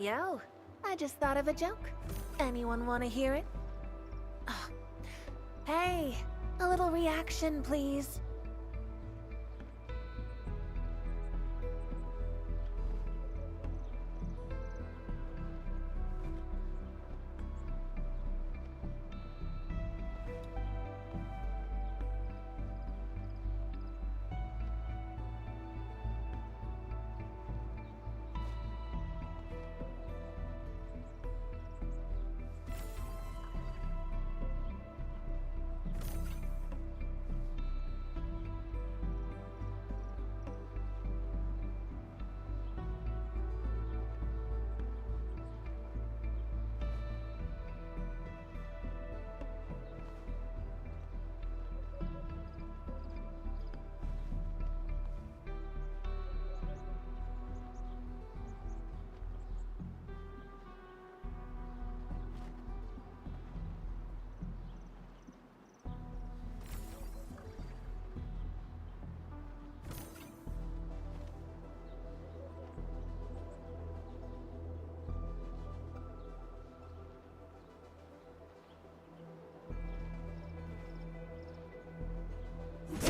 Yo, I just thought of a joke. Anyone want to hear it? Oh. Hey, a little reaction, please.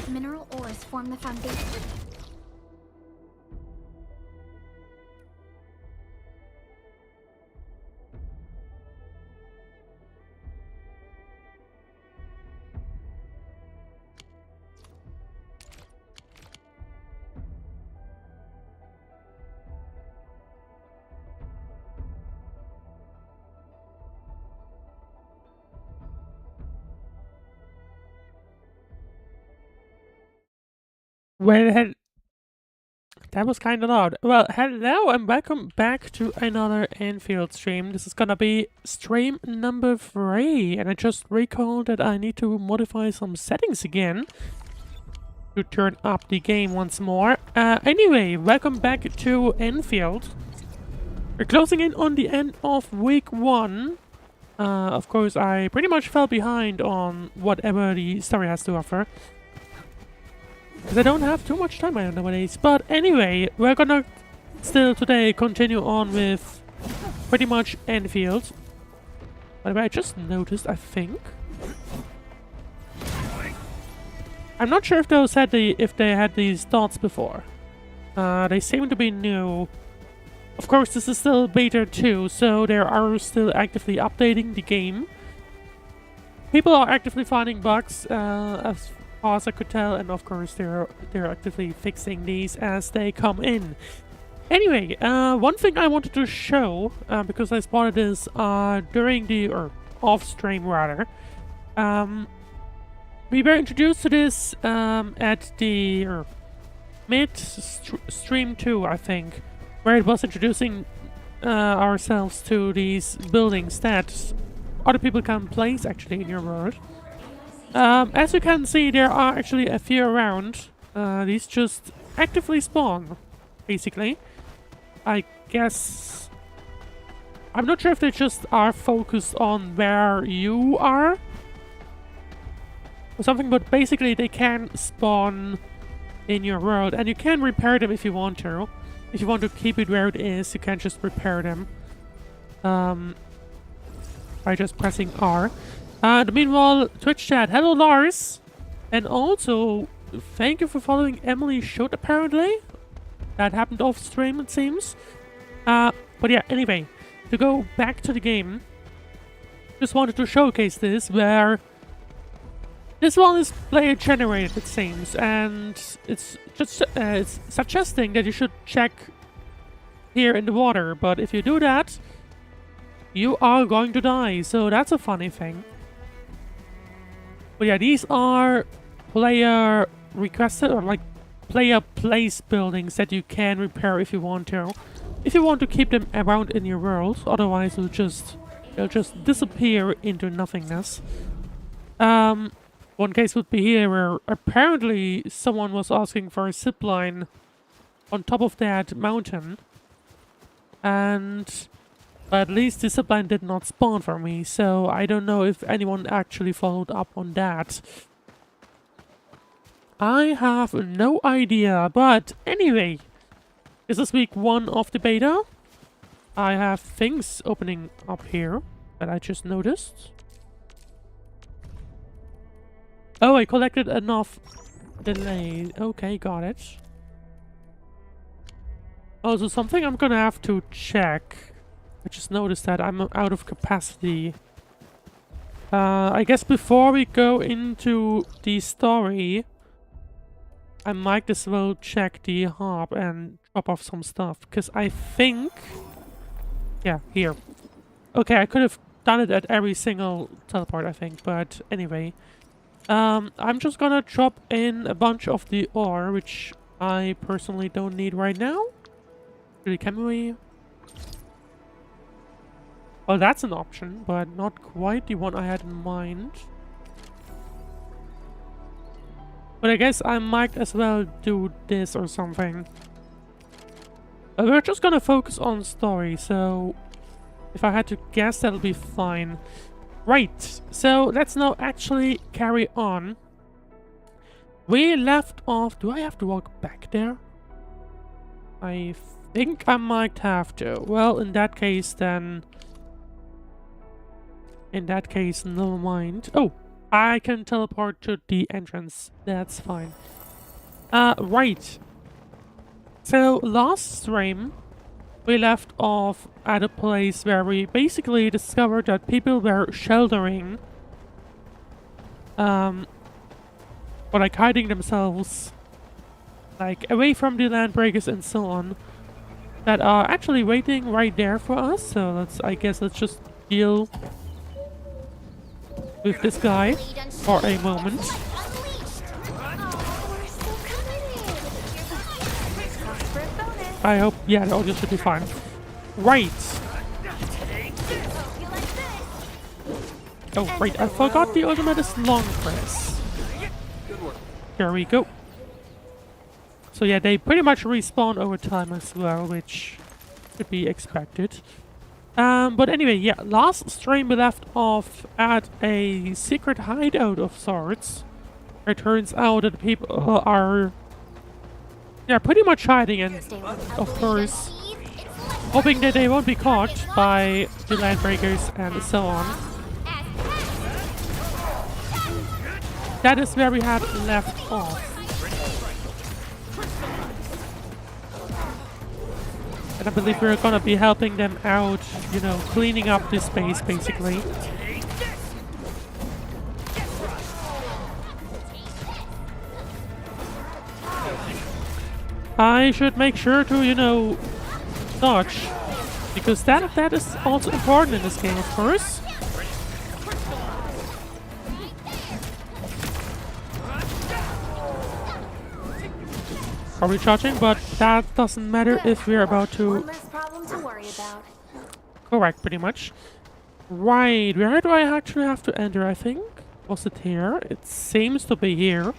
Mineral ores form the foundation. Well, that was kind of loud. Well, hello and welcome back to another Endfield stream. This is gonna be stream number 3, and I just recalled that I need to modify some settings again to turn up the game once more. Anyway, welcome back to Endfield. We're closing in on the end of week 1. Of course, I pretty much fell behind on whatever the story has to offer, because I don't have too much time nowadays. But anyway, we're gonna still today continue on with pretty much Endfield. By the way, I just noticed, I think. I'm not sure if those had they had these dots before. They seem to be new. Of course, this is still beta 2, so they are still actively updating the game. People are actively finding bugs, as far as I could tell, and of course they're actively fixing these as they come in. Anyway, one thing I wanted to show, because I spotted this during the, or off stream rather, we were introduced to this at the mid stream 2, I think, where it was introducing ourselves to these buildings that other people can place actually in your world. As you can see, there are actually a few around. These just actively spawn, basically. I guess... I'm not sure if they just are focused on where you are or something, but basically they can spawn in your world, and you can repair them if you want to. If you want to keep it where it is, you can just repair them by just pressing R. Meanwhile, Twitch chat, hello Lars! And also, thank you for following Emily Shoot, apparently. That happened off stream, it seems. But yeah, anyway, to go back to the game, just wanted to showcase this, where this one is player generated, it seems, and it's just it's suggesting that you should check here in the water, but if you do that, you are going to die, so that's a funny thing. But yeah, these are player requested, or like player place buildings that you can repair if you want to. If you want to keep them around in your world, otherwise they'll just disappear into nothingness. One case would be here where apparently someone was asking for a zipline on top of that mountain. But at least the zipline did not spawn for me, so I don't know if anyone actually followed up on that. I have no idea, but anyway, this is week 1 of the beta. I have things opening up here that I just noticed. Oh, I collected enough delay. Okay, got it. Also, something I'm gonna have to check. I just noticed that I'm out of capacity. I guess before we go into the story, I might as well check the hub and drop off some stuff. Because I think... Yeah, here. Okay, I could have done it at every single teleport, I think. But anyway. I'm just gonna drop in a bunch of the ore, which I personally don't need right now. Really, can we? Well, that's an option, but not quite the one I had in mind. But I guess I might as well do this or something. We're just gonna focus on story, so if I had to guess, that'll be fine. Right, so let's now actually carry on. We left off... Do I have to walk back there? I think I might have to. Well, in that case, then... In that case, never mind. Oh, I can teleport to the entrance. That's fine. Right. So, last stream, we left off at a place where we basically discovered that people were sheltering, or like hiding themselves, like away from the Landbreakers and so on, that are actually waiting right there for us. So I guess let's just deal with this guy for a moment. I hope, yeah, the audio should be fine. Right. Oh, right, I forgot the ultimate is long press. Here we go. So yeah, they pretty much respawn over time as well, which should be expected. But anyway, yeah, last stream we left off at a secret hideout of sorts. It turns out that people are... Yeah, pretty much hiding, and of course hoping that they won't be caught by the Landbreakers and so on. That is where we had left off. And I believe we're gonna be helping them out, you know, cleaning up this space basically. I should make sure to, you know, dodge, because that is also important in this game, of course. Are we charging? But that doesn't matter if we're about to... One less problem to worry about. Correct, pretty much. Right, where do I actually have to enter, I think? Was it here? It seems to be here.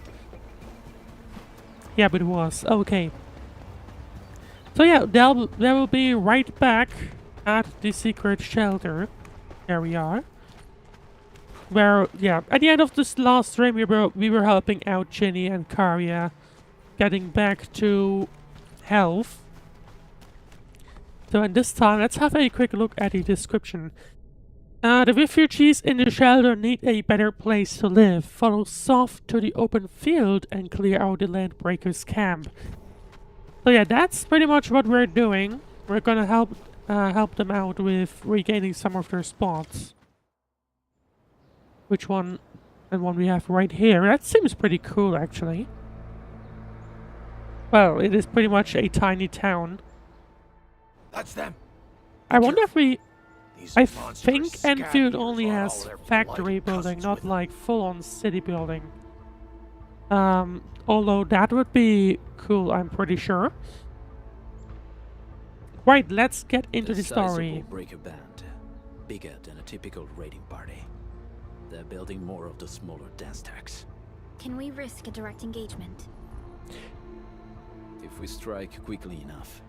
Yeah, but it was. Okay. So yeah, they will be right back at the secret shelter. There we are. Where, yeah, at the end of this last stream, we were helping out Ginny and Karya getting back to health. So, and this time, let's have a quick look at the description. The refugees in the shelter need a better place to live. Follow Soft to the open field and clear out the Landbreakers camp. So yeah, that's pretty much what we're doing. We're gonna help them out with regaining some of their spots. Which one? And one we have right here. That seems pretty cool, actually. Well, it is pretty much a tiny town. That's them. I wonder if we... These I monsters think scavenge Endfield only for all has their factory bloody building, cousins not with like full-on city building. Although that would be cool, I'm pretty sure. Right, let's get into the story. Breaker band, bigger than a typical raiding party. They're building more of the smaller dance tags. Can we risk a direct engagement? If we strike quickly enough,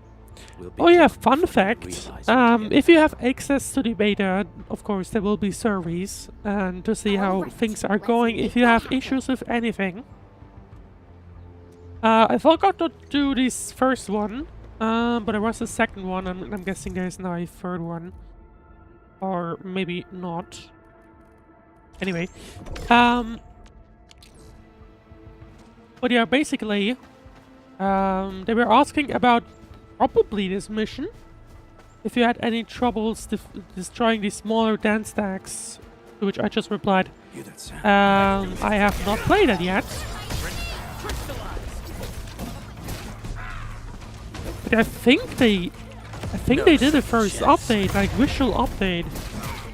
we'll be Oh yeah, done fun before they fact. realize what they If you have access to the beta, of course there will be surveys and to see how Alright, things are let's going. make If you that have happen. issues with anything. I forgot to do this first one. But there was a second one, and I'm guessing there's now a third one. Or maybe not. Anyway. But yeah, basically, they were asking about probably this mission. If you had any troubles destroying these smaller dance stacks, to which I just replied, I have not played it yet. But I think they did the first update, like visual update.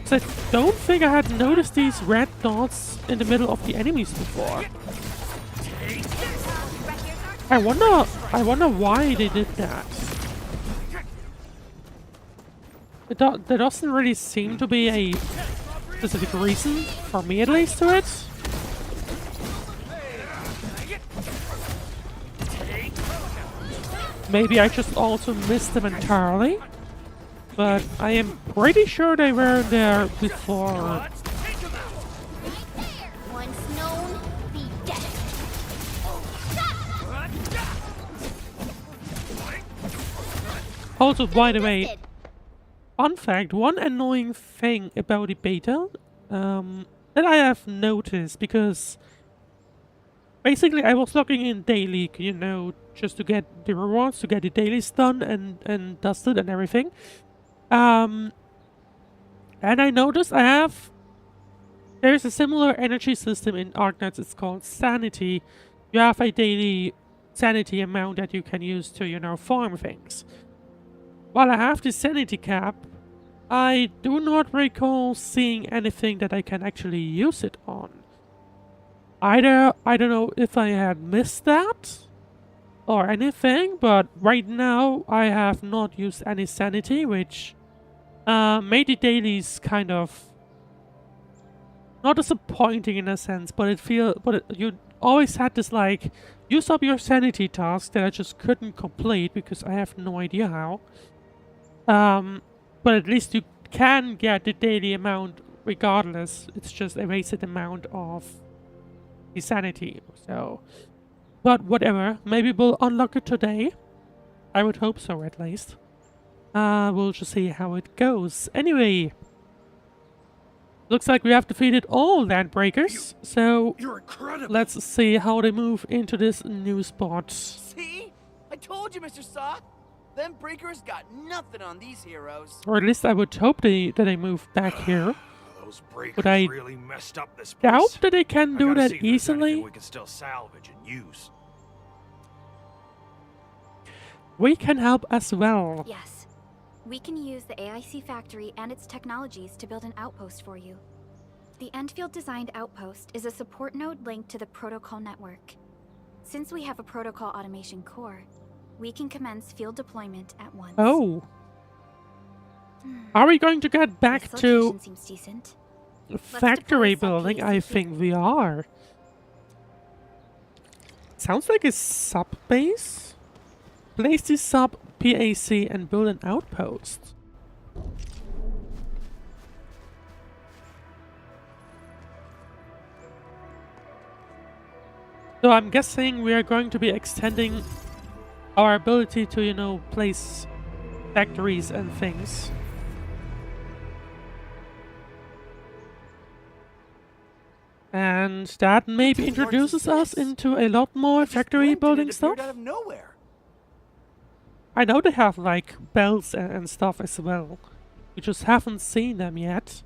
So I don't think I had noticed these red dots in the middle of the enemies before. I wonder why they did that. There doesn't really seem to be a specific reason, for me at least, to it. Maybe I just also missed them entirely. But I am pretty sure they were there before. Once known, be dead. Also, by the way, fun fact, one annoying thing about the beta that I have noticed, because basically I was logging in daily, you know, just to get the rewards, to get the dailies done and dusted and everything. And I noticed there's a similar energy system in Arknights. It's called Sanity. You have a daily sanity amount that you can use to, you know, farm things. While I have the sanity cap, I do not recall seeing anything that I can actually use it on. Either, I don't know if I had missed that or anything, but right now I have not used any sanity, which made the dailies kind of not disappointing in a sense, but you always had this like use up your sanity task that I just couldn't complete because I have no idea how. But at least you can get the daily amount regardless. It's just a wasted amount of the sanity. So, but whatever. Maybe we'll unlock it today. I would hope so, at least. We'll just see how it goes. Anyway, looks like we have defeated all Landbreakers. So You're incredible. let's see how they move into this new spot. See? I told you, Mr. Saw. Them breakers got nothing on these heroes. Or at least I would hope that they move back here. Those breakers But I really messed up this place. Doubt that they can I do gotta that see if there's easily. anything we can still salvage and use. We can help as well. Yes. We can use the AIC factory and its technologies to build an outpost for you. The Endfield designed outpost is a support node linked to the protocol network. Since we have a protocol automation core, we can commence field deployment at once. Oh. Are we going to get back This to location seems decent. factory deploy building? sub I PAC think we are. Sounds like a sub base. Place the sub PAC and build an outpost. So I'm guessing we are going to be extending our ability to, you know, place factories and things. And that maybe introduces us into a lot more factory building stuff. Out of nowhere. I know they have like bells and stuff as well. We just haven't seen them yet.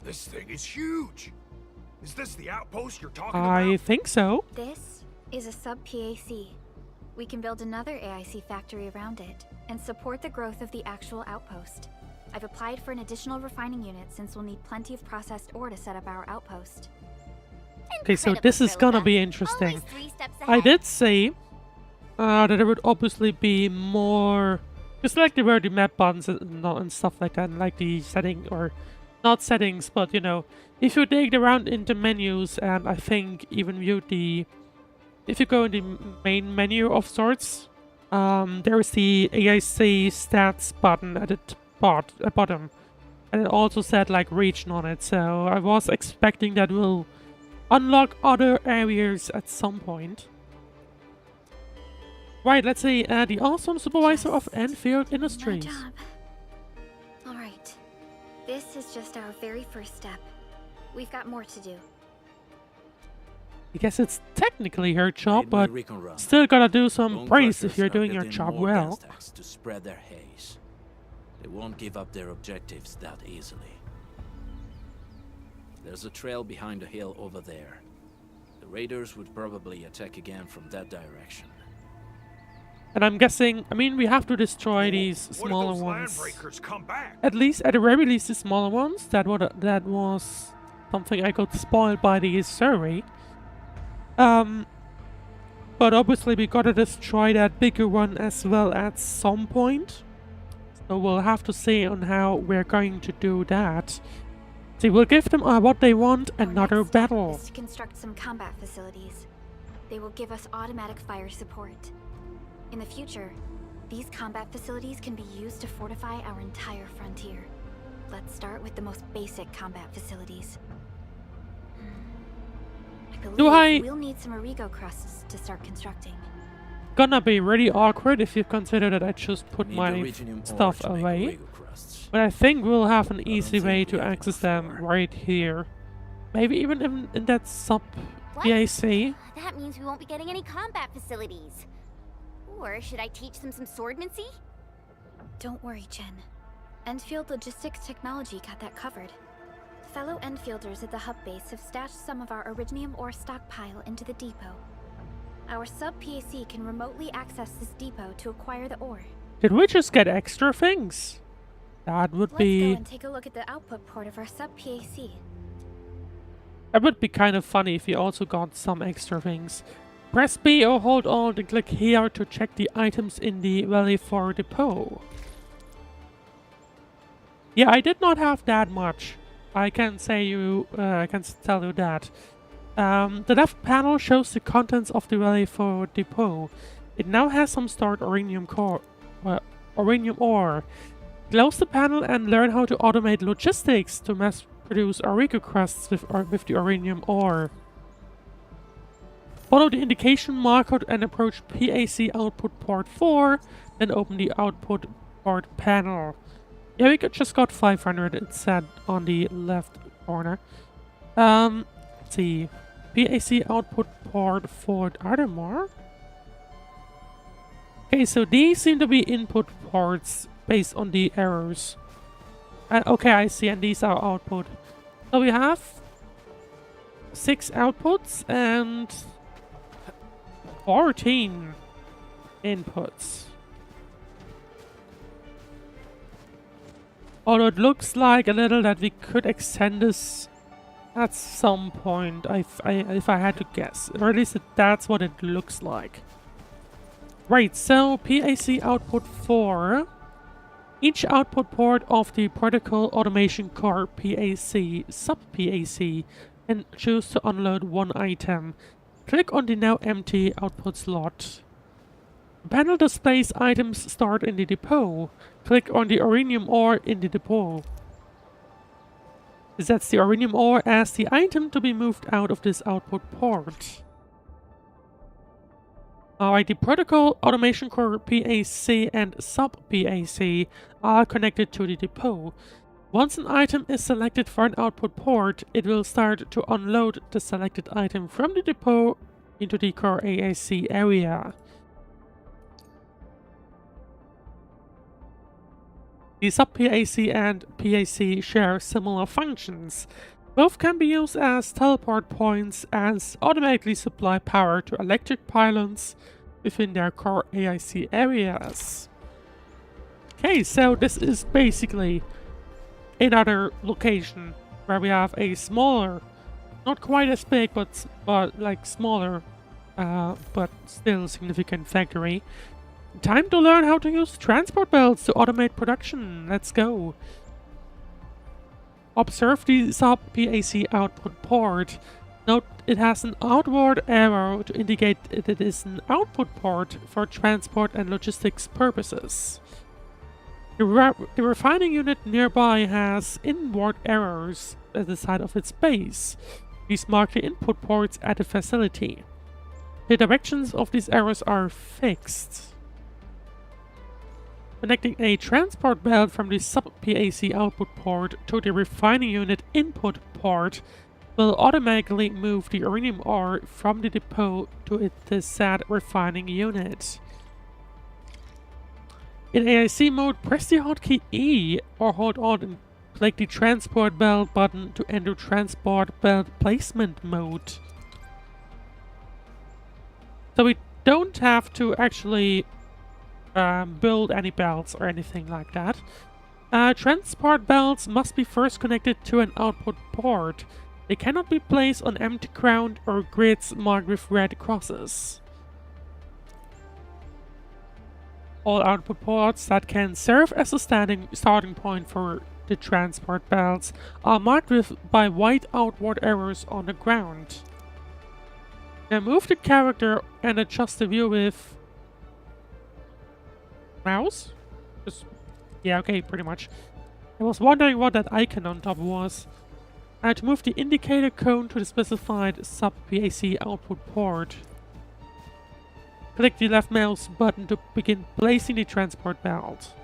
This thing is huge. Is this the outpost you're talking I about? think so. This is a sub PAC. We can build another AIC factory around it and support the growth of the actual outpost. I've applied for an additional refining unit since we'll need plenty of processed ore to set up our outpost. Okay, so this is gonna be interesting. I did say that there would obviously be more, just like there were the map buttons and stuff like that, and like the setting, or not settings, but you know, if you dig around into menus, and I think even view the, if you go in the main menu of sorts, there is the AIC stats button at the bottom, and it also said like region on it, so I was expecting that we'll unlock other areas at some point. Right, let's see. The awesome supervisor of Just Endfield my Industries. job. All right. This is just our very first step. We've got more to do. I guess it's technically her job, Made my but recon run. still gotta do some Bone praise crushers if you're are doing your building job more well. gas stacks to spread their haze. They won't give up their objectives that easily. There's a trail behind the hill over there. The raiders would probably attack again from that direction. And I'm guessing, I mean, we have to destroy these smaller ones. Landbreakers come back? At least, at the very least, the smaller ones. That was something I got spoiled by the survey. But obviously we gotta destroy that bigger one as well at some point. So we'll have to see on how we're going to do that. See, we'll give them what they want, Our another next step battle. is to construct some combat facilities. They will give us automatic fire support. In the future, these combat facilities can be used to fortify our entire frontier. Let's start with the most basic combat facilities. I believe we'll need some Origo crusts to start constructing. Gonna be really awkward if you consider that I just put Need my iridium ore stuff to make away. Origo crusts. But I think we'll have an easy think way we to have access enough them ore. right here. Maybe even in that sub What? PAC. That means we won't be getting any combat facilities. Or should I teach them some swordmancy? Don't worry, Jen. Endfield Logistics Technology got that covered. Fellow Enfielders at the hub base have stashed some of our iridium ore stockpile into the depot. Our sub-PAC can remotely access this depot to acquire the ore. Did we just get extra things? That would Let's go be... and take a look at the output port of our sub-PAC. That would be kind of funny if you also got some extra things. Press B or hold Alt and click here to check the items in the Valley 4 depot. Yeah, I did not have that much. I can tell you that. The left panel shows the contents of the Valley 4 depot. It now has some stored iridium ore. Close the panel and learn how to automate logistics to mass produce Origo crusts with the iridium ore. Follow the indication marker and approach PAC output port 4, then open the output port panel. Yeah, we just got 500, it said on the left corner. Let's see. PAC output port 4, are there more? Okay, so these seem to be input ports based on the errors. Okay, I see, and these are output. So we have 6 outputs and 14 inputs. Although it looks like a little that we could extend this at some point, if I had to guess. Or at least that's what it looks like. Right, so PAC output 4. Each output port of the protocol automation core PAC, sub-PAC, and choose to unload one item. Click on the now empty output slot. The panel displays items stored in the depot. Click on the iridium ore in the depot. It sets the iridium ore as the item to be moved out of this output port. Alright, the protocol automation core PAC and sub-PAC are connected to the depot. Once an item is selected for an output port, it will start to unload the selected item from the depot into the core AAC area. The sub-PAC and PAC share similar functions. Both can be used as teleport points and automatically supply power to electric pylons within their core AIC areas. Okay, so this is basically another location where we have a smaller, not quite as big, but like smaller, but still significant factory. Time to learn how to use transport belts to automate production. Let's go. Observe the sub-PAC output port. Note it has an outward arrow to indicate that it is an output port for transport and logistics purposes. The refining unit nearby has inward arrows at the side of its base. These mark the input ports at the facility. The directions of these arrows are fixed. Connecting a transport belt from the sub-PAC output port to the refining unit input port will automatically move the uranium ore from the depot to the said refining unit. In AIC mode, press the hotkey E or hold on and click the transport belt button to enter transport belt placement mode. So we don't have to actually build any belts or anything like that. Transport belts must be first connected to an output port. They cannot be placed on empty ground or grids marked with red crosses. All output ports that can serve as a starting point for the transport belts are marked by white outward arrows on the ground. Now move the character and adjust the view with mouse? Yeah, okay, pretty much. I was wondering what that icon on top was. To move the indicator cone to the specified sub-PAC output port. Click the left mouse button to begin placing the transport belt.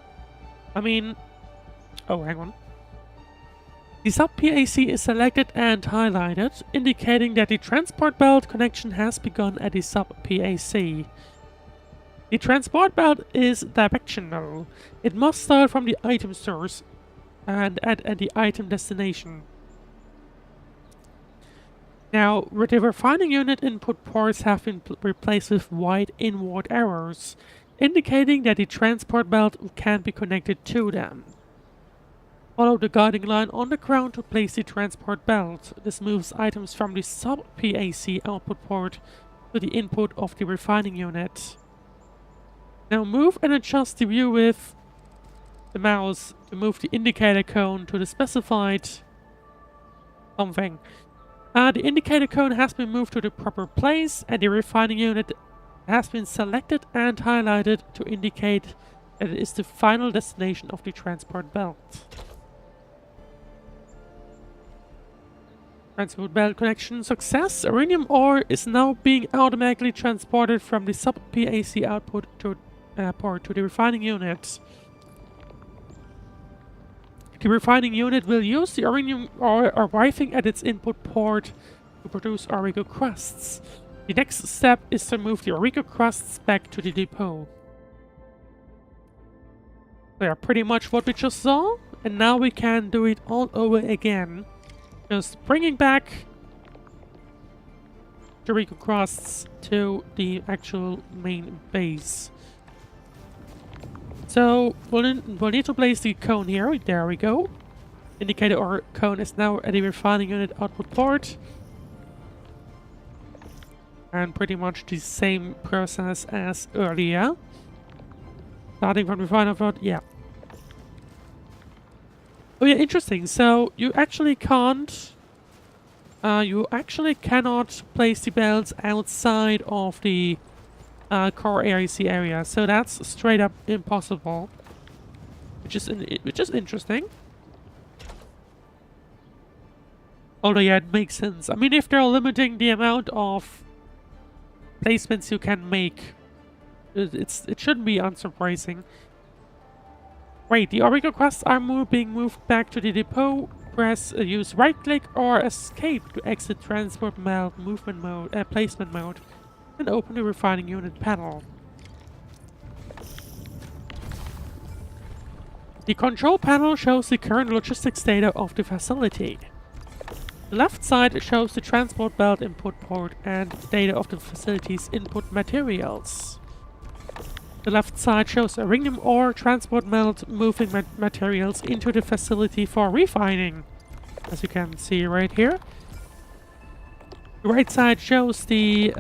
Oh, hang on. The sub-PAC is selected and highlighted, indicating that the transport belt connection has begun at the sub-PAC. The transport belt is directional. It must start from the item source and at the item destination. Now, the refining unit input ports have been replaced with white inward arrows, indicating that the transport belt can be connected to them. Follow the guiding line on the ground to place the transport belt. This moves items from the sub-PAC output port to the input of the refining unit. Now move and adjust the view with the mouse to move the indicator cone to the specified something. The indicator cone has been moved to the proper place and the refining unit has been selected and highlighted to indicate that it is the final destination of the transport belt. Transport belt connection success. Uranium ore is now being automatically transported from the sub-PAC output port to the refining unit. The refining unit will use the uranium ore arriving at its input port to produce aurico crusts. The next step is to move the aurico crusts back to the depot. They are pretty much what we just saw, and now we can do it all over again. Just bringing back the aurico crusts to the actual main base. So we'll need to place the cone here. There we go. Indicator or cone is now at the refining unit output port. And pretty much the same process as earlier. Starting from the refining port, yeah. Oh yeah, interesting. So you actually can't... you actually cannot place the belts outside of the core AIC area, so that's straight up impossible, which is interesting. Although yeah, it makes sense. I mean, if they're limiting the amount of placements you can make, it shouldn't be unsurprising. Wait, the aurico crusts are being moved back to the depot. Press use right click or escape to exit transport belt movement mode, placement mode. And open the refining unit panel. The control panel shows the current logistics data of the facility. The left side shows the transport belt input port and data of the facility's input materials. The left side shows uranium ore transport belt moving materials into the facility for refining, as you can see right here. The right side shows the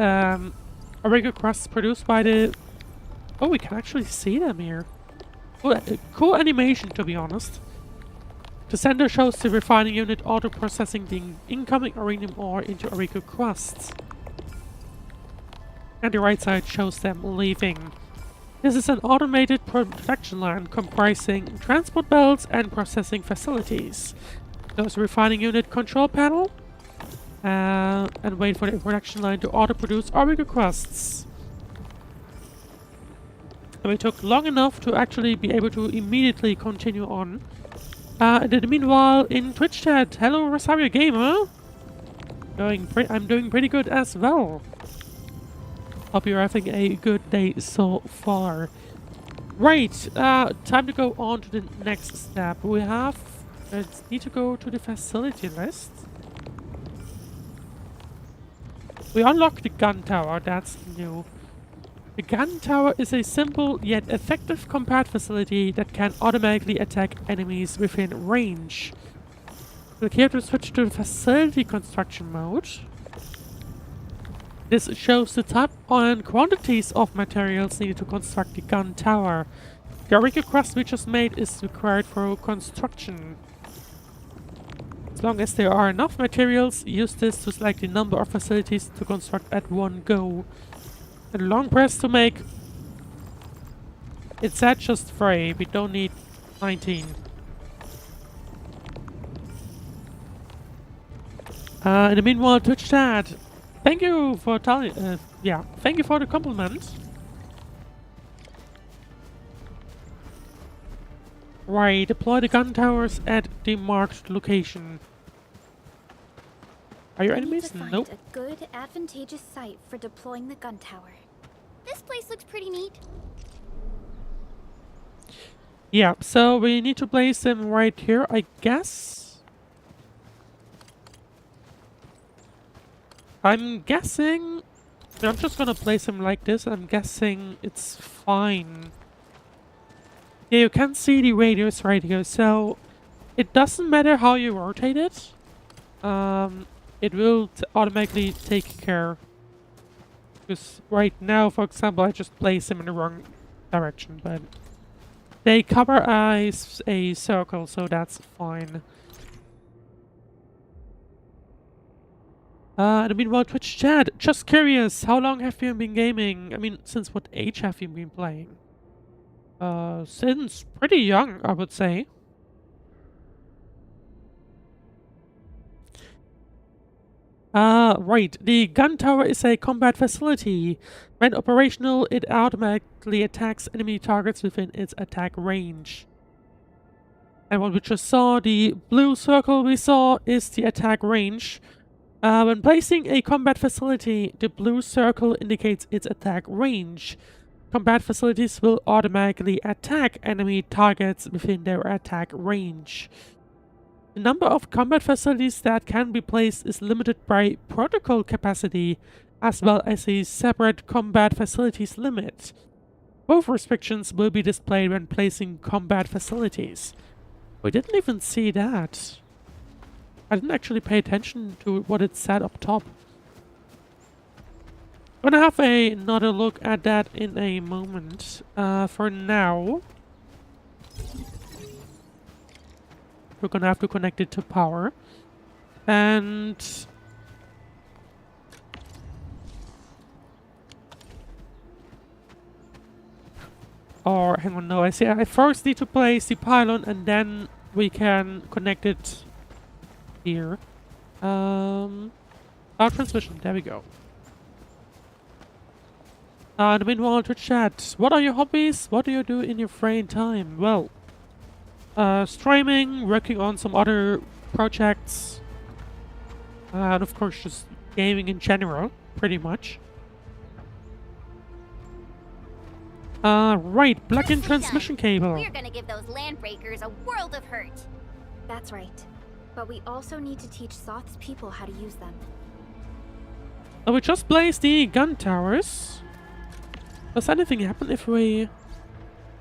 aurico crusts produced by the... Oh, we can actually see them here. Cool animation, to be honest. The center shows the refining unit auto-processing the incoming uranium ore into aurico crusts. And the right side shows them leaving. This is an automated production line comprising transport belts and processing facilities. There's a refining unit control panel. And wait for the production line to auto-produce our requests. And we took long enough to actually be able to immediately continue on. And in the meanwhile, in Twitch chat, hello Rosario Gamer! I'm doing pretty good as well. Hope you're having a good day so far. Right, time to go on to the next step. Let's need to go to the facility list. We unlocked the gun tower, that's new. The gun tower is a simple yet effective combat facility that can automatically attack enemies within range. Click here to switch to the facility construction mode. This shows the type and quantities of materials needed to construct the gun tower. The request we just made is required for construction. As long as there are enough materials, use this to select the number of facilities to construct at one go. And long press to make... It said just 3, we don't need 19. In the meanwhile, Twitch chat, thank you for thank you for the compliment. Right, deploy the gun towers at the marked location. Are your enemies? Nope. A good, advantageous site for deploying the gun tower. This place looks pretty neat. Yeah, so we need to place them right here, I guess. I'm guessing... I'm just gonna place them like this. I'm guessing it's fine. Yeah, you can see the radius right here, so... It doesn't matter how you rotate it. It will automatically take care. Because right now, for example, I just placed them in the wrong direction, but... They cover a circle, so that's fine. In the meanwhile, Twitch chat, just curious, how long have you been gaming? I mean, since what age have you been playing? Since pretty young, I would say. Right. The gun tower is a combat facility. When operational, it automatically attacks enemy targets within its attack range. And what we just saw, the blue circle we saw, is the attack range. When placing a combat facility, the blue circle indicates its attack range. Combat facilities will automatically attack enemy targets within their attack range. The number of combat facilities that can be placed is limited by protocol capacity, as well as a separate combat facilities limit. Both restrictions will be displayed when placing combat facilities. We didn't even see that. I didn't actually pay attention to what it said up top. Gonna have another look at that in a moment. For now, we're gonna have to connect it to power. And... Or, hang on, no, I see. I first need to place the pylon and then we can connect it here. Our transmission, there we go. In the meanwhile, to chat, what are your hobbies? What do you do in your free time? Well, streaming, working on some other projects, and of course just gaming in general, pretty much. Right, plug-in transmission cable. We're gonna give those Landbreakers a world of hurt. That's right. But we also need to teach Soth's people how to use them. We just placed the gun towers. Does anything happen if we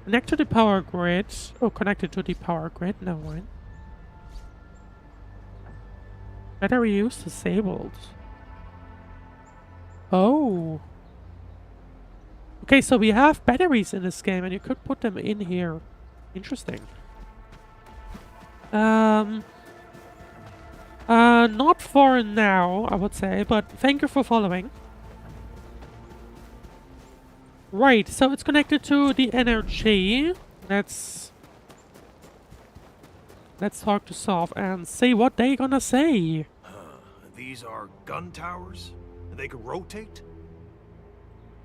connect to the power grid? Oh, connected to the power grid. Never mind. Battery use disabled. Oh. Okay, so we have batteries in this game and you could put them in here. Interesting. Not for now, I would say, but thank you for following. Right, so it's connected to the energy. Let's talk to Soth and see what they gonna say. these are gun towers? And they can rotate?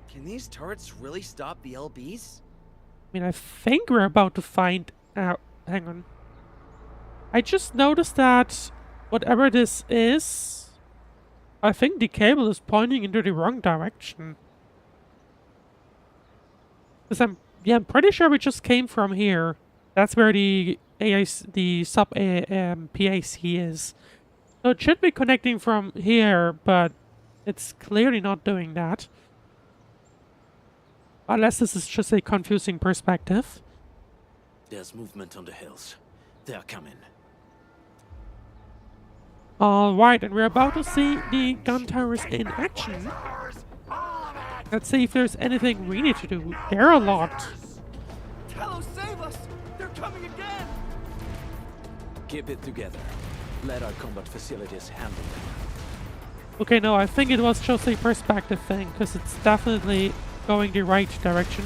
Can these turrets really stop the LBs? I mean, I think we're about to find out. Hang on. I just noticed that whatever this is, I think the cable is pointing into the wrong direction. Because I'm pretty sure we just came from here. That's where the sub PAC is. So it should be connecting from here, but it's clearly not doing that. Unless this is just a confusing perspective. There's movement on the hills. They're coming. Alright, and we're about to see the gun towers in action. Let's see if there's anything we need to do. There are a lot. Tello, save us! They're coming again! Keep it together. Let our combat facilities handle them. Okay, no, I think it was just a perspective thing, because it's definitely going the right direction.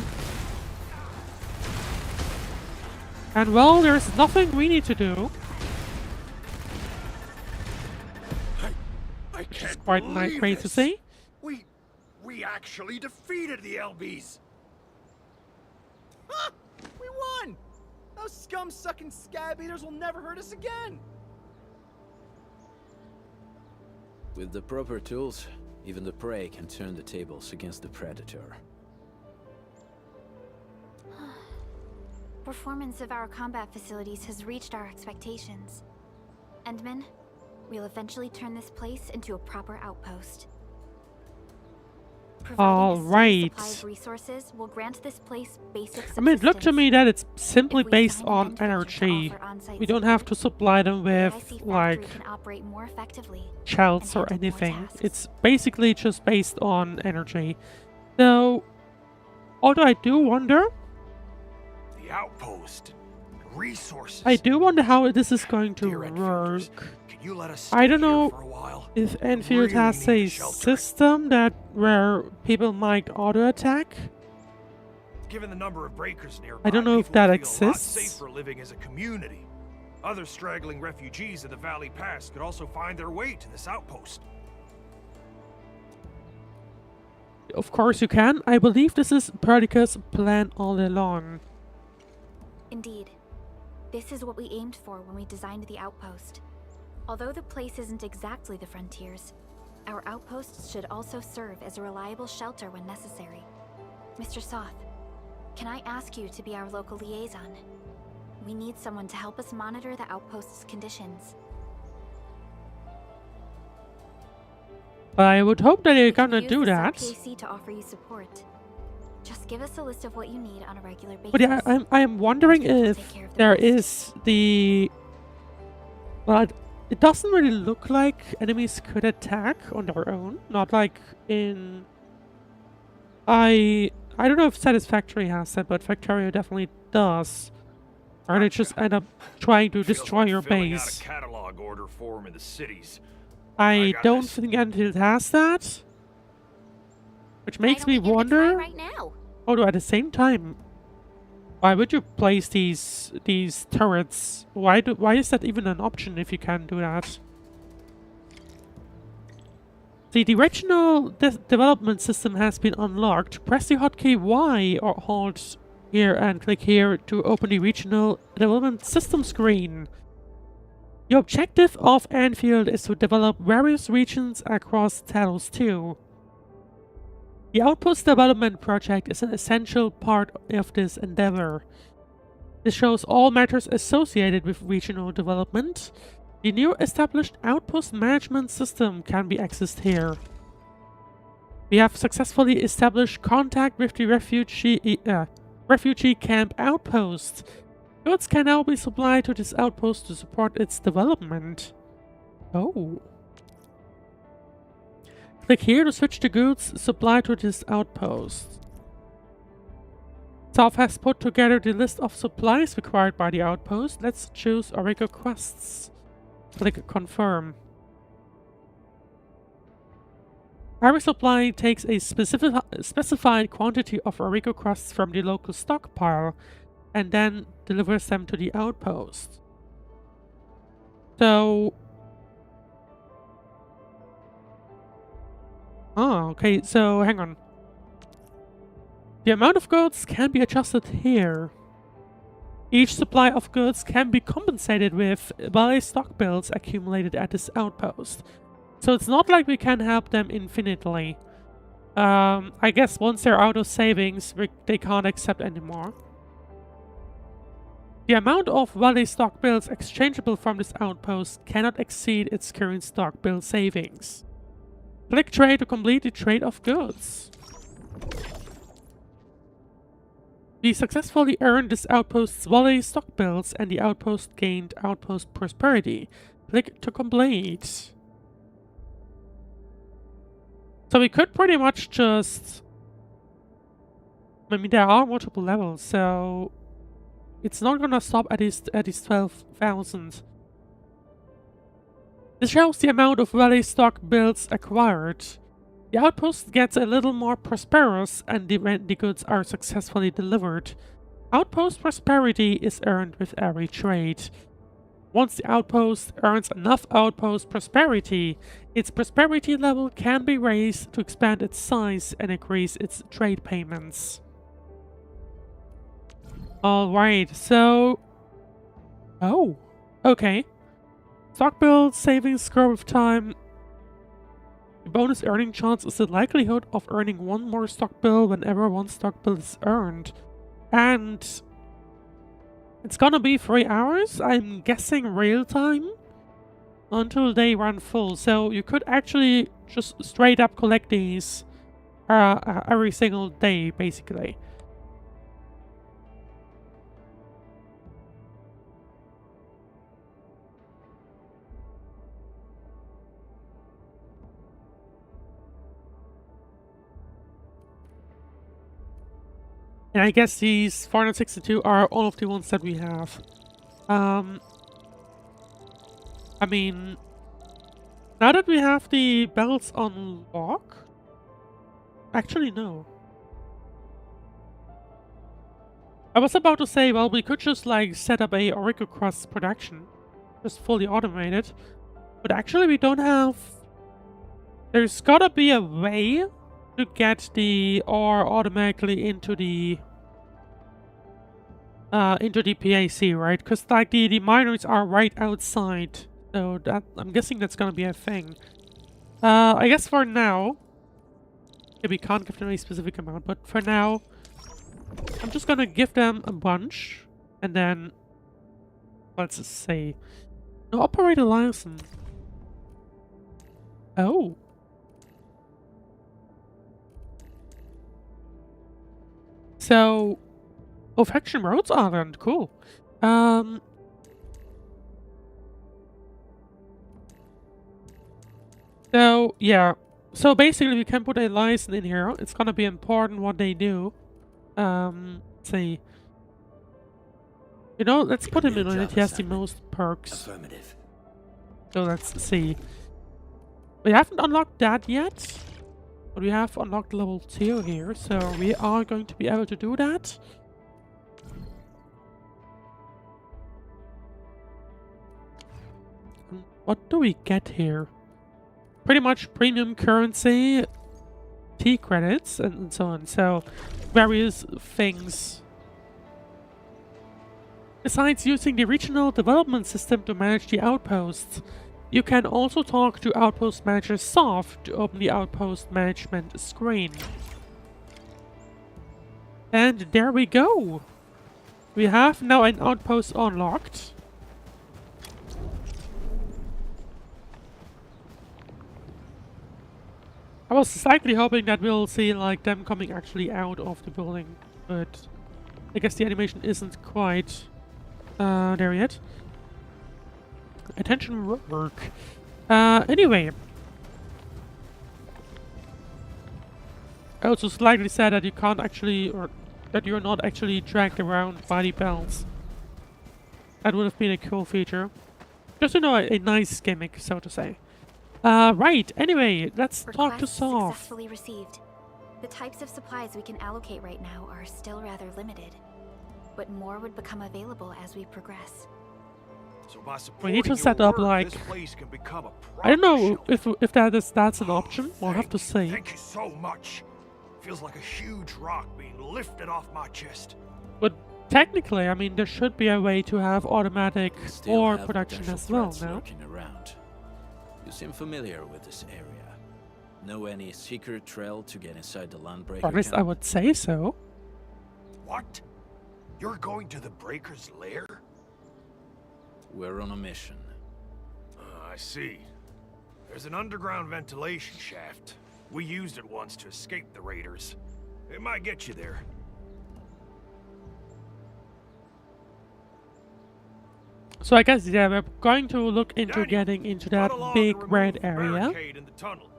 And well, there's nothing we need to do. I Which is can't quite believe great to this. see. We actually defeated the LBs. Huh! We won! Those scum-sucking scab eaters will never hurt us again! With the proper tools, even the prey can turn the tables against the predator. Performance of our combat facilities has reached our expectations. Endman, we'll eventually turn this place into a proper outpost. Alright. Supply of resources will grant this place basic I mean, it looked to me that it's simply If we based assign on Endfield to energy. offer on-site We don't have to supply them the with, IC factory like, can operate more effectively shells and or handle more anything. tasks. It's basically just based on energy. So, although I do wonder, The outpost. Resources. I do wonder how this is going to Dear Enfielders, work. can you let us I don't stay here know for a while? if We Enfield really has need a shelter. system that where people might auto attack. Given the number of breakers nearby, I don't know if people that would feel a lot exists. safer living as a community. Other straggling refugees of the Valley Pass could also find their way to this outpost. Of course you can. I believe this is Perdica's plan all along. Indeed. This is what we aimed for when we designed the outpost. Although the place isn't exactly the frontiers, our outposts should also serve as a reliable shelter when necessary. Mr. Soth, can I ask you to be our local liaison? We need someone to help us monitor the outpost's conditions. I would hope that you're We can gonna use do the that. sub-PAC to offer you support. Just give us a list of what you need on a regular basis. But yeah, I'm wondering We'll if take care of the there rest. is the... Well, it doesn't really look like enemies could attack on their own. Not like in... I don't know if Satisfactory has that, but Factorio definitely does. Or they just end up trying to Feels destroy like your filling out base. a catalog order form in the cities. I got don't this. think Endfield has that. Which makes Why me don't we give it a try wonder... right now? Although at the same time, why would you place these turrets? Why is that even an option if you can do that? The regional development system has been unlocked. Press the hotkey Y or hold here and click here to open the regional development system screen. The objective of Anfield is to develop various regions across Talos 2. The Outpost Development Project is an essential part of this endeavor. This shows all matters associated with regional development. The new established Outpost Management System can be accessed here. We have successfully established contact with the refugee camp outpost. Goods can now be supplied to this outpost to support its development. Oh. Click here to switch the goods supplied to this outpost. South has put together the list of supplies required by the outpost. Let's choose Orico quests. Click confirm. Every supply takes a specified quantity of Orico crusts from the local stockpile and then delivers them to the outpost. So Oh, okay, so hang on. The amount of goods can be adjusted here. Each supply of goods can be compensated with by stock builds accumulated at this outpost. So it's not like we can help them infinitely. I guess once they're out of savings, they can't accept anymore. The amount of valley stock builds exchangeable from this outpost cannot exceed its current stock build savings. Click trade to complete the trade of goods. We successfully earned this outpost's valley stock builds and the outpost gained outpost prosperity. Click to complete. So we could pretty much just... I mean, there are multiple levels, so... It's not gonna stop at these 12,000. This shows the amount of valley stock builds acquired. The outpost gets a little more prosperous and when the goods are successfully delivered. Outpost prosperity is earned with every trade. Once the outpost earns enough outpost prosperity, its prosperity level can be raised to expand its size and increase its trade payments. Alright, so... Oh, okay. Stock build savings grow with time. The bonus earning chance is the likelihood of earning one more stock build whenever one stock build is earned. And it's gonna be 3 hours, I'm guessing real time, until they run full. So you could actually just straight up collect these every single day, basically. And I guess these 462 are all of the ones that we have. I mean, now that we have the belts on lock... Actually, no. I was about to say, well, we could just like set up a Oracle Crust production. Just fully automated. But actually we don't have... There's gotta be a way to get the ore automatically into the PAC, right? Because like the miners are right outside, so that I'm guessing that's gonna be a thing. I guess for now, we can't give them a specific amount, but for now, I'm just gonna give them a bunch, and then let's just say, no, operator license. Oh. So, Faction Roads Island, cool. So, yeah. So basically we can put a license in here. It's gonna be important what they do. Let's see. You know, let's put him in on it. He has the most perks. Affirmative. So let's see. We haven't unlocked that yet. But we have unlocked level 2 here, so we are going to be able to do that. What do we get here? Pretty much premium currency, T credits, and so on. So, various things. Besides using the regional development system to manage the outposts, you can also talk to Outpost Manager Soft to open the Outpost Management screen. And there we go! We have now an outpost unlocked. I was slightly hoping that we'll see like them coming actually out of the building, but I guess the animation isn't quite there yet. Attention work. Anyway. I also slightly said that you can't actually, or that you're not actually dragged around by the bells. That would have been a cool feature. Just, you know, a nice gimmick, so to say. Right, anyway, let's talk to Soft. Successfully received. The types of supplies we can allocate right now are still rather limited, but more would become available as we progress. So by We need to supporting set your up, work, like, this place can become a I don't know shelter. if that's an option. We'll have to see. Thank you so much. Feels like a huge rock being lifted off my chest. But technically, I mean, there should be a way to have automatic Still ore have production potential as well, threats no? lurking around. You seem familiar with this area. Know any secret trail to get inside the Landbreaker Or at least I camp? would say so. What? You're going to the Breaker's lair? We're on a mission. I see. There's an underground ventilation shaft. We used it once to escape the raiders. It might get you there. So I guess, yeah, we're going to look into Daniel, getting into that run along big and remove red the area. barricade in the tunnel.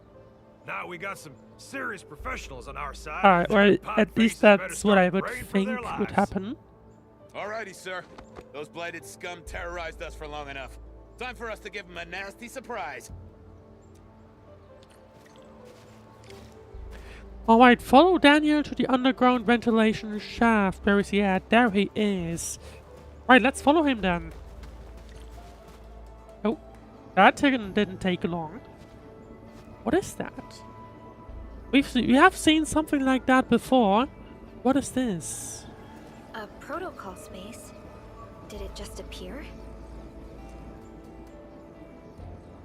Now we got some serious professionals on our side. Alright, well, Pod at least faces better that's what I start would praying for think their would lives. happen. Alrighty, sir. Those blighted scum terrorized us for long enough. Time for us to give them a nasty surprise. Alright, follow Daniel to the underground ventilation shaft. Where is he at? There he is. Right, let's follow him then. Oh, that didn't take long. What is that? We have seen something like that before. What is this? A protocol space? Did it just appear?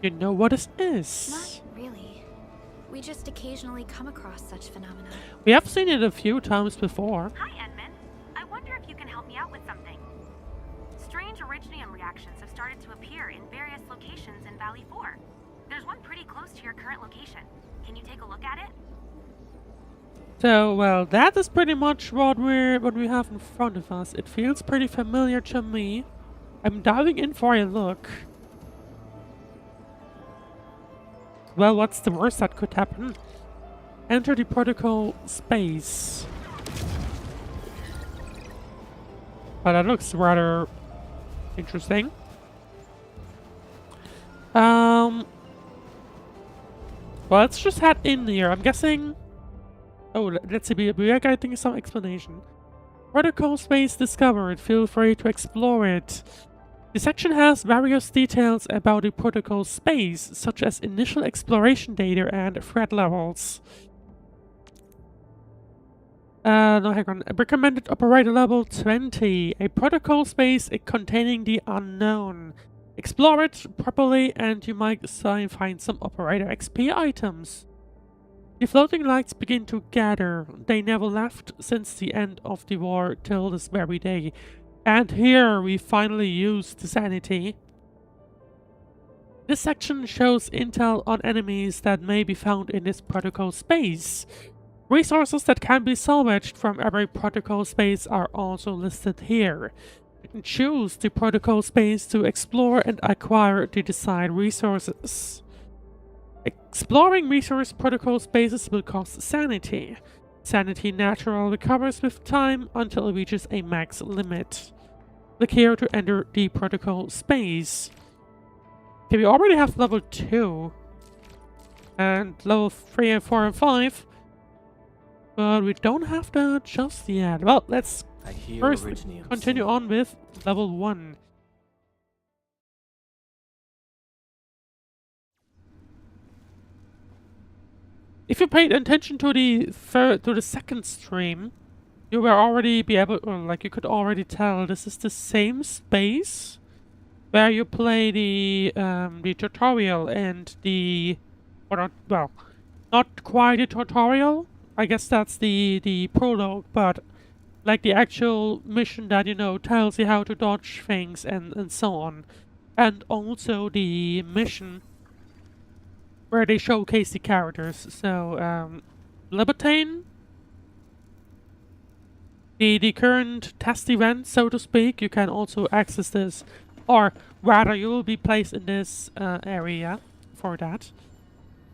You know what this is? Not really. We just occasionally come across such phenomena. We have seen it a few times before. Hi, Edmund. I wonder if you can help me out with something. Strange originium reactions have started to appear in various locations in Valley 4. There's one pretty close to your current location. Can you take a look at it? So, well, that is pretty much what we have in front of us. It feels pretty familiar to me. I'm diving in for a look. Well, what's the worst that could happen? Enter the protocol space. Well, that looks rather interesting. Well, let's just head in here. I'm guessing... Oh, let's see. We are getting some explanation. Protocol space discovered. Feel free to explore it. The section has various details about the protocol space, such as initial exploration data and threat levels. No, hang on. Recommended operator level 20. A protocol space containing the unknown. Explore it properly and you might find some operator XP items. The floating lights begin to gather. They never left since the end of the war till this very day. And here we finally use the sanity. This section shows intel on enemies that may be found in this protocol space. Resources that can be salvaged from every protocol space are also listed here. You can choose the protocol space to explore and acquire the desired resources. Exploring resource protocol spaces will cost sanity. Sanity natural recovers with time until it reaches a max limit. Click here to enter the protocol space. Okay, we already have level 2. And level 3 and 4 and 5. But we don't have that just yet. Well, let's first continue on with level 1. If you paid attention to the second stream, you will already be able, or like you could already tell, this is the same space where you play the tutorial and the, or not, well, not quite the tutorial. I guess that's the prologue, but like the actual mission that, you know, tells you how to dodge things and so on. And also the mission where they showcase the characters. So, Libertine, the current test event, so to speak, you can also access this, or rather you will be placed in this area for that.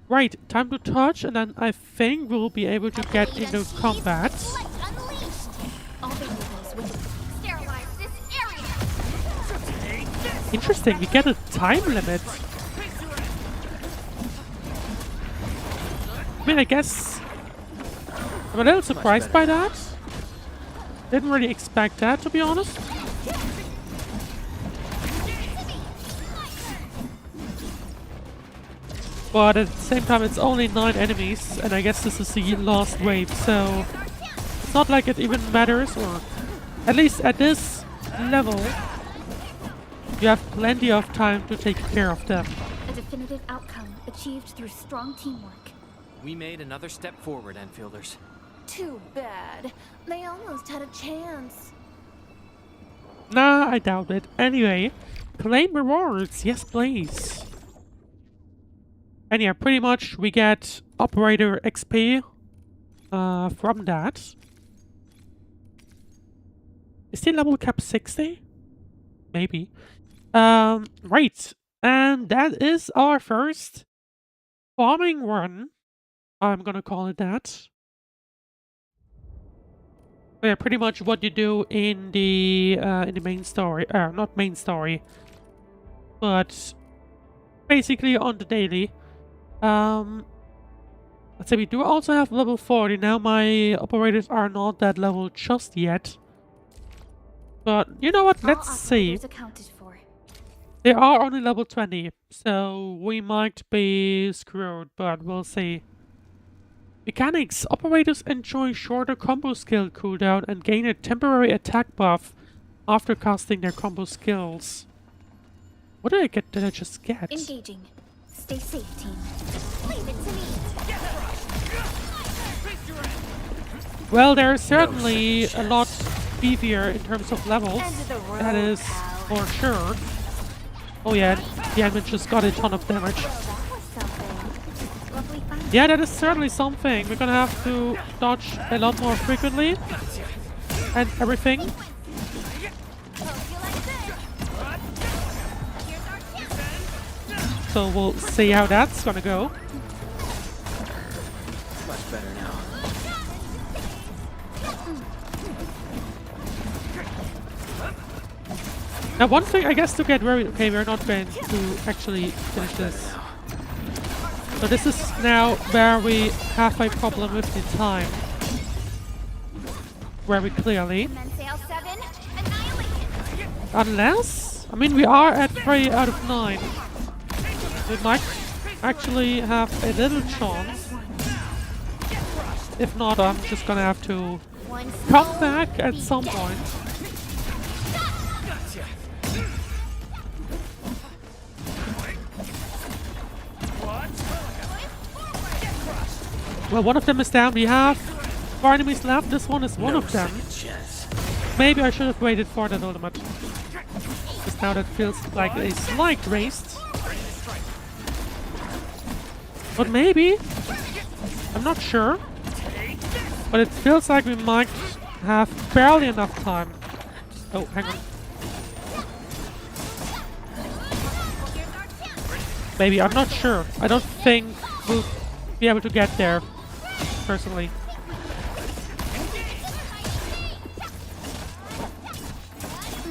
Right, time to touch, and then I think we'll be able to get into combat. Sterilize this area. Interesting, we get a time limit. I mean, I guess I'm a little surprised by that. Didn't really expect that, to be honest. But at the same time, it's only 9 enemies, and I guess this is the last wave, so it's not like it even matters, or at least at this level, you have plenty of time to take care of them. A definitive outcome achieved through strong teamwork. We made another step forward, Enfielders. Too bad. They almost had a chance. Nah, I doubt it. Anyway, claim rewards. Yes, please. And yeah, pretty much we get operator XP from that. Is the level cap 60? Maybe. Right. And that is our first farming run. I'm gonna call it that. Yeah, pretty much what you do in the main story. Not main story, but basically on the daily. Let's say we do also have level 40. Now my operators are not that level just yet. But you know what? Let's see. Accounted for. They are only level 20, so we might be screwed, but we'll see. Mechanics. Operators enjoy shorter combo skill cooldown and gain a temporary attack buff after casting their combo skills. What did I get? Did I just get? Engaging. Stay safe, team. Leave it to me. Well, they're certainly a lot beefier in terms of levels. End of the road, That is pal. for sure. Oh yeah, the enemy just got a ton of damage. Well, that was something. Lovely find. Yeah, that is certainly something. We're gonna have to dodge a lot more frequently. And everything. Hope you like this. Here's our chance. So we'll see how that's gonna go. Much better now. Now one thing I guess to get very... Okay, we're not going to actually finish this. So this is now where we have a problem with the time. Very clearly. Mensail 7, annihilation. Unless... I mean, we are at 3 out of 9. We might actually have a little chance. If not, I'm just gonna have to One come slow back at beat some death. point. Well, one of them is down. We have 4 enemies left. This one is one of them. Maybe I should have waited for that ultimate. Because now that feels like a slight waste. But maybe. I'm not sure. But it feels like we might have barely enough time. Oh, hang on. Maybe, I'm not sure. I don't think we'll be able to get there, personally.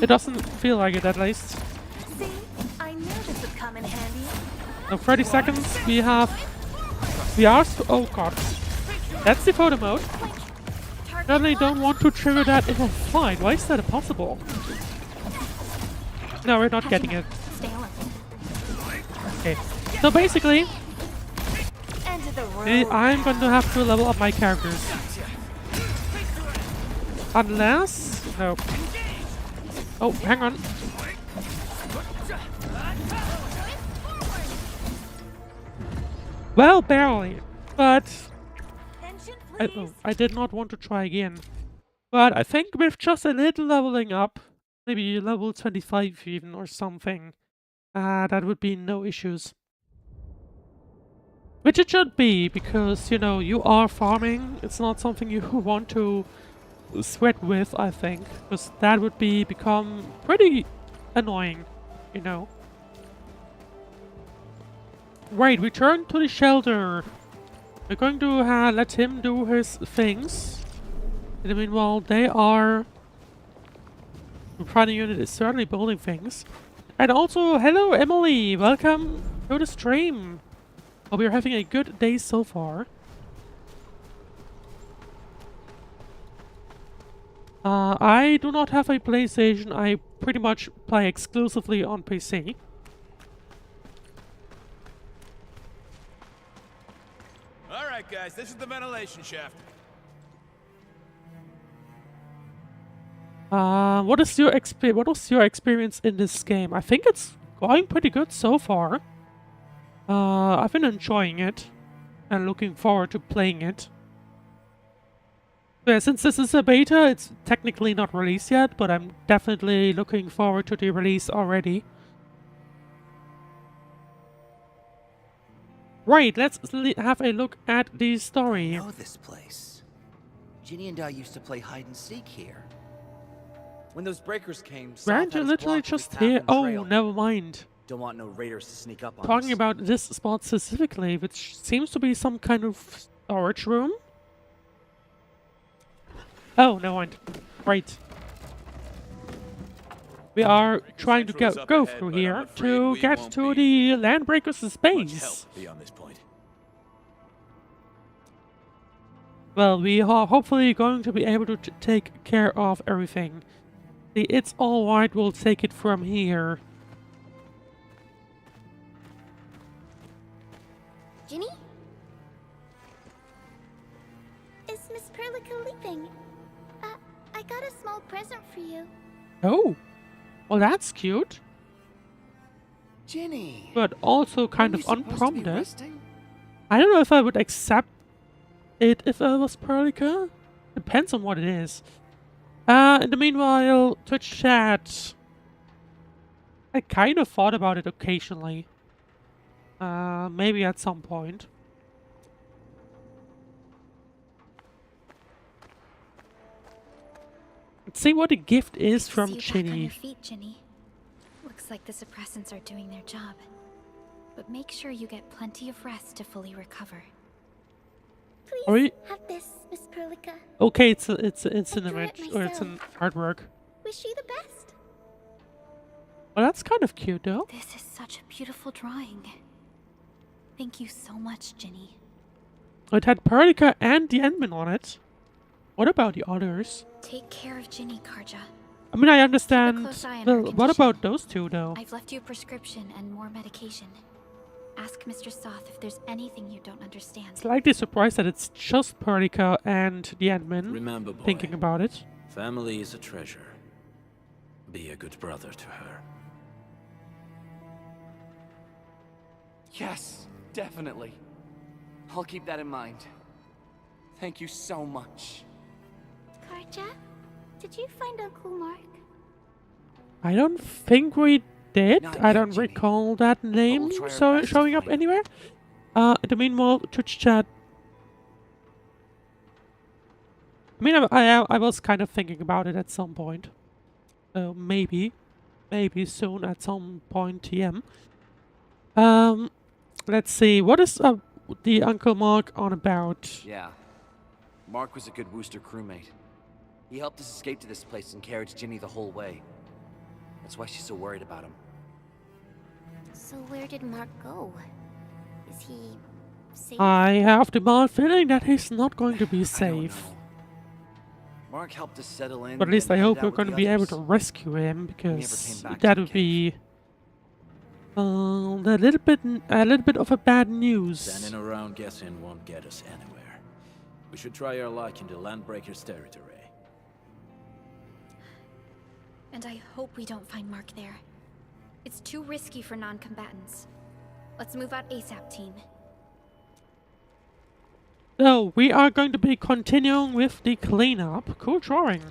It doesn't feel like it, at least. See? I knew this would come in handy. Now 30 seconds, we are... Oh god. That's the photo mode. Certainly don't want to trigger that in a fight. Why is that impossible? No, we're not getting it. Stay alert. Okay. So basically, End of the road. I'm going to have to level up my characters. Unless... No. Oh, hang on. Well, barely. But... I did not want to try again. But I think with just a little leveling up, maybe level 25 even or something, that would be no issues. Which it should be, because, you know, you are farming. It's not something you want to sweat with, I think. Because that would become pretty annoying, you know. Right, return to the shelter. We're going to let him do his things. In the meanwhile, they are... The primary unit is certainly building things. And also, hello Emily! Welcome to the stream! Hope you're having a good day so far. I do not have a PlayStation. I pretty much play exclusively on PC. guys, this is the ventilation shaft. What was your experience in this game? I think it's going pretty good so far. I've been enjoying it and looking forward to playing it. Yeah, since this is a beta, it's technically not released yet, but I'm definitely looking forward to the release already. Right, let's have a look at the story. I know this place. Ginny and I used to play hide and seek here. When those breakers came, Aren't you literally just here? Oh, never mind. Don't want no raiders to sneak up on us. Talking about this spot specifically, which seems to be some kind of storage room. Oh, never mind. Right. We are trying to go through here to get to the Landbreakers' base. Beyond this point. Well, we are hopefully going to be able to take care of everything. The It's Alright will take it from here. Ginny? Is Miss Perlica leaving? I got a small present for you. Oh. Well, that's cute. Ginny. But also kind of Aren't you supposed to be unprompted. resting? I don't know if I would accept it if I was Perlica. Depends on what it is. In the meanwhile, Twitch chat. I kind of thought about it occasionally. Maybe at some point. Let's see what the gift is from See you back on Ginny. your feet, Ginny. Looks like the suppressants are doing their job. But make sure you get plenty of rest to fully recover. Please Are we- have this, Miss Perlica. Okay, it's an I drew image it or it's an artwork. Wish you the best. Well, that's kind of cute, though. This is such a beautiful drawing. Thank you so much, Ginny. It had Perlica and the Endman on it. What about the others? Take care of Ginny, Karja. I mean, I understand. close eye on her Well, what condition. about those two, though? I've left you a prescription and more medication. Ask Mr. Soth if there's anything you don't understand. Slightly surprised that it's just Perlica and the Endman Remember, boy, thinking about it. family is a treasure. Be a good brother to her. Yes, definitely. I'll keep that in mind. Thank you so much. Karja, did you find Uncle Mark? I don't think we did. Not I yet, don't Ginny. recall that name we'll try our best to showing up find it. anywhere. In the meanwhile, Twitch chat. I mean, I was kind of thinking about it at some point. So maybe soon at some point, TM. Let's see. What is the Uncle Mark on about? Yeah. Mark was a good Wooster crewmate. He helped us escape to this place and carried Ginny the whole way. That's why she's so worried about him. So where did Mark go? Is he safe? I have the bad feeling that he's not going to be I don't safe. know. Mark helped us settle in. But at least I then hope headed we're out with going to the be able others. to rescue him, came because back to that the would be a little bit of a bad news. Standing around guessing won't get us anywhere. We should try our luck in the Landbreakers territory. And I hope we don't find Mark there. It's too risky for non-combatants. Let's move out ASAP, team. So we are going to be continuing with the cleanup. Cool drawing.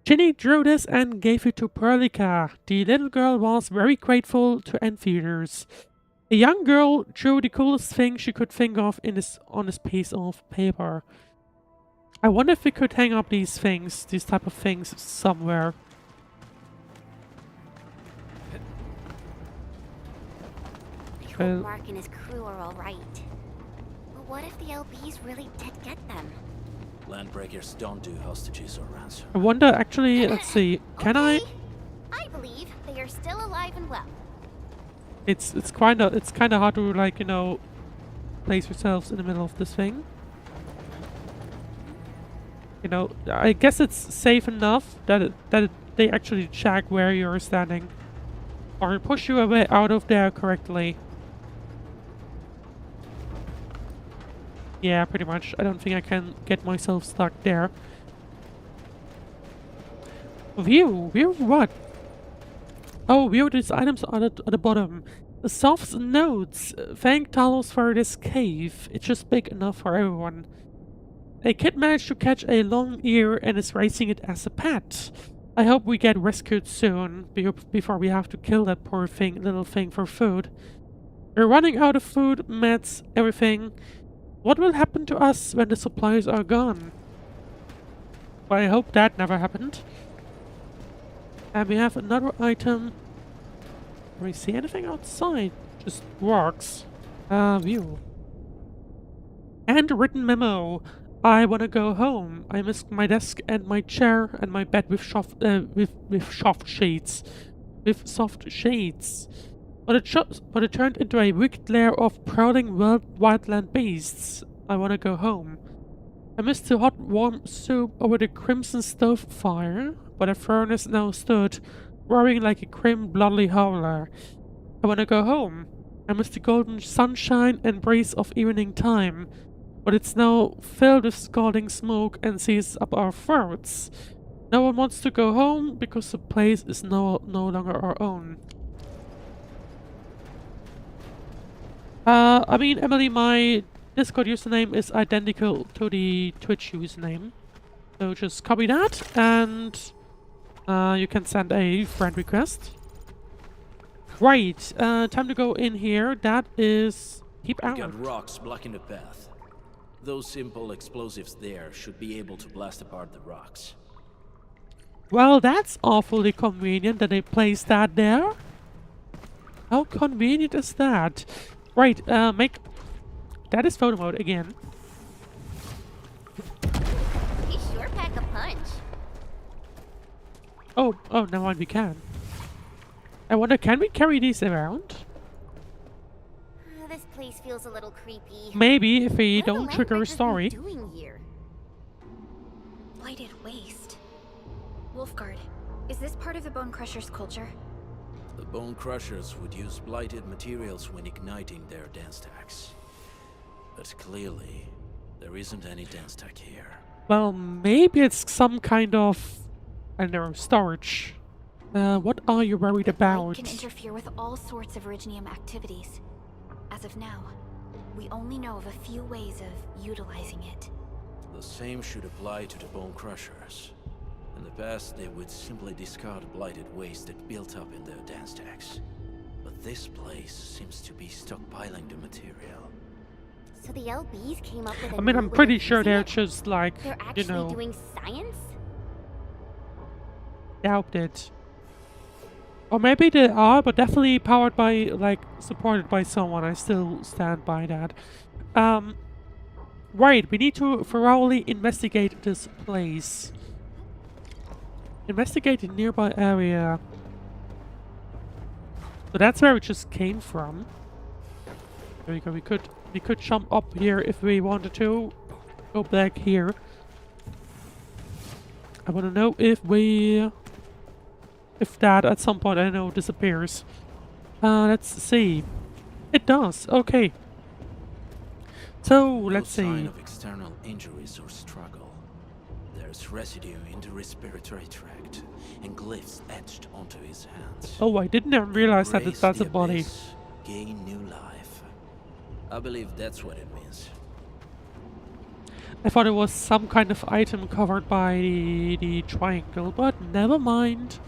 Ginny drew this and gave it to Perlica. The little girl was very grateful to Endfielders. The young girl drew the coolest thing she could think of on this piece of paper. I wonder if we could hang up these type of things somewhere. I hope Well- Mark and his crew are alright. But what if the LBs really did get them? Landbreakers don't do hostages or ransom. I wonder, actually, let's see, can Okay. I believe they are still alive and well. It's kind of hard to, like, you know, place yourselves in the middle of this thing. You know, I guess it's safe enough that they actually check where you're standing, or push you away out of there correctly. Yeah, pretty much. I don't think I can get myself stuck there. View? View what? Oh, view these items at the bottom. The soft notes. Thank Talos for this cave. It's just big enough for everyone. A kid managed to catch a long ear and is raising it as a pet. I hope we get rescued soon, before we have to kill that poor little thing for food. We're running out of food, meds, everything. What will happen to us when the supplies are gone? Well, I hope that never happened. And we have another item. Do we see anything outside? Just rocks. View. And a written memo. I wanna go home. I miss my desk and my chair and my bed with soft shades. With soft shades. But it turned into a wicked lair of prowling wildland beasts. I wanna go home. I missed the hot warm soup over the crimson stove fire, but a furnace now stood, roaring like a grim bloodly howler. I wanna go home. I missed the golden sunshine and breeze of evening time, but it's now filled with scalding smoke and seizes up our throats. No one wants to go home because the place is no longer our own. I mean, Emily, my Discord username is identical to the Twitch username. So just copy that and you can send a friend request. Right, time to go in here. That is... keep out. We got rocks blocking the path. Those simple explosives there should be able to blast apart the rocks. Well, that's awfully convenient that they placed that there. How convenient is that? Right, make... that is photo mode again. You sure pack a punch. Oh, never mind, we can. I wonder, can we carry these around? This place feels a little creepy. Maybe, if we What are the don't trigger a Landbreakers story. doing here? Blighted waste. Wolfguard, is this part of the Bone Crusher's culture? The Bone Crushers would use blighted materials when igniting their dance stacks. But clearly, there isn't any dance stack here. Well, maybe it's some kind of... I don't know, storage. What are you worried about? Blight can interfere with all sorts of Originium activities. As of now, we only know of a few ways of utilizing it. The same should apply to the Bone Crushers. In the past, they would simply discard blighted waste that built up in their dance stacks. But this place seems to be stockpiling the material. So the LBs came up with a I mean, new I'm way pretty of sure using they're it? just like, They're you actually know, doing science? doubt it. Or maybe they are, but definitely powered by, like, supported by someone. I still stand by that. Right, we need to thoroughly investigate this place. Investigate the nearby area. So that's where it just came from. There we go. We could jump up here if we wanted to. Go back here. I want to know if that at some point, I know, disappears. Let's see. It does. Okay. So let's see. No sign of external injuries or struggle. There's residue in the respiratory tract and glyphs etched onto his hands. Oh, I didn't even realize that Raise that's a the body. abyss, gain new life. I believe that's what it means. I thought it was some kind of item covered by the triangle, but never mind.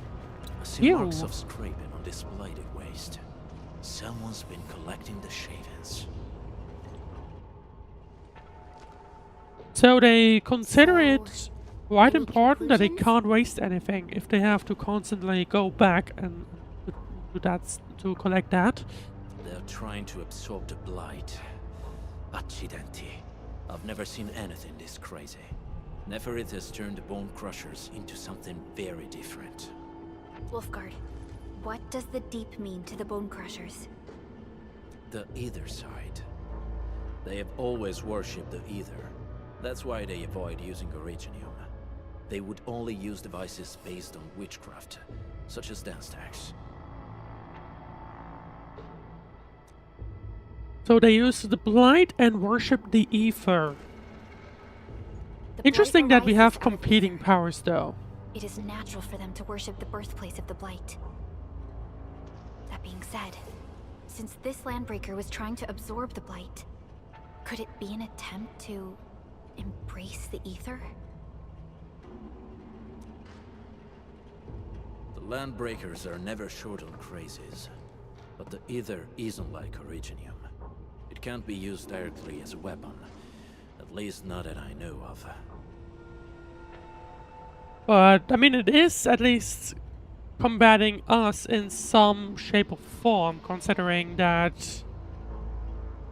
I see Ew. marks of scraping on this blighted waste. Someone's been collecting the shavings. So they consider So, it quite any important that they conclusions? can't waste anything if they have to constantly go back and to collect that. They're trying to absorb the blight. Accidenti. I've never seen anything this crazy. Neferith has turned the Bone Crushers into something very different. Wolfguard, what does the Deep mean to the Bone Crushers? The Ether side. They have always worshipped the Ether. That's why they avoid using Originium. They would only use devices based on witchcraft, such as dance stacks. So they use the Blight and worship the Ether. The Interesting Blight that we arises have out of competing ether. powers, though. It is natural for them to worship the birthplace of the Blight. That being said, since this Landbreaker was trying to absorb the Blight, could it be an attempt to embrace the Ether? The Landbreakers are never short on crazes, but the Ether isn't like Originium. It can't be used directly as a weapon, at least not that I know of. But, I mean, it is at least combating us in some shape or form, considering that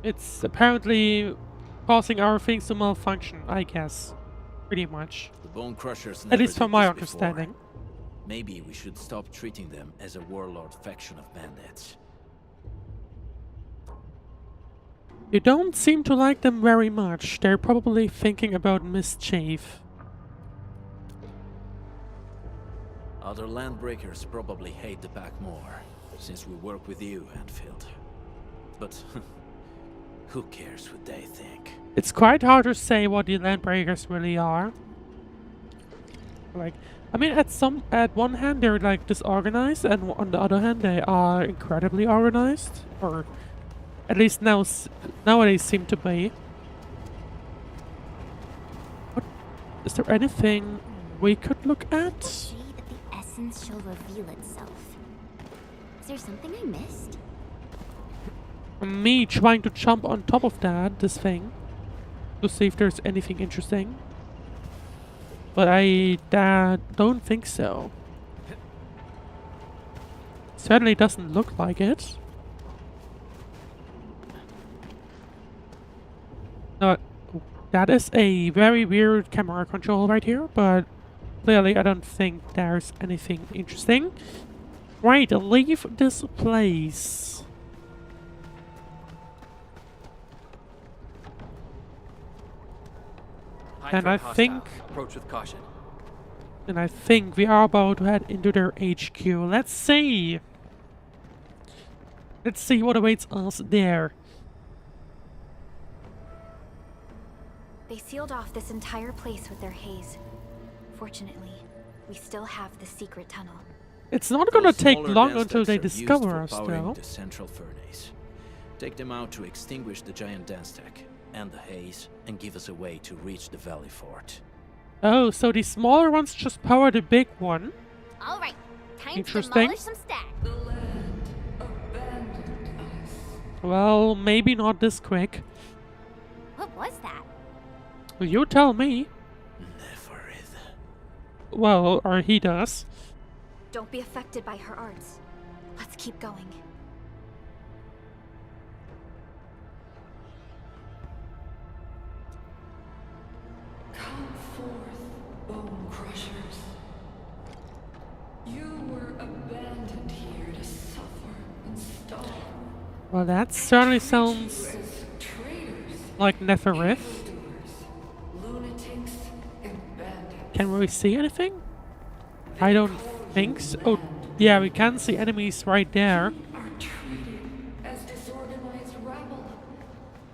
it's apparently causing our things to malfunction, I guess. Pretty much. The Bone Crushers At never least from did my this understanding. before. Maybe we should stop treating them as a warlord faction of bandits. You don't seem to like them very much. They're probably thinking about mischief. Other Landbreakers probably hate the pack more, since we work with you, Endfield. But who cares what they think? It's quite hard to say what the Landbreakers really are. Like, I mean, at one hand they're like disorganized, and on the other hand they are incredibly organized, or at least nowadays seem to be. What, is there anything we could look at? See that the essence shall reveal itself. Is there something I missed? Me trying to jump on top of this thing, to see if there's anything interesting. But I don't think so. Certainly doesn't look like it. No, that is a very weird camera control right here, but clearly I don't think there's anything interesting. Right, leave this place. And I think... Approach with caution. And I think we are about to head into their HQ. Let's see. Let's see what awaits us there. They sealed off this entire place with their haze. Fortunately, we still have the secret tunnel. It's not gonna Those take smaller long dance until they stacks are used discover for us, powering though. the central furnace. Take them out to extinguish the giant dance stack and the haze, and give us a way to reach the valley fort. Oh, so the smaller ones just power the big one. All right, time to Interesting. demolish some stacks. Well, maybe not this quick. What was that? You tell me. Never is. Well, or he does. Don't be affected by her arts. Let's keep going. Come forth, bone crushers. You were abandoned here to suffer and starve. Well, that certainly sounds As traitors, like Neferith. evildoers, lunatics, and bandits. Can we see anything? I don't think so. Oh, yeah, we can see enemies right there. Are treated as disorganized rabble.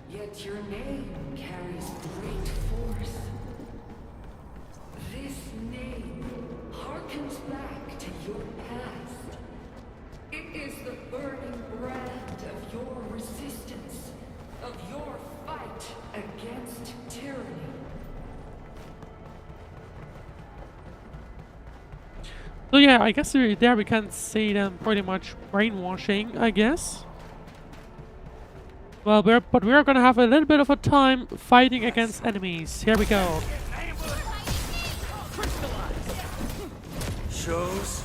Yet your name carries great force. This name harkens back to your past. It is the burning brand of your resistance, of your fight against tyranny. So yeah, I guess there we can see them pretty much brainwashing, I guess. Well, we're gonna have a little bit of a time fighting against enemies. Here we go. Shows.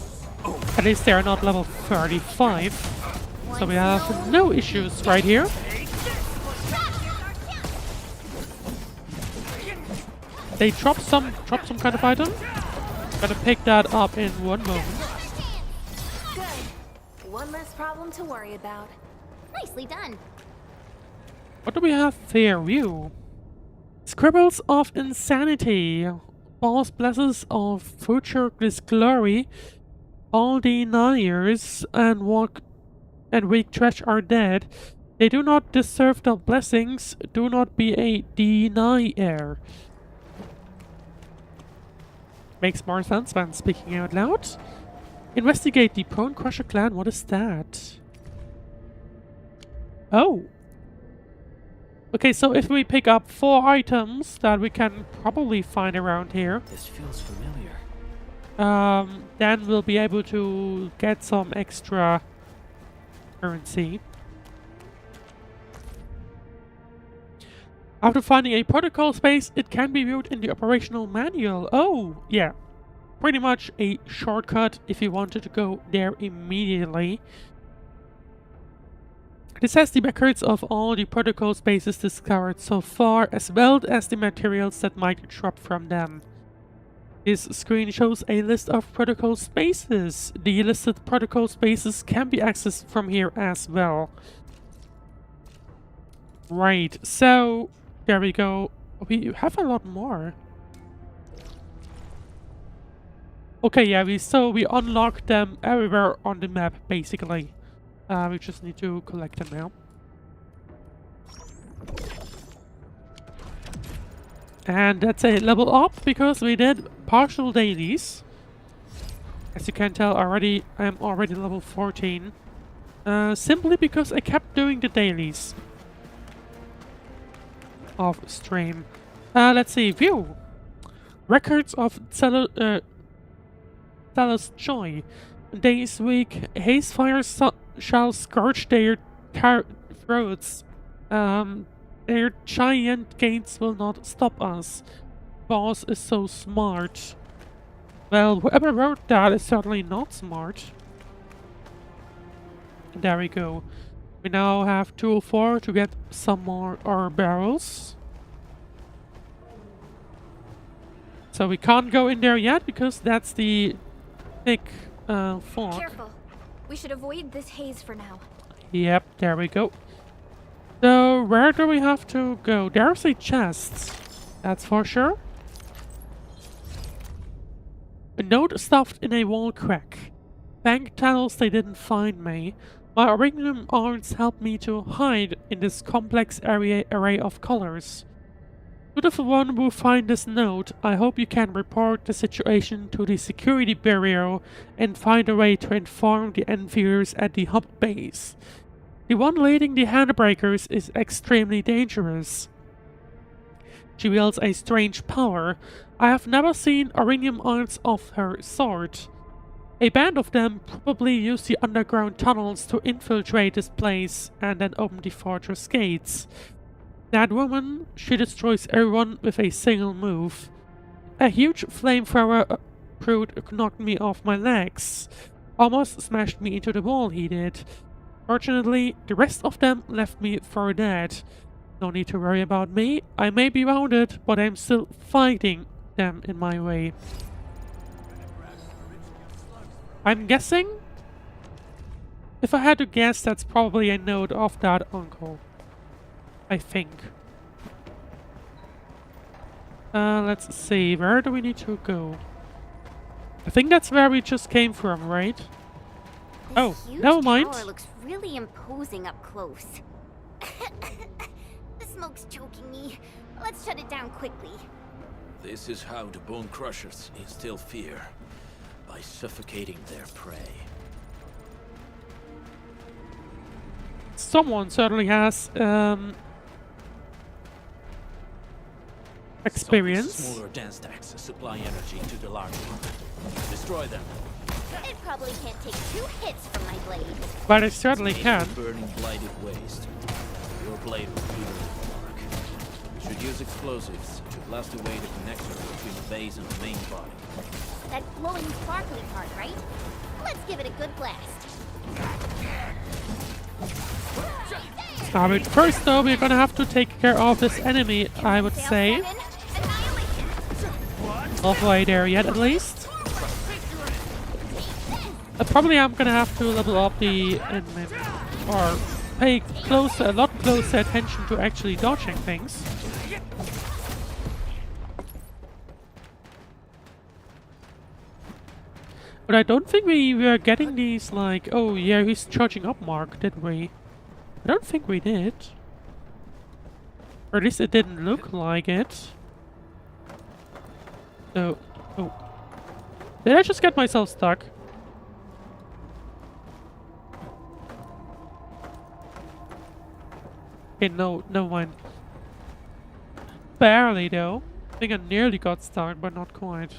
At least they are not level 35. So we have no issues right here. They dropped some kind of item. Gonna pick that up in one moment. Good. One less problem to worry about. Nicely done. What do we have there? View. Scribbles of Insanity. False blessings of future glory. All deniers and weak trash are dead. They do not deserve the blessings. Do not be a denier. Makes more sense when speaking out loud. Investigate the Bone Crusher clan. What is that? Oh. Okay, so if we pick up 4 items that we can probably find around here, This feels familiar. then we'll be able to get some extra currency. After finding a protocol space, it can be viewed in the operational manual. Oh, yeah. Pretty much a shortcut if you wanted to go there immediately. This has the records of all the protocol spaces discovered so far, as well as the materials that might drop from them. This screen shows a list of protocol spaces. The listed protocol spaces can be accessed from here as well. Right, so there we go. We have a lot more. Okay, yeah, we unlocked them everywhere on the map, basically. We just need to collect them now. And that's a level up because we did partial dailies. As you can tell already, I am already level 14. Simply because I kept doing the dailies of stream. Let's see, view. Records of Celos Joy. This week, haze fires shall scorch their throats. Their giant gates will not stop us. Boss is so smart. Well, whoever wrote that is certainly not smart. There we go. We now have 204 to get some more ore barrels. So we can't go in there yet because that's the thick fog. Careful. We should avoid this haze for now. Yep, there we go. So, where do we have to go? There's a chest. That's for sure. A note stuffed in a wall crack. Bank tells they didn't find me. My Arignium arms helped me to hide in this complex array of colors. To the one who find this note, I hope you can report the situation to the Security Bureau and find a way to inform the Enfielders at the hub base. The one leading the Landbreakers is extremely dangerous. She wields a strange power. I have never seen Arignium arms of her sort. A band of them probably use the underground tunnels to infiltrate this place and then open the fortress gates. That woman, she destroys everyone with a single move. A huge flamethrower brute knocked me off my legs. Almost smashed me into the wall, he did. Fortunately, the rest of them left me for dead. No need to worry about me. I may be wounded, but I'm still fighting them in my way. I'm guessing? If I had to guess, that's probably a note of that uncle. I think. Let's see, where do we need to go? I think that's where we just came from, right? This Oh, huge never mind. tower looks really imposing up close. The smoke's choking me. Let's shut it down quickly. This is how the Bone Crushers instill fear, by suffocating their prey. Someone certainly has experience. Some smaller dance stacks supply energy to the large one. Destroy them. It probably can't take 2 hits from my blade. But it certainly can. Burning blighted waste. Your blade will do the work. You should use explosives to blast away the connector between the base and the main body. That glowing sparkly part, right? Let's give it a good blast. But first though, we're gonna have to take care of this enemy, I would say. Not right there yet, at least. Probably I'm gonna have to level up the enemy, or pay a lot closer attention to actually dodging things. But I don't think we were getting these like, oh yeah, he's charging up mark, did we? I don't think we did. Or at least it didn't look like it. So, oh. Did I just get myself stuck? Okay, no, never mind. Barely though. I think I nearly got stuck, but not quite. Is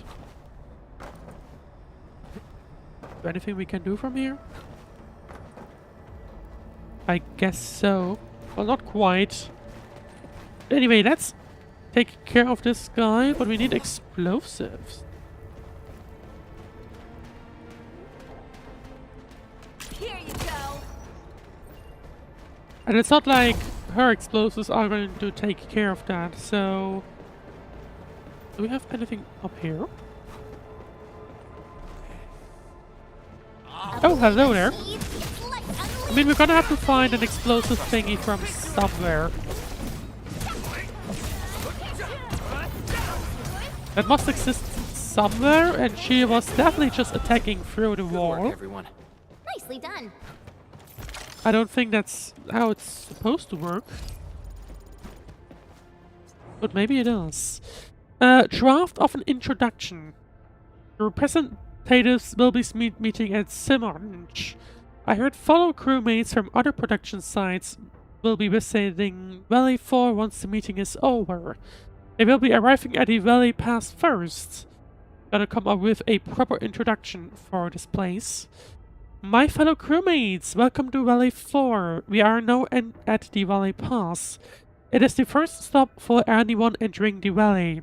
there anything we can do from here? I guess so. Well, not quite. Anyway, let's take care of this guy, but we need explosives. Here you go. And it's not like her explosives are going to take care of that, so... Do we have anything up here? Oh, hello there. I mean, we're gonna have to find an explosive thingy from somewhere. That must exist somewhere, and she was definitely just attacking through the wall. Good work, everyone. Nicely done. I don't think that's how it's supposed to work. But maybe it is. Draft of an introduction. The representatives will be meeting at Simonch. I heard fellow crewmates from other production sites will be visiting Valley 4 once the meeting is over. They will be arriving at the Valley Pass first. Gotta come up with a proper introduction for this place. My fellow crewmates, welcome to Valley 4. We are now at the Valley Pass. It is the first stop for anyone entering the valley.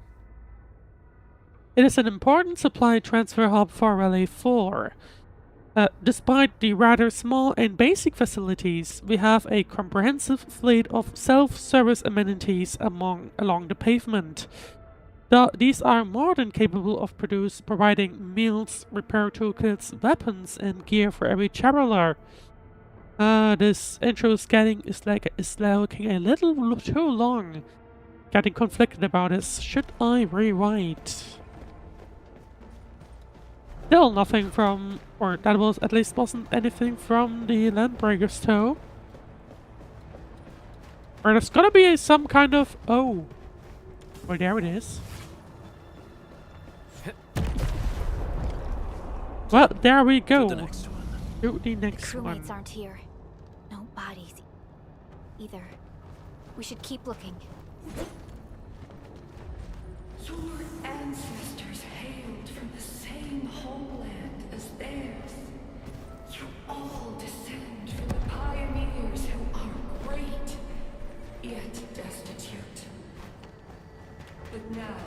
It is an important supply transfer hub for Valley 4. Despite the rather small and basic facilities, we have a comprehensive fleet of self-service amenities along the pavement. These are more than capable of providing meals, repair toolkits, weapons, and gear for every traveler. This intro is looking a little too long. Getting conflicted about this. Should I rewrite? Still nothing from, or that was at least wasn't anything from the Landbreakers though. Or there's gotta be some kind of, oh. Well, there it is. Well, there we go. To the next one. To the next The one. crewmates aren't here. No bodies either. We should keep looking. Your ancestors hailed from the same homeland as theirs. You all descend from the pioneers who are great, yet destitute. But now,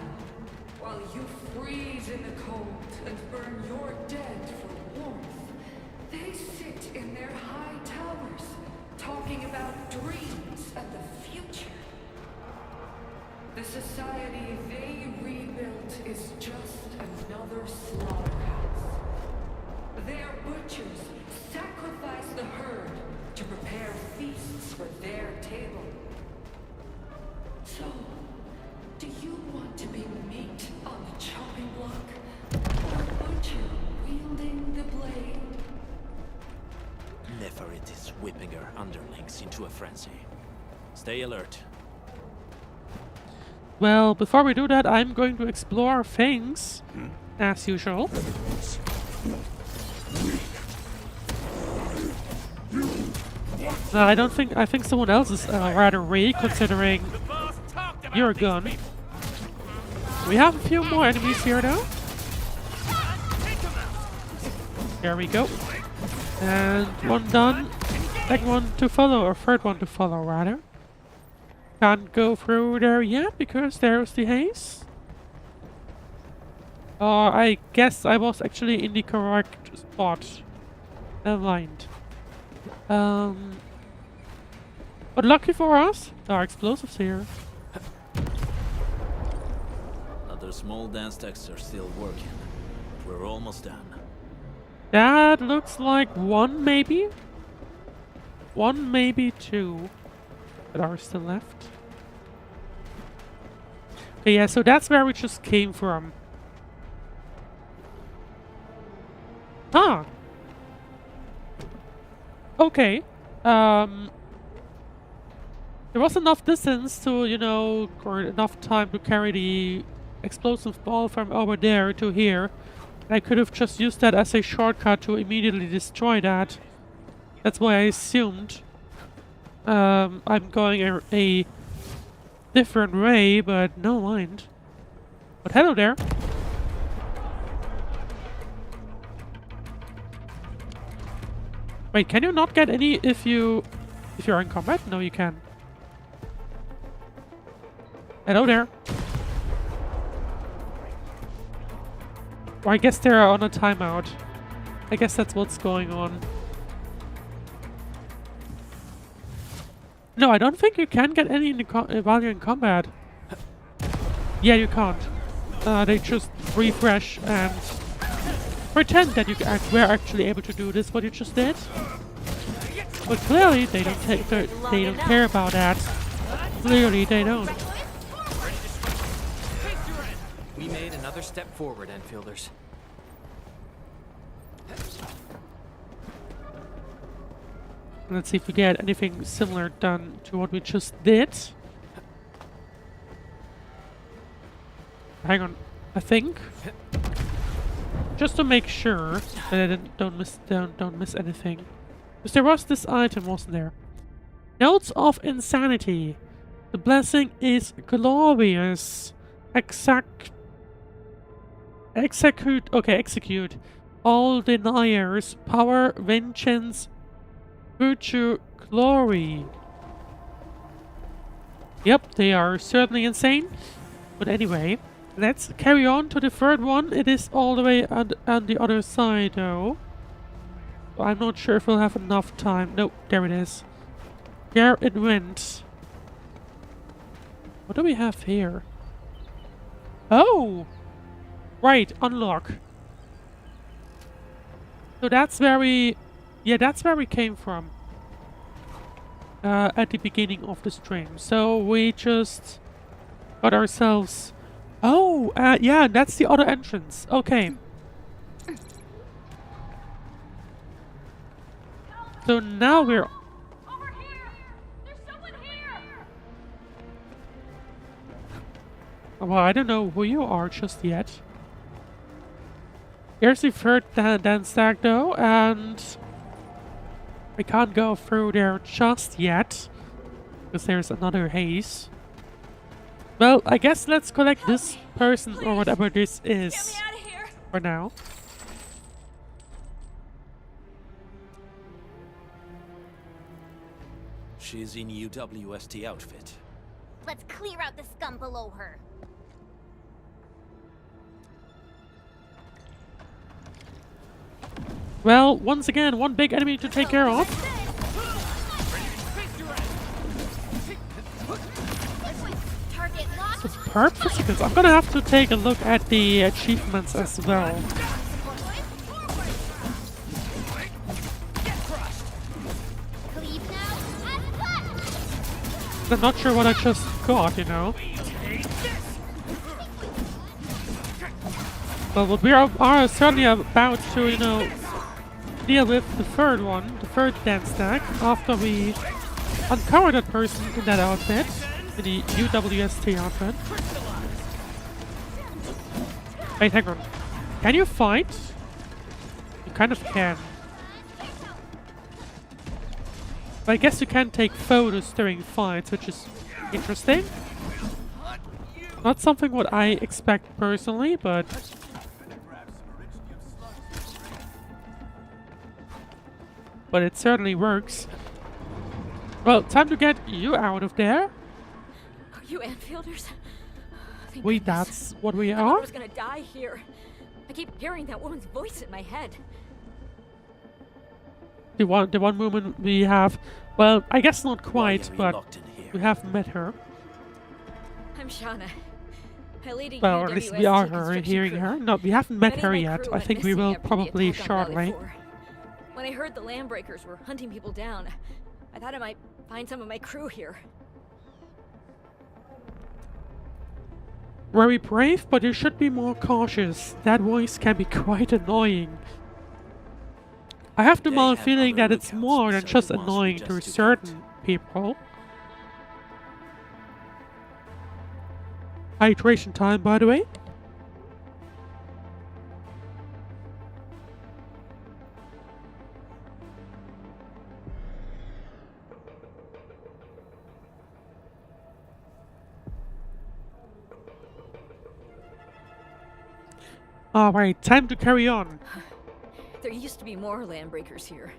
while you freeze in the cold and burn your dead for warmth, they sit in their high towers, talking about dreams and the future. The society they rebuilt is just another slaughterhouse. Their butchers sacrifice the herd to prepare feasts for their table. So, do you want to be meat on the chopping block, or a butcher wielding the blade? Neferit is whipping her underlings into a frenzy. Stay alert. Well, before we do that, I'm going to explore things, as usual. I think someone else is rather weak, considering your gun. We have a few more enemies here, though. There we go. And one done. Second one to follow, or third one to follow, rather. Can't go through there yet because there's the haze. I guess I was actually in the correct spot. Never mind. But lucky for us, there are explosives here. Other small dance techs are still working. We're almost done. That looks like one, maybe? One, maybe two that are still left. Okay, yeah, so that's where we just came from. Huh. Okay. There was enough distance to, you know, or enough time to carry the explosive ball from over there to here. I could have just used that as a shortcut to immediately destroy that. That's why I assumed I'm going a different way, but no mind. But hello there. Wait, can you not get any if you're in combat? No, you can. Hello there. Or I guess they're on a timeout. I guess that's what's going on. No, I don't think you can get any in the while you're in combat. Yeah, you can't. They just refresh and pretend that you were actually able to do this, what you just did. But clearly, they don't care about that. Clearly, they don't. We made another step forward, Enfielders. Let's see if we get anything similar done to what we just did. Hang on, I think. Just to make sure that I don't miss anything. Because there was this item, wasn't there? Notes of Insanity. The blessing is glorious. Execute all deniers. Power, vengeance, virtue, glory. Yep, they are certainly insane. But anyway, let's carry on to the third one. It is all the way on the other side, though. I'm not sure if we'll have enough time. Nope, there it is. There it went. What do we have here? Oh! Right, unlock. So that's where we... Yeah, that's where we came from. At the beginning of the stream. So we just got ourselves... Oh! Yeah, that's the other entrance. Okay. So now we're... Over here! There's someone here! Well, I don't know who you are just yet. Here's the third dance stack though, and... I can't go through there just yet. Because there's another haze. Well, I guess let's collect this person or whatever this is. Get me out of here! For now. She's in UWST outfit. Let's clear out the scum below her. Well, once again, one big enemy to take care of. Target locked. Superb physicals. I'm gonna have to take a look at the achievements as well. Cleave now. And cut. I'm not sure what I just got, you know. But what we are certainly about to, you know, deal with the third one, the third dance stack, after we uncover that person in that outfit, in the UWST outfit. Wait, hang on. Can you fight? You kind of can. But I guess you can take photos during fights, which is interesting. Not something what I expect personally, but... But it certainly works. Well, time to get you out of there. Are you Enfielders? Thank Wait, goodness. that's what we I thought I are? was gonna die here. I keep hearing that woman's voice in my head. The one woman we have... Well, I guess not quite, but locked in here? we have met her. I'm Shauna. I lead a Well, or at least we UWST are construction hearing crew. her. No, we haven't met Many her of my yet. crew I went think we missing will after the probably attack on Valley shortly. 4. When I heard the Landbreakers were hunting people down, I thought I might find some of my crew here. Very brave, but you should be more cautious. That voice can be quite annoying. I have the They mild have feeling other that it's lookouts more than beside just the ones we annoying just to took certain people. hydration time, by the way. Alright, time to carry on. There used to be more Landbreakers here,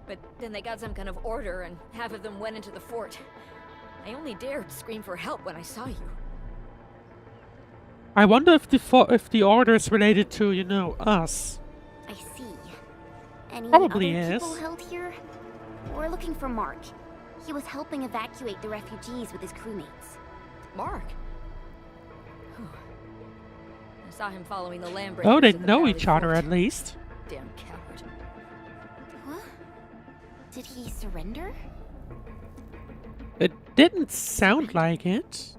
but then they got some kind of order and half of them went into the fort. I only dared scream for help when I saw you. I wonder if the order is related to, you know, us. I see. Any Probably other is. people held here? We're looking for Mark. He was helping evacuate the refugees with his crewmates. Mark? I saw him following the Landbreakers. Oh, they in the know valley each other fort. at least. Damn coward. What? Did he surrender? It didn't sound like it.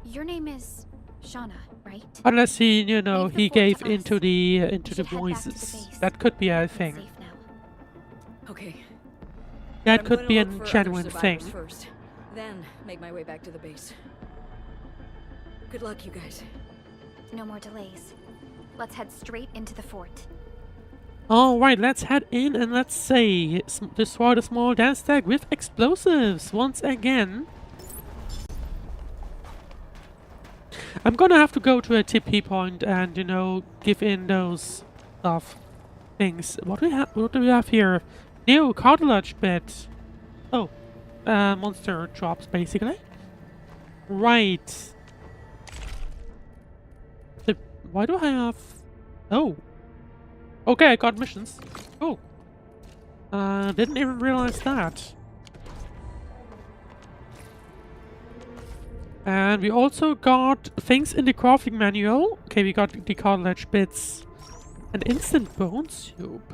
Your name is Shauna, right? Unless he, you know, Leave the he fort to gave us. into the We should head back to the voices. base. That could be a It's thing. safe now. Okay. That I'm could gonna be a look for other genuine thing. survivors first, then make my way back to the base. Good luck, you guys. No more delays. Let's head straight into the fort. Alright, let's head in and let's say destroy the small dance tag with explosives once again. I'm gonna have to go to a TP point and, you know, give in those things. What do we have here? New cartilage bit. Oh, monster drops basically. Right. Why do I have? Oh. Okay, I got missions. Oh. Didn't even realize that. And we also got things in the crafting manual. Okay, we got the cartilage bits. An instant bone soup.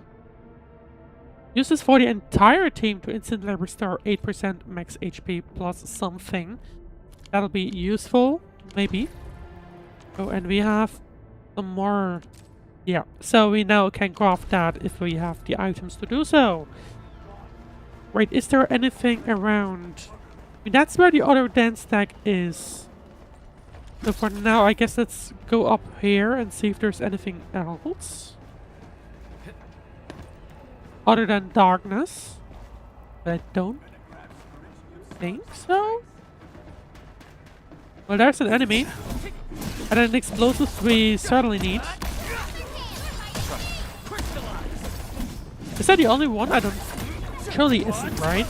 Use this for the entire team to instantly restore 8% max HP plus something. That'll be useful, maybe. Oh, and we have some more. Yeah, so we now can craft that if we have the items to do so. Wait, is there anything around? I mean, that's where the other dance stack is. So for now, I guess let's go up here and see if there's anything else. Other than darkness. But I don't think so. Well, there's an enemy. And an explosive we certainly need. Is that the only one? I don't... Surely isn't, right?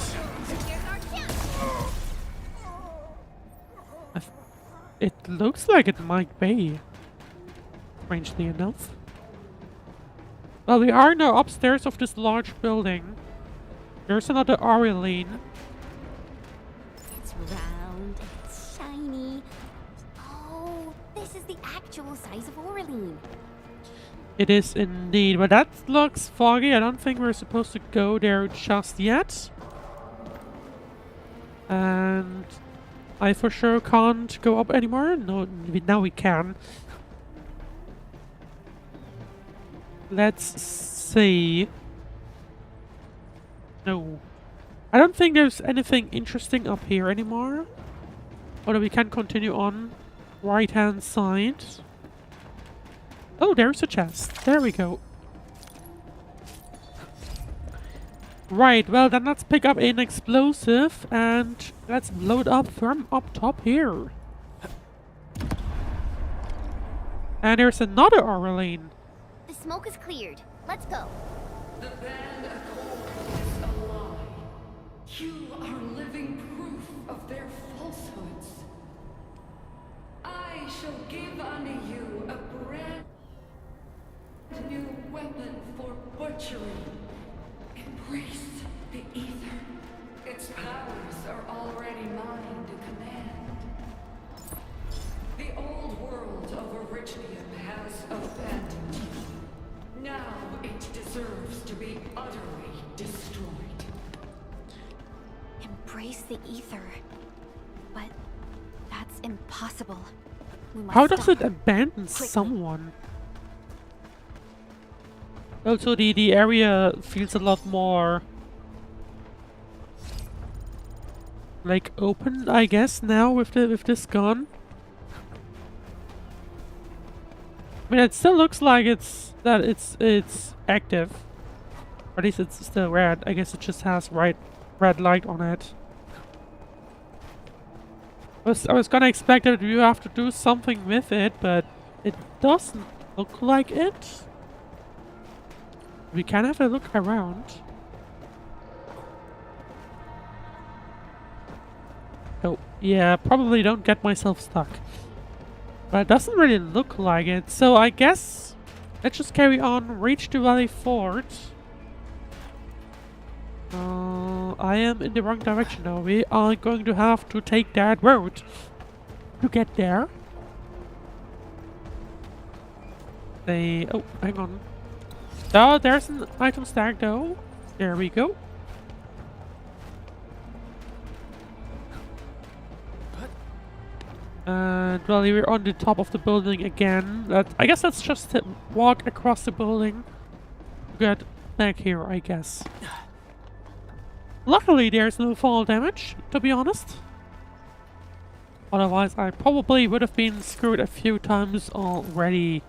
It looks like it might be. Strangely enough. Well, we are now upstairs of this large building. There's another Aureline. It's round, it's shiny. Oh, this is the actual size of Aureline. It is indeed, but that looks foggy. I don't think we're supposed to go there just yet. And I for sure can't go up anymore. No, now we can. Let's see. No. I don't think there's anything interesting up here anymore. Although we can continue on. Right hand side. Oh, there's a chest. There we go. Right, well then let's pick up an explosive and let's blow it up from up top here. And there's another Aureline. The smoke is cleared. Let's go. The band Ankhor is a lie. You are living proof of their falsehoods. I shall give unto you a brand new weapon for butchery. Embrace the ether. Its powers are already mine to command. The old world of Originium has abandoned you. Now it deserves to be utterly destroyed. Embrace the ether. But that's impossible. We must How does stop it abandon quickly. someone? Also, the area feels a lot more like open, I guess, now with this gun. I mean, it still looks like it's active. Or at least it's still red. I guess it just has red light on it. I was gonna expect that you have to do something with it, but it doesn't look like it. We can have a look around. Oh, yeah, probably don't get myself stuck. But it doesn't really look like it, so I guess let's just carry on, reach the Valley Fort. I am in the wrong direction now. We are going to have to take that road to get there. Oh, hang on. Oh, there's an item stack though. There we go. And well, we're on the top of the building again. I guess let's just walk across the building to get back here, I guess. Luckily, there's no fall damage, to be honest. Otherwise, I probably would have been screwed a few times already.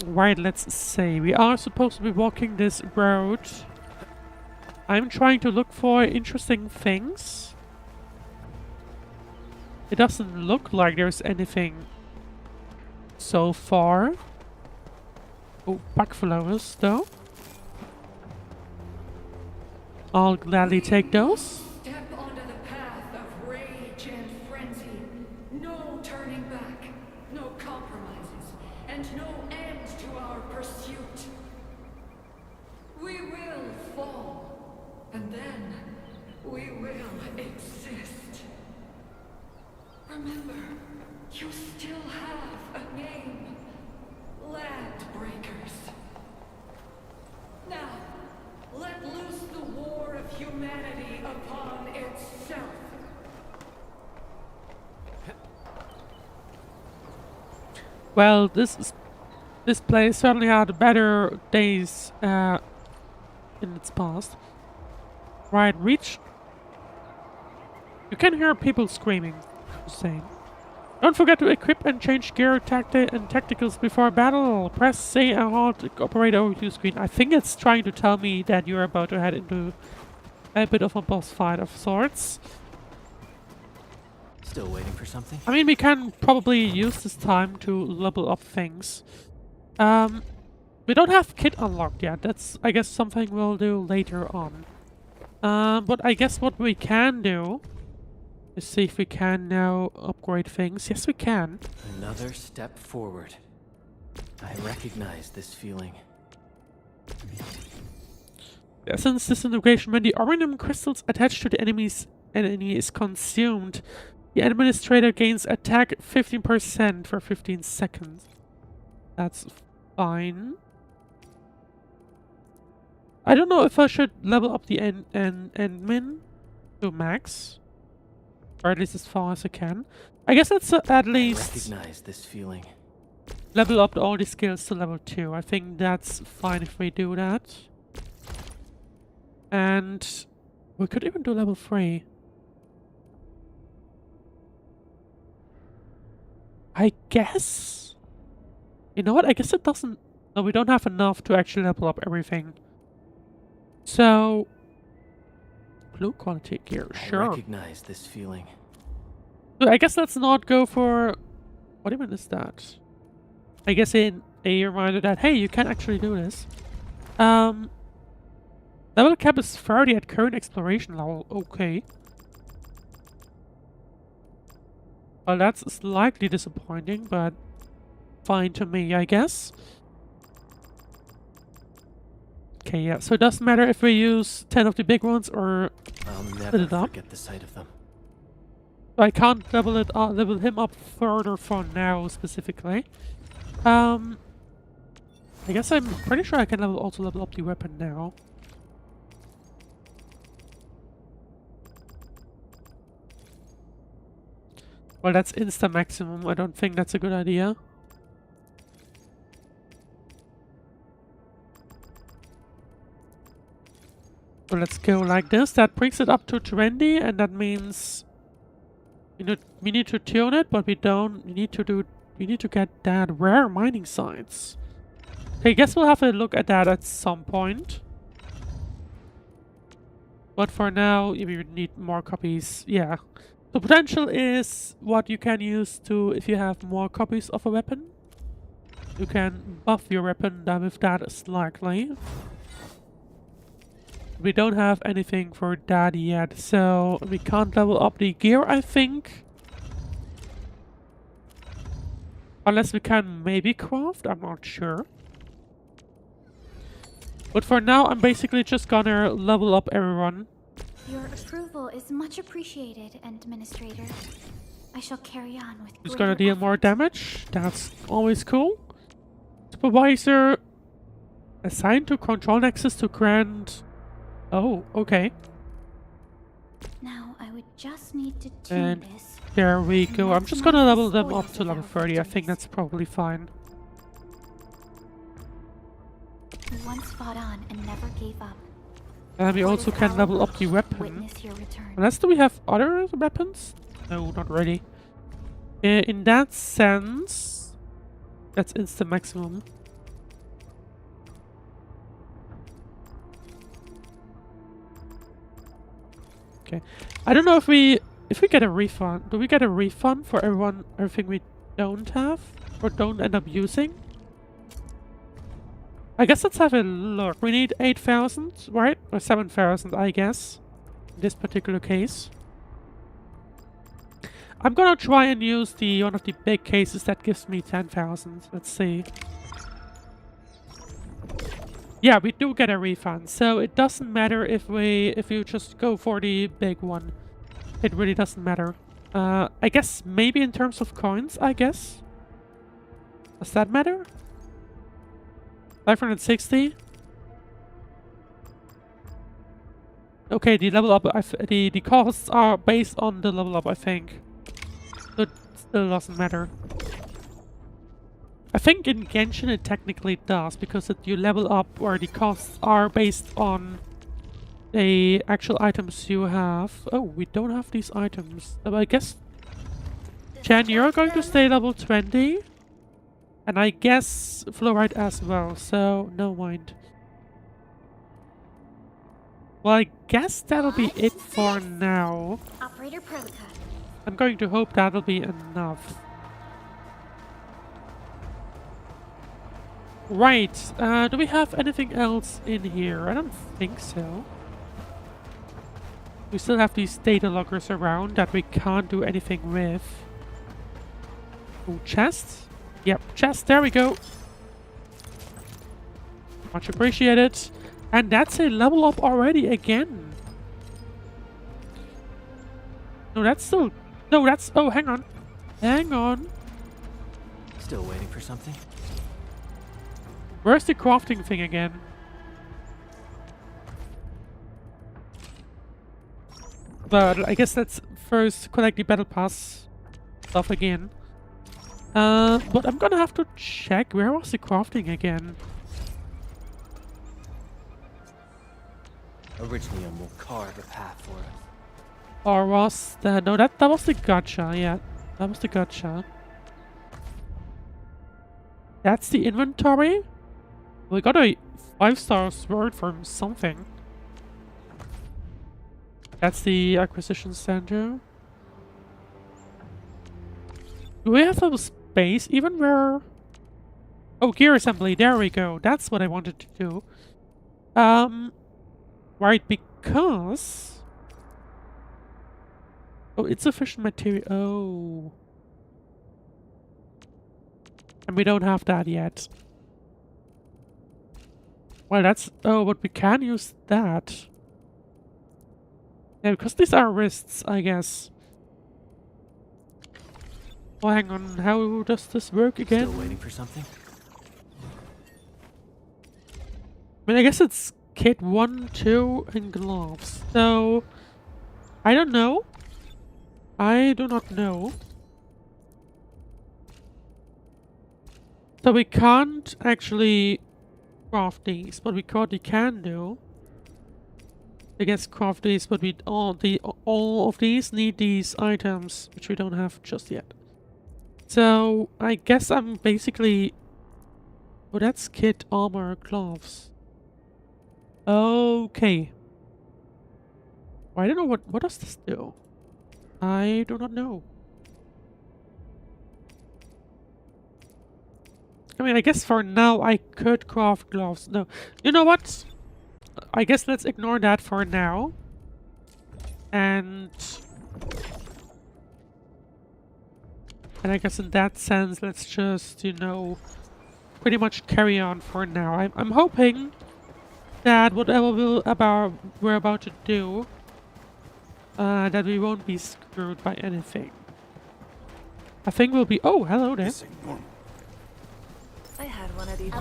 Right, let's say we are supposed to be walking this road. I'm trying to look for interesting things. It doesn't look like there's anything so far. Oh, bug flowers though. I'll gladly take those. Step onto the path of rage and frenzy. No turning back, no compromises, and no end to our pursuit. We will fall, and then we will exist. Remember, you still have a name. Landbreakers. Now, let loose the war of humanity upon itself. Well, this place certainly had better days in its past. Right, reach. You can hear people screaming. Just saying. Don't forget to equip and change gear and tacticals before battle. Press C and hold to operate overview screen. I think it's trying to tell me that you're about to head into a bit of a boss fight of sorts. Still waiting for something? I mean, we can probably use this time to level up things. We don't have kit unlocked yet. That's, I guess, something we'll do later on. But I guess what we can do is see if we can now upgrade things. Yes, we can. Another step forward. I recognize this feeling. Since disintegration, when the Orinium crystals attached to the enemy is consumed, the administrator gains attack 15% for 15 seconds. That's fine. I don't know if I should level up the admin to max. Or at least as far as I can. I guess let's at least Recognize this feeling. level up all the skills to level 2. I think that's fine if we do that. And we could even do level 3. I guess. You know what? I guess it doesn't. No, we don't have enough to actually level up everything. So blue quality gear, sure. I recognize this feeling. So I guess let's not go for... What even is that? I guess in a reminder that, hey, you can actually do this. Level cap is 30 at current exploration level. Okay. Well, that's slightly disappointing, but fine to me, I guess. Okay, yeah, so it doesn't matter if we use 10 of the big ones or I'll split never it up. forget the sight of them. So I can't level him up further for now specifically. I guess I'm pretty sure I can also level up the weapon now. Well, that's insta maximum. I don't think that's a good idea. So let's go like this. That brings it up to 20, and that means we need to tune it, but we don't need to do We need to get that rare mining sites. Okay, guess we'll have a look at that at some point. But for now, we need more copies. Yeah. The potential is what you can use to, if you have more copies of a weapon, you can buff your weapon with that slightly. We don't have anything for that yet, so we can't level up the gear, I think. Unless we can maybe craft, I'm not sure. But for now, I'm basically just gonna level up everyone. Your approval is much appreciated, Administrator. I shall carry on with Who's gonna deal more damage? That's always cool. Supervisor assigned to control nexus to grant. Oh, okay. Now I would just need to tune And this. there we go. I'm just gonna level them up to level 30. I think that's probably fine. You once fought on and never gave up. And we also can level up the weapon. Witness your return. Unless do we have other weapons? No, not really. In that sense, that's instant maximum. Okay, I don't know if we get a refund. Do we get a refund for everything we don't have or don't end up using? I guess let's have a look. We need 8,000, right? Or 7,000, I guess. In this particular case. I'm gonna try and use one of the big cases that gives me 10,000. Let's see. Yeah, we do get a refund, so it doesn't matter if you just go for the big one. It really doesn't matter. I guess maybe in terms of coins, I guess. Does that matter? 560. Okay, the level up, the costs are based on the level up, I think. So it still doesn't matter. I think in Genshin it technically does, because you level up where the costs are based on the actual items you have. Oh, we don't have these items. I guess, Chen, you're going to stay level 20. And I guess Fluoride as well, so no mind. Well, I guess that'll be it for now. Operator Protocol. I'm going to hope that'll be enough. Right, do we have anything else in here? I don't think so. We still have these data loggers around that we can't do anything with. Oh, chest? Yep, chest, there we go. Much appreciated. And that's a level up already again. No, that's still... No, that's... Oh, hang on. Hang on. Still waiting for something? Where's the crafting thing again? But I guess let's first collect the battle pass stuff again. But I'm gonna have to check. Where was the crafting again? Originally, will carve a path for us. Or was that... No, that was the gacha, yeah. That was the gacha. That's the inventory? We got a 5-star sword from something. That's the acquisition center. Do we have a space even where... Oh, gear assembly, there we go. That's what I wanted to do. Right, because... Oh, insufficient material. Oh. And we don't have that yet. Well, that's... Oh, but we can use that. Yeah, because these are wrists, I guess. Oh, hang on. How does this work again? Still waiting for something? I mean, I guess it's kit 1, 2, and gloves. So, I don't know. I do not know. So we can't actually craft these, but we can do. I guess craft these, but all of these need these items, which we don't have just yet. So, I guess I'm basically... Oh, that's kit, armor, gloves. Okay. Well, I don't know what does this do? I do not know. I mean, I guess for now I could craft gloves. No. You know what? I guess let's ignore that for now. And I guess in that sense, let's just, you know, pretty much carry on for now. I'm hoping that whatever we're about to do, that we won't be screwed by anything. I think we'll be... Oh, hello there. I had one of these.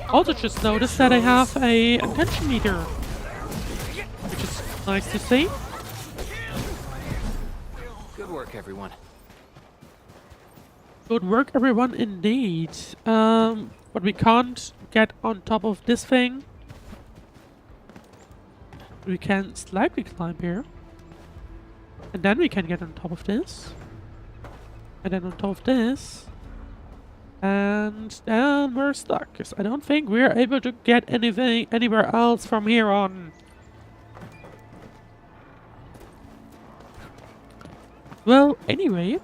Also just noticed that I have a attention meter, which is nice to see. Good work, everyone. Good work, everyone, indeed. But we can't get on top of this thing. We can slightly climb here. And then we can get on top of this. And then on top of this. And then we're stuck. Because I don't think we're able to get anything anywhere else from here on. Well, anyway.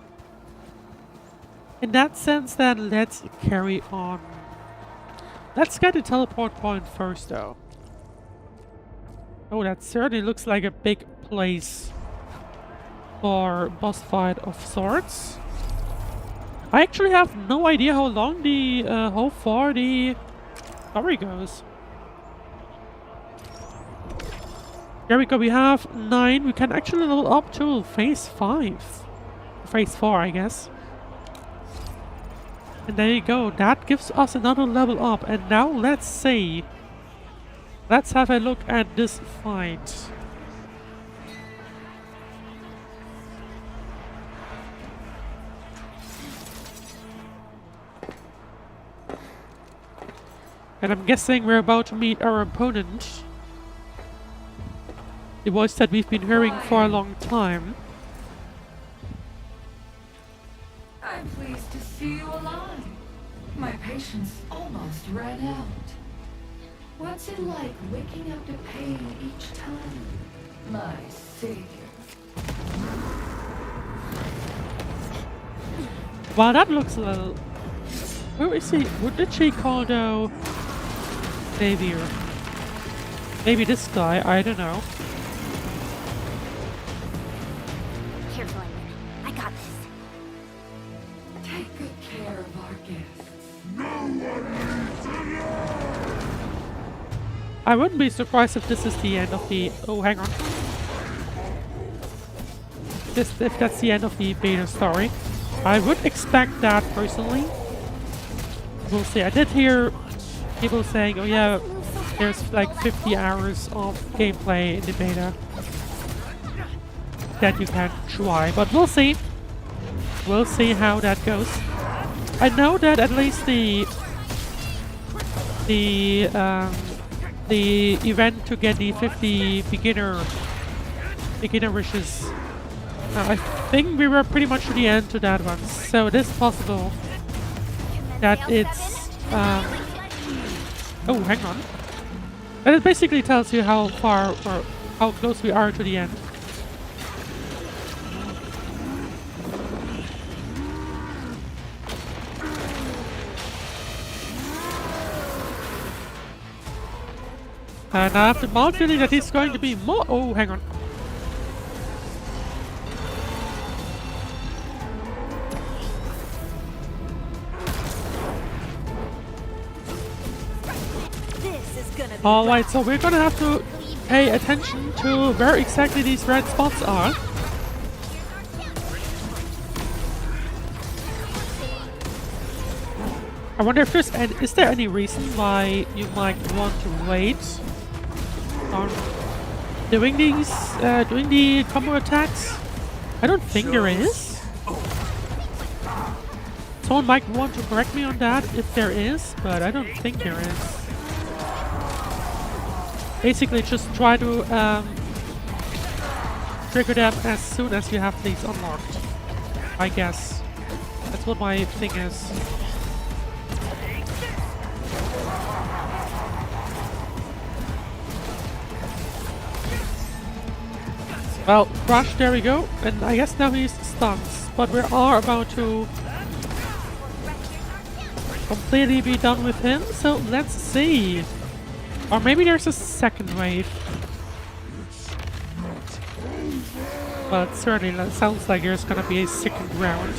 In that sense, then let's carry on. Let's get the teleport point first, though. Oh, that certainly looks like a big place for boss fight of sorts. I actually have no idea how long how far the story goes. There we go, we have 9. We can actually level up to phase 5. Phase 4, I guess. And there you go, that gives us another level up. And now let's see. Let's have a look at this fight. And I'm guessing we're about to meet our opponent. The voice that we've been hearing for a long time. I'm pleased to see you alive. My patience almost ran out. What's it like waking up to pain each time, my savior? Wow, that looks a little... Who is he? What did she call though? Savior. Maybe this guy, I don't know. Careful, I got this. Take good care of our guests. I wouldn't be surprised if this is the end of the... Oh, hang on. If that's the end of the beta story. I would expect that personally. We'll see. I did hear people saying, oh yeah, there's like 50 hours of gameplay in the beta that you can try, but we'll see. We'll see how that goes. I know that at least the event to get the 50 beginner wishes, I think we were pretty much to the end to that one, so it is possible that it's oh, hang on. And it basically tells you how far or how close we are to the end. And I have the mild feeling that it's going to be more... Oh, hang on. Alright, so we're gonna have to pay attention to where exactly these red spots are. I wonder if there's any, is there any reason why you might want to wait on doing these, doing the combo attacks? I don't think there is. Someone might want to correct me on that if there is, but I don't think there is. Basically, just try to trigger them as soon as you have these unlocked. I guess. That's what my thing is. Well, Crush, there we go. And I guess now he's stunned. But we are about to completely be done with him. So let's see. Or maybe there's a second wave. But certainly that sounds like there's gonna be a second round.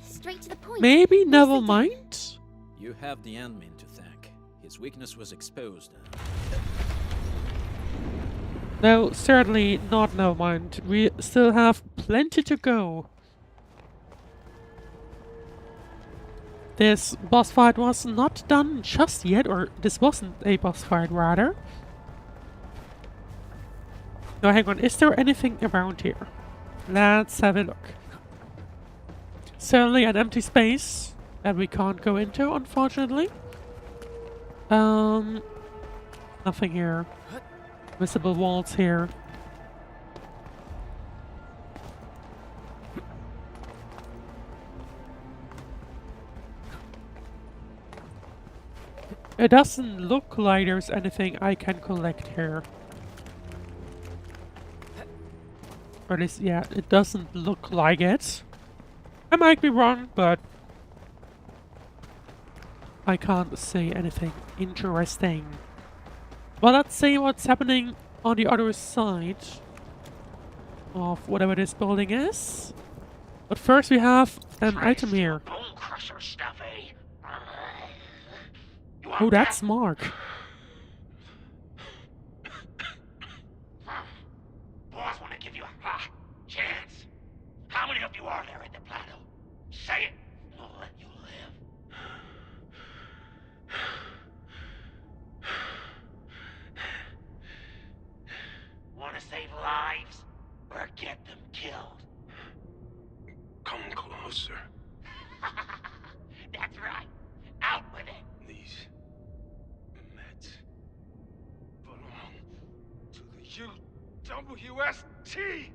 Straight to the point. Maybe never mind. You have the admin to thank. His weakness was exposed. No, certainly not never mind. We still have plenty to go. This boss fight was not done just yet, or this wasn't a boss fight rather. No, hang on, is there anything around here? Let's have a look. Certainly an empty space that we can't go into, unfortunately. Nothing here. Visible walls here. It doesn't look like there's anything I can collect here. Or at least, yeah, it doesn't look like it. I might be wrong, but I can't say anything interesting. Well, let's see what's happening on the other side of whatever this building is. But first we have an item here. Oh, that's Mark. Boss want to give you a chance. How many of you are there in the plateau? Say it. We'll let you live. Want to save lives or get them killed? Come closer. That's right. Out with it. These meds belong to the UWST.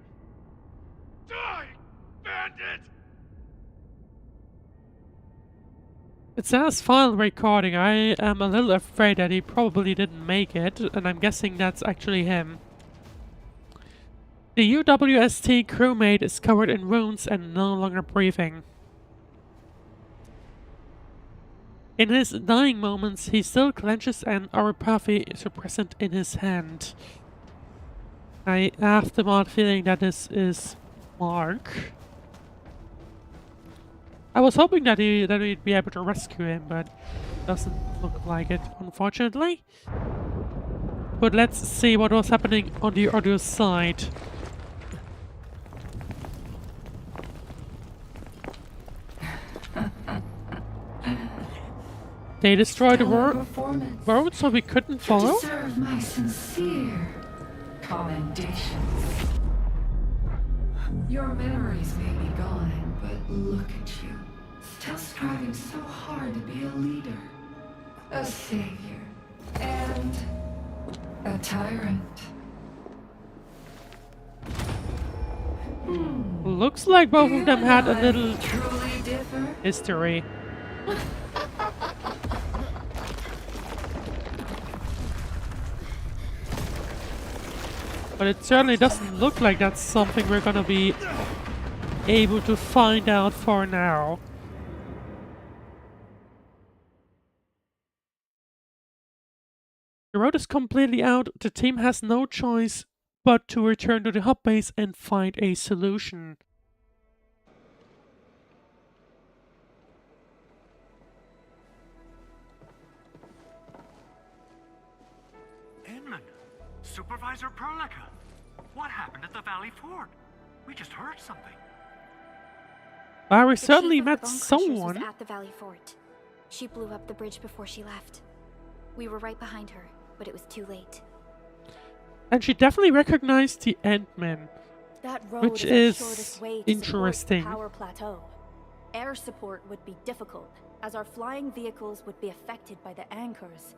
Die, bandit! It says final recording. I am a little afraid that he probably didn't make it, and I'm guessing that's actually him. The UWST crewmate is covered in wounds and no longer breathing. In his dying moments, he still clenches an Aurapathy suppressant in his hand. I have the odd feeling that this is Mark. I was hoping that we'd be able to rescue him, but doesn't look like it, unfortunately. But let's see what was happening on the other side. They destroyed the road so we couldn't follow? You deserve my sincere commendations. Your memories may be gone, but look at you. Still striving so hard to be a leader, a savior, and a tyrant. Looks like both of them had a little truly differ. history. But it certainly doesn't look like that's something we're gonna be able to find out for now. The road is completely out. The team has no choice but to return to the hub base and find a solution. Inman, Supervisor Perlica, what happened at the Valley Fort? We just heard something. Well, we The certainly chief of the met Bone Crushers someone. was at the Valley Fort. She blew up the bridge before she left. We were right behind her, but it was too late. And she definitely recognized the Endman. That road Which is the is shortest way to interesting. support Power Plateau. air support would be difficult, as our flying vehicles would be affected by the anchors.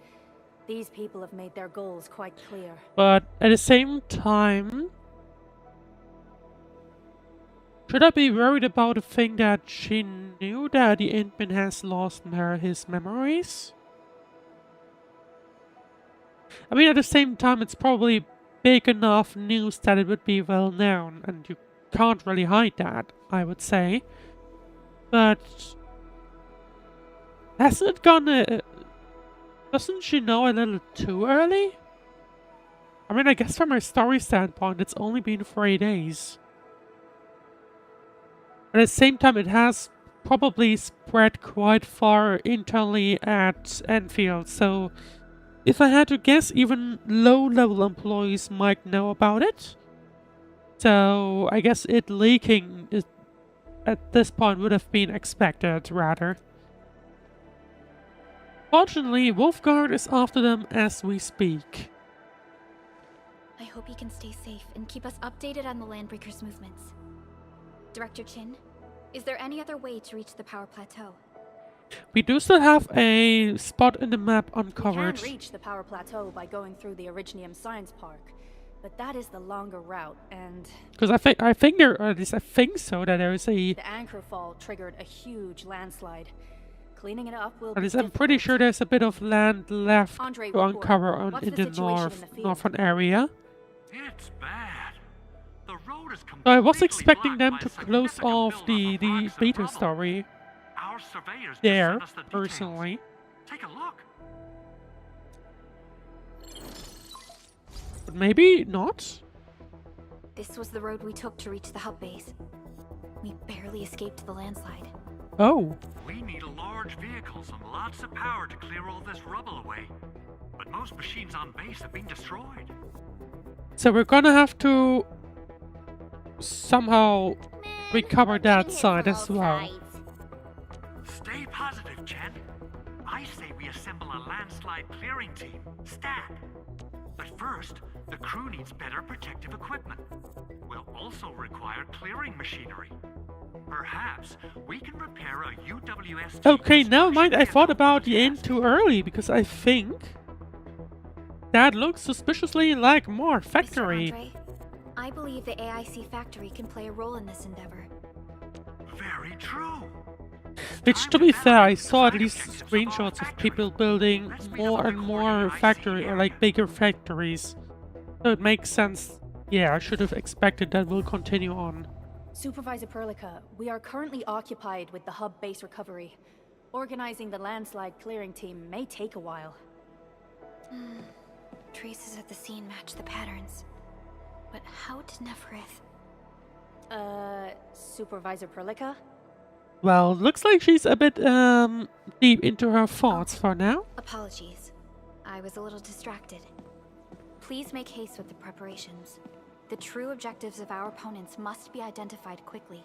These people have made their goals quite clear. But at the same time, should I be worried about the thing that she knew that the Endman has lost his memories? I mean, at the same time, it's probably big enough news that it would be well known, and you can't really hide that, I would say. But hasn't it gone doesn't she know a little too early? I mean, I guess from her story standpoint, it's only been 3 days. But at the same time, it has probably spread quite far internally at Enfield, so if I had to guess, even low-level employees might know about it. So I guess it leaking at this point would have been expected, rather. Fortunately, Wolfguard is after them as we speak. I hope you can stay safe and keep us updated on the Landbreakers' movements. Director Chin, is there any other way to reach the power plateau? We do still have a spot in the map uncovered. We can reach the power plateau by going through the Originium Science Park, but that is the longer route, and... Because I think there, or at least I think so, that there is a... The Ankhor Fall triggered a huge landslide. Cleaning it up will At be least I'm pretty sure there's a bit of land left Andre, to uncover in the northern area. It's bad. The road is So I was expecting blocked them by to a close significant off the buildup of rocks and beta rubble. story Our surveyors just there, sent us the details. personally. Take a look. But maybe not? This was the road we took to reach the hub base. We barely escaped the landslide. Oh. We need large vehicles and lots of power to clear all this rubble away. But most machines on base have been destroyed. So we're gonna have to somehow recover that side as well. Stay positive, Chen. I say we assemble a landslide clearing team, stat. But first, the crew needs better protective equipment. We'll also require clearing machinery. Perhaps we can repair a UWS... Okay, never mind. I thought about the end too early, because I think that looks suspiciously like more factory. Mr. Andre, I believe the AIC factory can play a role in this endeavor. Very true. Which, to be fair, I saw at least screenshots of people building more and more factory, or like bigger factories. So it makes sense. Yeah, I should have expected that will continue on. Supervisor Perlica, we are currently occupied with the hub base recovery. Organizing the landslide clearing team may take a while. Traces at the scene match the patterns. But how did Neferith... Supervisor Perlica? Well, looks like she's a bit deep into her thoughts for now. Apologies. I was a little distracted. Please make haste with the preparations. The true objectives of our opponents must be identified quickly.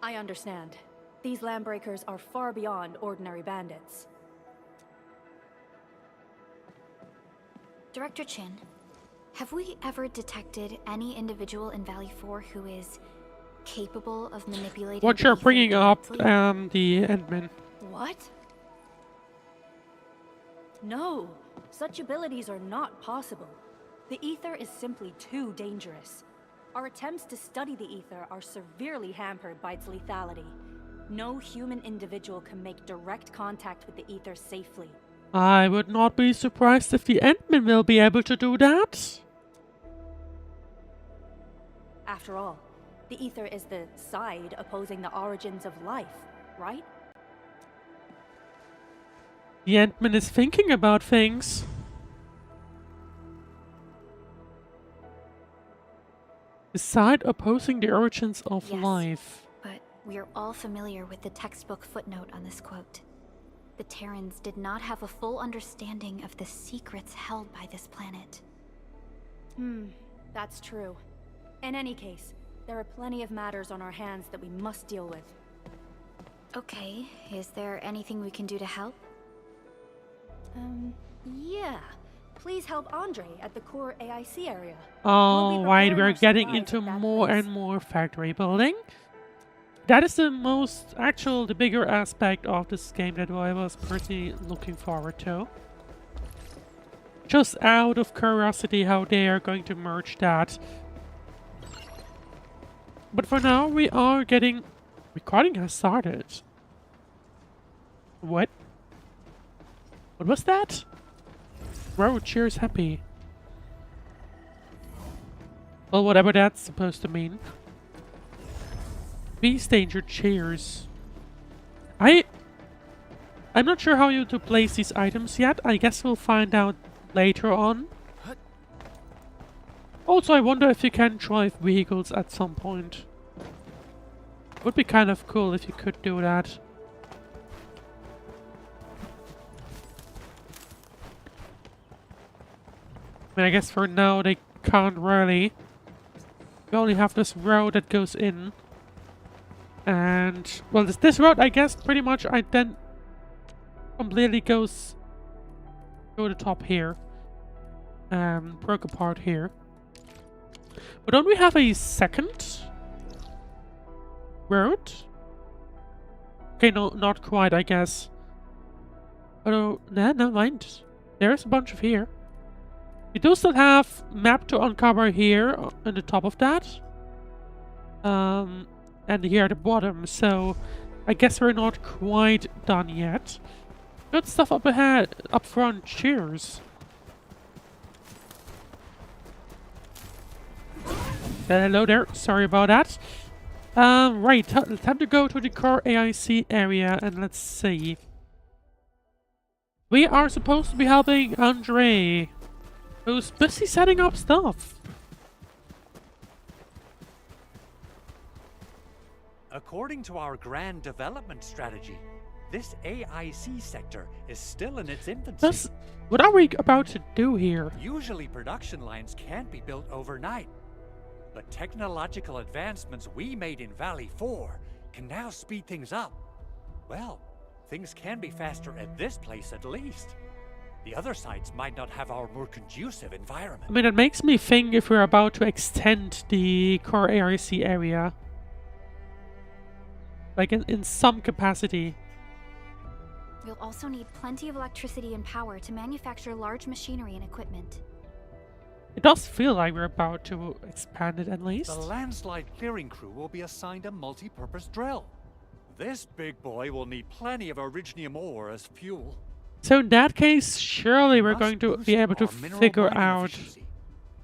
I understand. These Landbreakers are far beyond ordinary bandits. Director Chin, have we ever detected any individual in Valley 4 who is capable of manipulating... What you're bringing up, the Endman. What? No, such abilities are not possible. The ether is simply too dangerous. Our attempts to study the ether are severely hampered by its lethality. No human individual can make direct contact with the ether safely. I would not be surprised if the Endman will be able to do that. After all, the ether is the side opposing the origins of life, right? The Endman is thinking about things. The side opposing the origins of life. But we're all familiar with the textbook footnote on this quote. The Terrans did not have a full understanding of the secrets held by this planet. That's true. In any case, there are plenty of matters on our hands that we must deal with. Okay, is there anything we can do to help? Yeah. Please help Andre at the core AIC area. Oh, right, we're getting into more and more factory building. that is the bigger aspect of this game that I was personally looking forward to. Just out of curiosity how they are going to merge that. But for now, we are getting... Recording has started. What? What was that? Bro, cheers happy. Well, whatever that's supposed to mean. Beast danger cheers. I'm not sure how you to place these items yet. I guess we'll find out later on. Also, I wonder if you can drive vehicles at some point. Would be kind of cool if you could do that. I mean, I guess for now they can't really. We only have this road that goes in. And, well, this road, I guess, pretty much then completely goes to the top here. Broke apart here. But don't we have a second road? Okay, no, not quite, I guess. Oh, nah, never mind. There's a bunch of here. We do still have map to uncover here on the top of that. And here at the bottom, so I guess we're not quite done yet. Good stuff up ahead, up front, cheers. Hello there, sorry about that. Right, time to go to the core AIC area and let's see. We are supposed to be helping Andre, who's busy setting up stuff. According to our grand development strategy, this AIC sector is still in its infancy. What are we about to do here? Usually production lines can't be built overnight. But technological advancements we made in Valley 4 can now speed things up. Well, things can be faster at this place at least. The other sites might not have our more conducive environment. I mean, it makes me think if we're about to extend the core AIC area. Like in some capacity. We'll also need plenty of electricity and power to manufacture large machinery and equipment. It does feel like we're about to expand it at least. The landslide clearing crew will be assigned a multi-purpose drill. This big boy will need plenty of originium ore as fuel. So in that case, surely we're going to be able to figure out...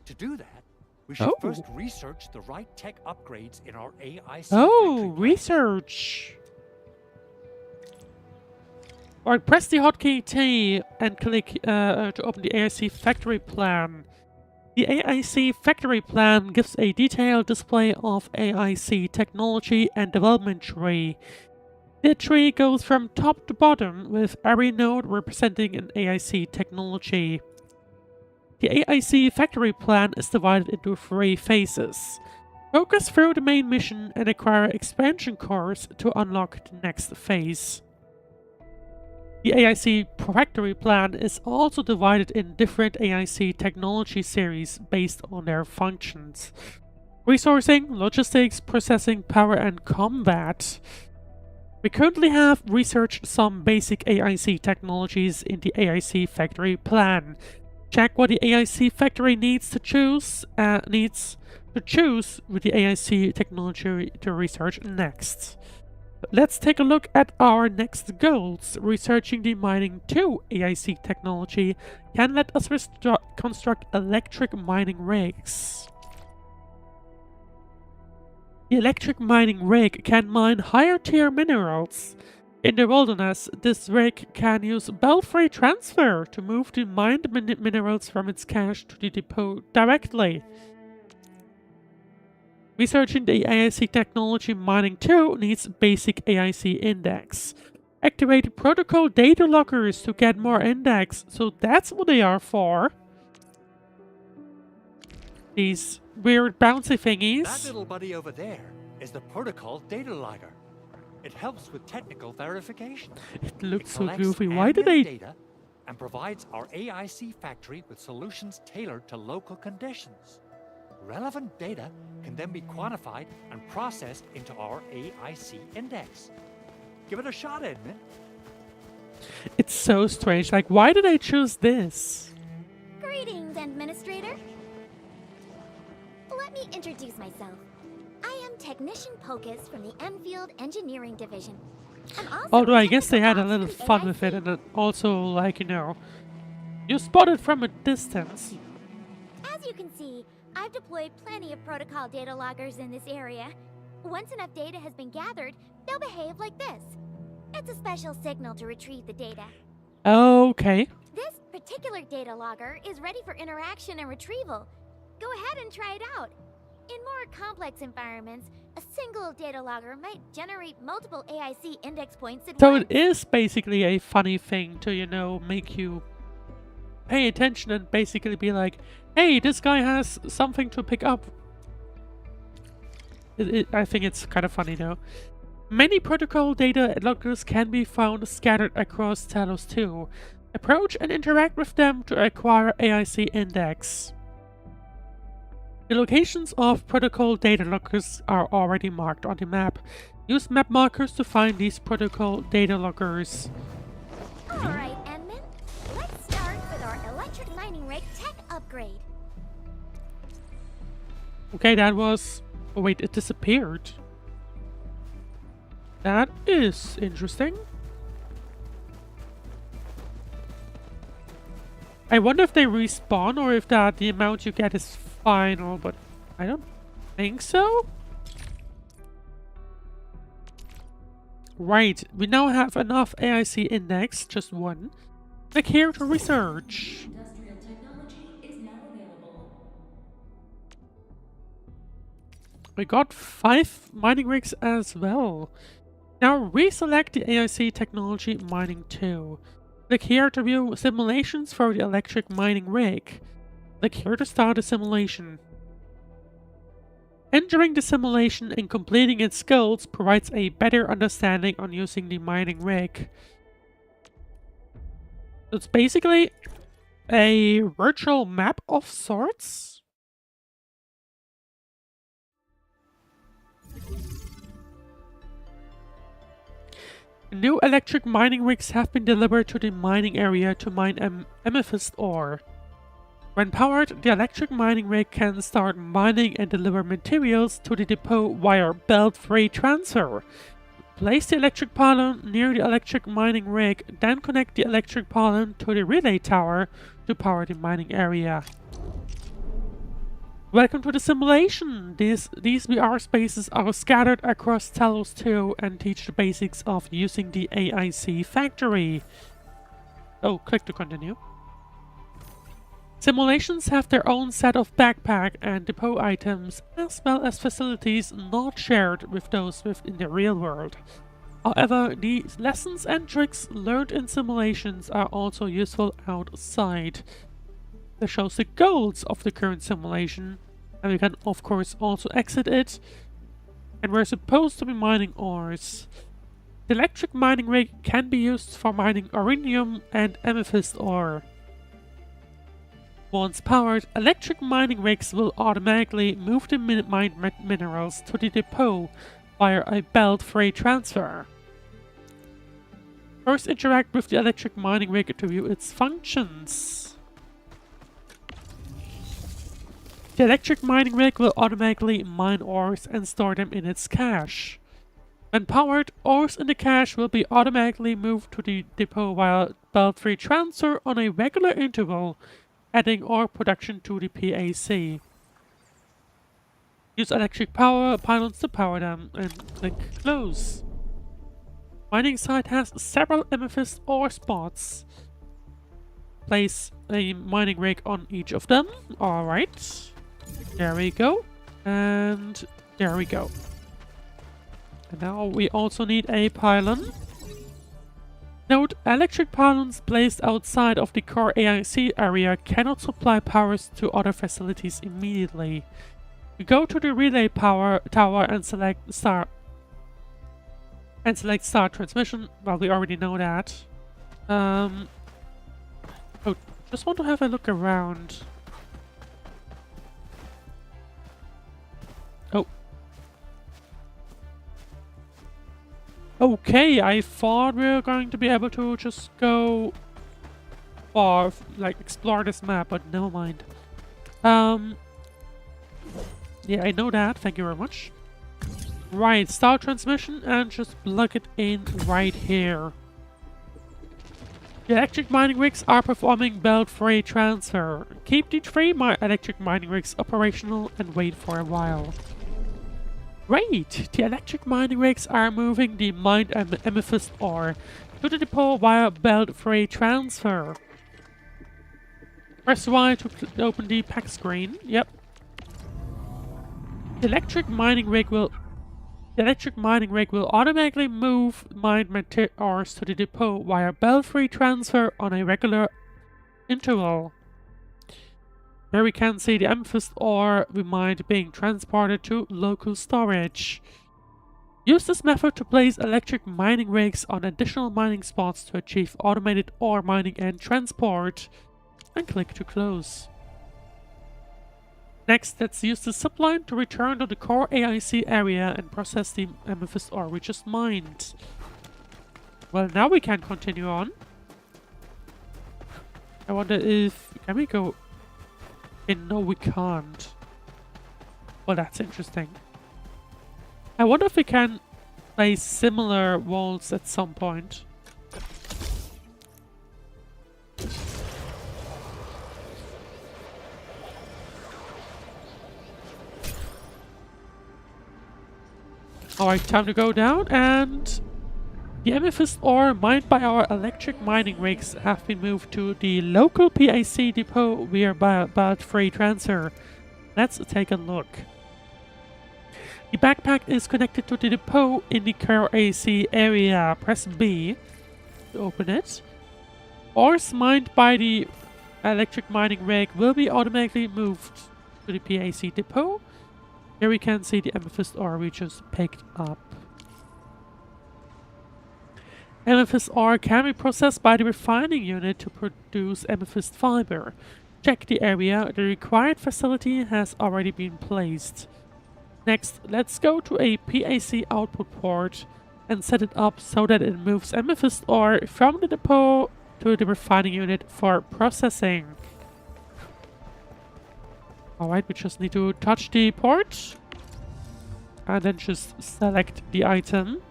To do that, we should first research the right tech upgrades in our AIC Oh, research! Alright, press the hotkey T and click to open the AIC factory plan. The AIC factory plan gives a detailed display of AIC technology and development tree. The tree goes from top to bottom, with every node representing an AIC technology. The AIC factory plan is divided into 3 phases. Progress through the main mission and acquire expansion cores to unlock the next phase. The AIC factory plan is also divided in different AIC technology series based on their functions. Resourcing, logistics, processing, power, and combat. We currently have researched some basic AIC technologies in the AIC factory plan. Check what the AIC factory needs to choose with the AIC technology to research next. Let's take a look at our next goals. Researching the Mining 2 AIC technology can let us construct electric mining rigs. The electric mining rig can mine higher tier minerals. In the wilderness, this rig can use belfry transfer to move the mined minerals from its cache to the depot directly. Researching the AIC technology Mining 2 needs basic AIC index. Activate protocol data lockers to get more index, so that's what they are for. These weird bouncy thingies. That little buddy over there is the protocol data logger. It helps with technical verification. It looks so goofy. Why did they... data and provides our AIC factory with solutions tailored to local conditions. Relevant data can then be quantified and processed into our AIC index. Give it a shot, Edmund. It's so strange. Like, why did I choose this? Greetings, Administrator. Let me introduce myself. I am Technician Pocus from the Enfield Engineering Division. I'm also Although I guess they had a technical little ops for the fun with it, and also, like, you know, you spot it from a distance. As you can see, I've deployed plenty of protocol data loggers in this area. Once enough data has been gathered, they'll behave like this. It's a special signal to retrieve the data. Okay. This particular data logger is ready for interaction and retrieval. Go ahead and try it out. In more complex environments, a single data logger might generate multiple AIC index points at So once. it is basically a funny thing to, you know, make you pay attention and basically be like, hey, this guy has something to pick up. I think it's kind of funny though. Many protocol data loggers can be found scattered across Talos 2. Approach and interact with them to acquire AIC index. The locations of protocol data loggers are already marked on the map. Use map markers to find these protocol data loggers. Alright, Enman. Let's start with our electric mining rig tech upgrade. Okay, that was... Oh wait, it disappeared. That is interesting. I wonder if they respawn or if that the amount you get is final, but I don't think so. Right, we now have enough AIC index, just one. Click here to research. Industrial technology is now available. We got 5 mining rigs as well. Now reselect the AIC technology mining 2. Click here to view simulations for the electric mining rig. Click here to start a simulation. Entering the simulation and completing its goals provides a better understanding on using the mining rig. It's basically a virtual map of sorts. New electric mining rigs have been delivered to the mining area to mine amethyst ore. When powered, the electric mining rig can start mining and deliver materials to the depot via belt freight transfer. Place the electric pylon near the electric mining rig, then connect the electric pylon to the relay tower to power the mining area. Welcome to the simulation! These VR spaces are scattered across Talos 2 and teach the basics of using the AIC factory. Oh, click to continue. Simulations have their own set of backpack and depot items, as well as facilities not shared with those within the real world. However, the lessons and tricks learned in simulations are also useful outside. This shows the goals of the current simulation, and we can of course also exit it. And we're supposed to be mining ores. The electric mining rig can be used for mining orinium and amethyst ore. Once powered, electric mining rigs will automatically move the mined minerals to the depot via a belt freight transfer. First interact with the electric mining rig to view its functions. The electric mining rig will automatically mine ores and store them in its cache. When powered, ores in the cache will be automatically moved to the depot via belt freight transfer on a regular interval, adding ore production to the PAC. Use electric power pylons to power them and click close. Mining site has several amethyst ore spots. Place a mining rig on each of them. Alright. There we go. And there we go. And now we also need a pylon. Note, electric pylons placed outside of the core AIC area cannot supply powers to other facilities immediately. We go to the relay power tower and select start transmission. Well, we already know that. Oh, just want to have a look around. Okay, I thought we were going to be able to just go far, like explore this map, but never mind. Yeah, I know that. Thank you very much. Right, start transmission and just plug it in right here. The electric mining rigs are performing belt freight transfer. Keep the 3 electric mining rigs operational and wait for a while. Great! The electric mining rigs are moving the mined amethyst ore to the depot via belt freight transfer. Press Y to open the pack screen. Yep. The electric mining rig will automatically move mined ores to the depot via belt freight transfer on a regular interval. Here we can see the amethyst ore we mined being transported to local storage. Use this method to place electric mining rigs on additional mining spots to achieve automated ore mining and transport. And click to close. Next, let's use the subline to return to the core AIC area and process the amethyst ore we just mined. Well, now we can continue on. I wonder if... Can we go... No, we can't. Well, that's interesting. I wonder if we can place similar walls at some point. Alright, time to go down, and the amethyst ore mined by our electric mining rigs have been moved to the local PAC depot via belt freight transfer. Let's take a look. The backpack is connected to the depot in the core AC area. Press B to open it. Ores mined by the electric mining rig will be automatically moved to the PAC depot. Here we can see the amethyst ore we just picked up. Amethyst ore can be processed by the refining unit to produce amethyst fiber. Check the area. The required facility has already been placed. Next, let's go to a PAC output port and set it up so that it moves amethyst ore from the depot to the refining unit for processing. Alright, we just need to touch the port and then just select the item.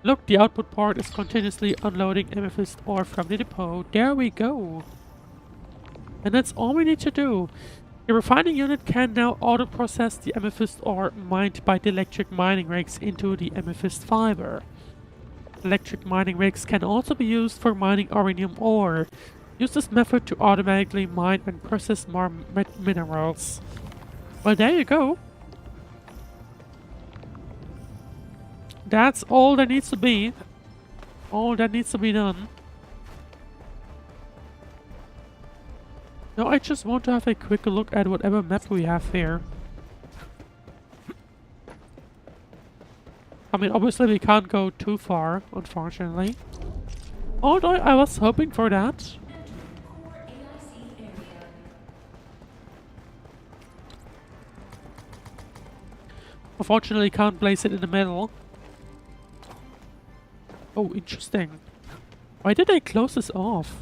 Look, the output port is continuously unloading amethyst ore from the depot. There we go. And that's all we need to do. The refining unit can now auto-process the amethyst ore mined by the electric mining rigs into the amethyst fiber. Electric mining rigs can also be used for mining orinium ore. Use this method to automatically mine and process more minerals. Well, there you go. That's all that needs to be. All that needs to be done. Now I just want to have a quick look at whatever map we have here. I mean, obviously we can't go too far, unfortunately. Although I was hoping for that. Unfortunately, can't place it in the middle. Oh, interesting. Why did I close this off?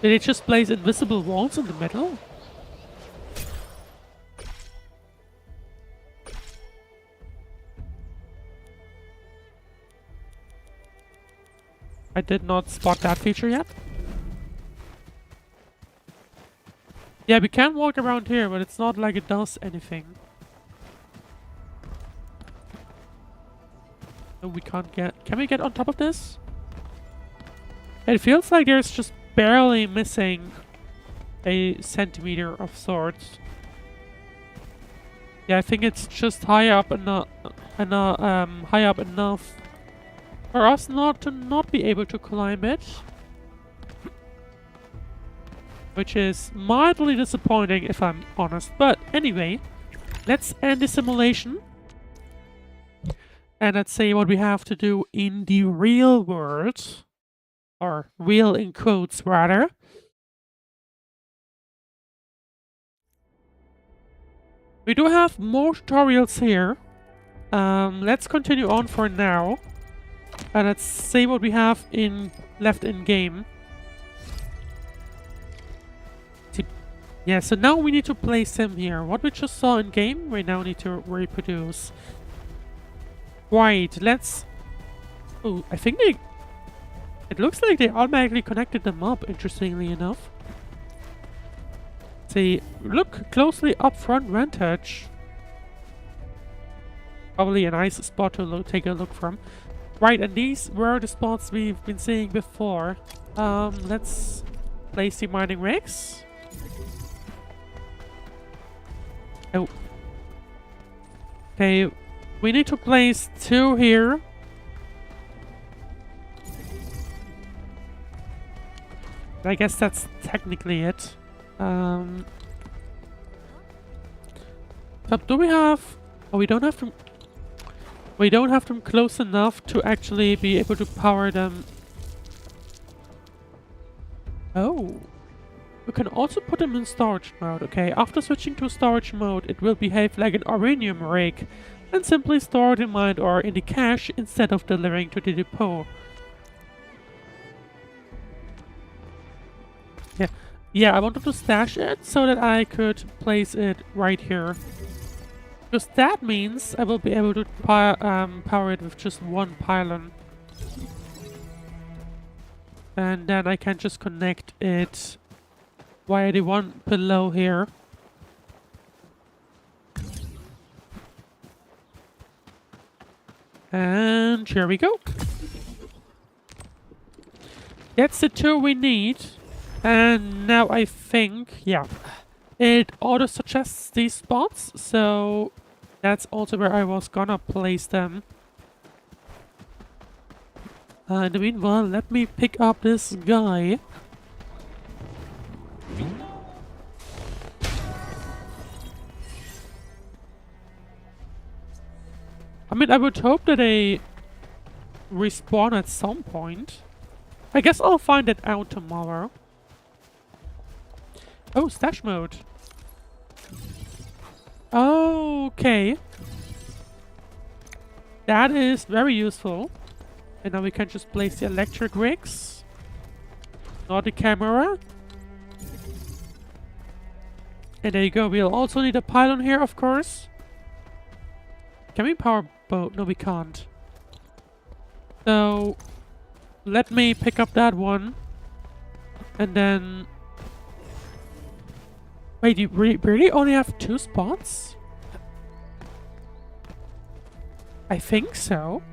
Did it just place invisible walls in the middle? I did not spot that feature yet. Yeah, we can walk around here, but it's not like it does anything. No, we can't get... Can we get on top of this? It feels like there's just barely missing a centimeter of sorts. Yeah, I think it's just high up enough for us not to be able to climb it. Which is mildly disappointing, if I'm honest. But anyway, let's end the simulation. And let's see what we have to do in the real world. Or real in quotes, rather. We do have more tutorials here. Let's continue on for now. And let's see what we have left in game. Yeah, so now we need to place him here. What we just saw in game, we now need to reproduce. Right, let's... Oh, I think they... It looks like they automatically connected them up, interestingly enough. See, look closely up front vantage. Probably a nice spot to take a look from. Right, and these were the spots we've been seeing before. Let's place the mining rigs. Oh. Okay, we need to place 2 here. I guess that's technically it. But do we have... Oh, we don't have them... We don't have them close enough to actually be able to power them. Oh. We can also put them in storage mode, okay? After switching to storage mode, it will behave like an uranium rig and simply store the mined ore in the cache instead of delivering to the depot. Yeah, I wanted to stash it so that I could place it right here. Because that means I will be able to power it with just 1 pylon. And then I can just connect it via the one below here. And here we go. That's the 2 we need. And now I think, yeah, it auto-suggests these spots, so that's also where I was gonna place them. In the meanwhile, let me pick up this guy. I mean, I would hope that they respawn at some point. I guess I'll find it out tomorrow. Oh, stash mode. Okay. That is very useful. And now we can just place the electric rigs. Not the camera. And there you go. We'll also need a pylon here, of course. Can we power both? No, we can't. So, let me pick up that one. And then... Wait, you really only have 2 spots? I think so.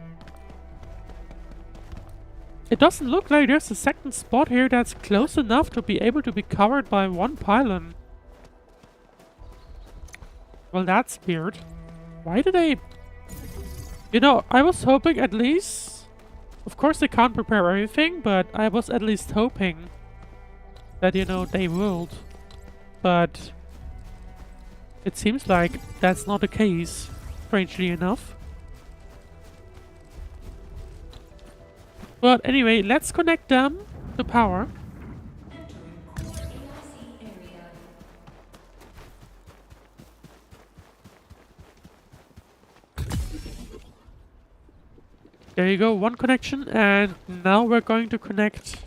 It doesn't look like there's a second spot here that's close enough to be able to be covered by 1 pylon. Well, that's weird. Why did they... You know, I was hoping at least... Of course they can't prepare everything, but I was at least hoping that, you know, they would. But it seems like that's not the case, strangely enough. But anyway, let's connect them to power. There you go, 1 connection, and now we're going to connect.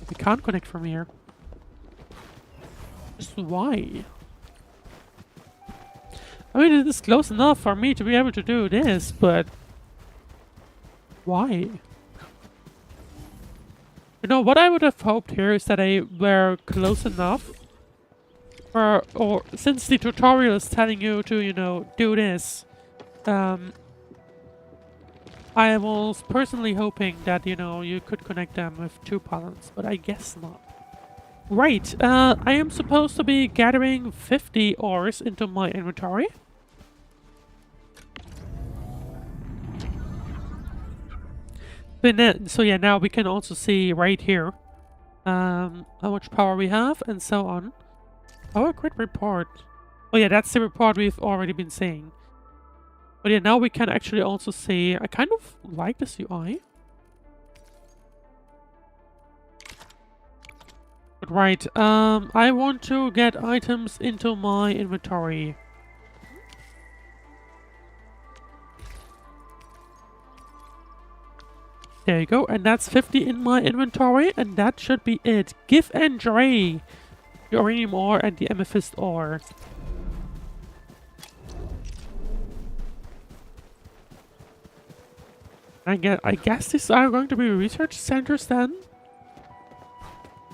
We can't connect from here. Just why? I mean, it is close enough for me to be able to do this, but why? You know, what I would have hoped here is that they were close enough, or since the tutorial is telling you to, you know, do this, I was personally hoping that, you know, you could connect them with 2 pylons, but I guess not. Right, I am supposed to be gathering 50 ores into my inventory. So yeah, now we can also see right here how much power we have and so on. Power grid report. Oh yeah, that's the report we've already been seeing. But yeah, now we can actually also see... I kind of like this UI. But right, I want to get items into my inventory. There you go, and that's 50 in my inventory, and that should be it. Give and Dre the uranium ore and the amethyst ore. I guess these are going to be research centers then?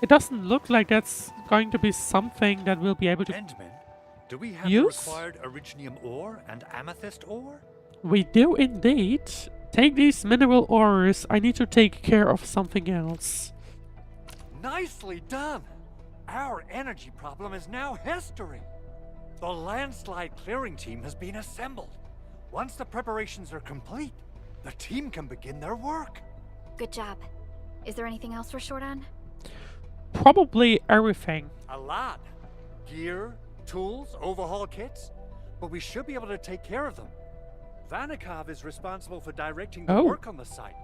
It doesn't look like that's going to be something that we'll be able to Endman, do we have use? the required Originium ore and amethyst ore? We do indeed. Take these mineral ores. I need to take care of something else. Nicely done! Our energy problem is now history. The landslide clearing team has been assembled. Once the preparations are complete, the team can begin their work. Good job. Is there anything else we're short on? Probably everything. A lot. Gear, tools, overhaul kits. But we should be able to take care of them. Vanikov is responsible for directing the work on the site.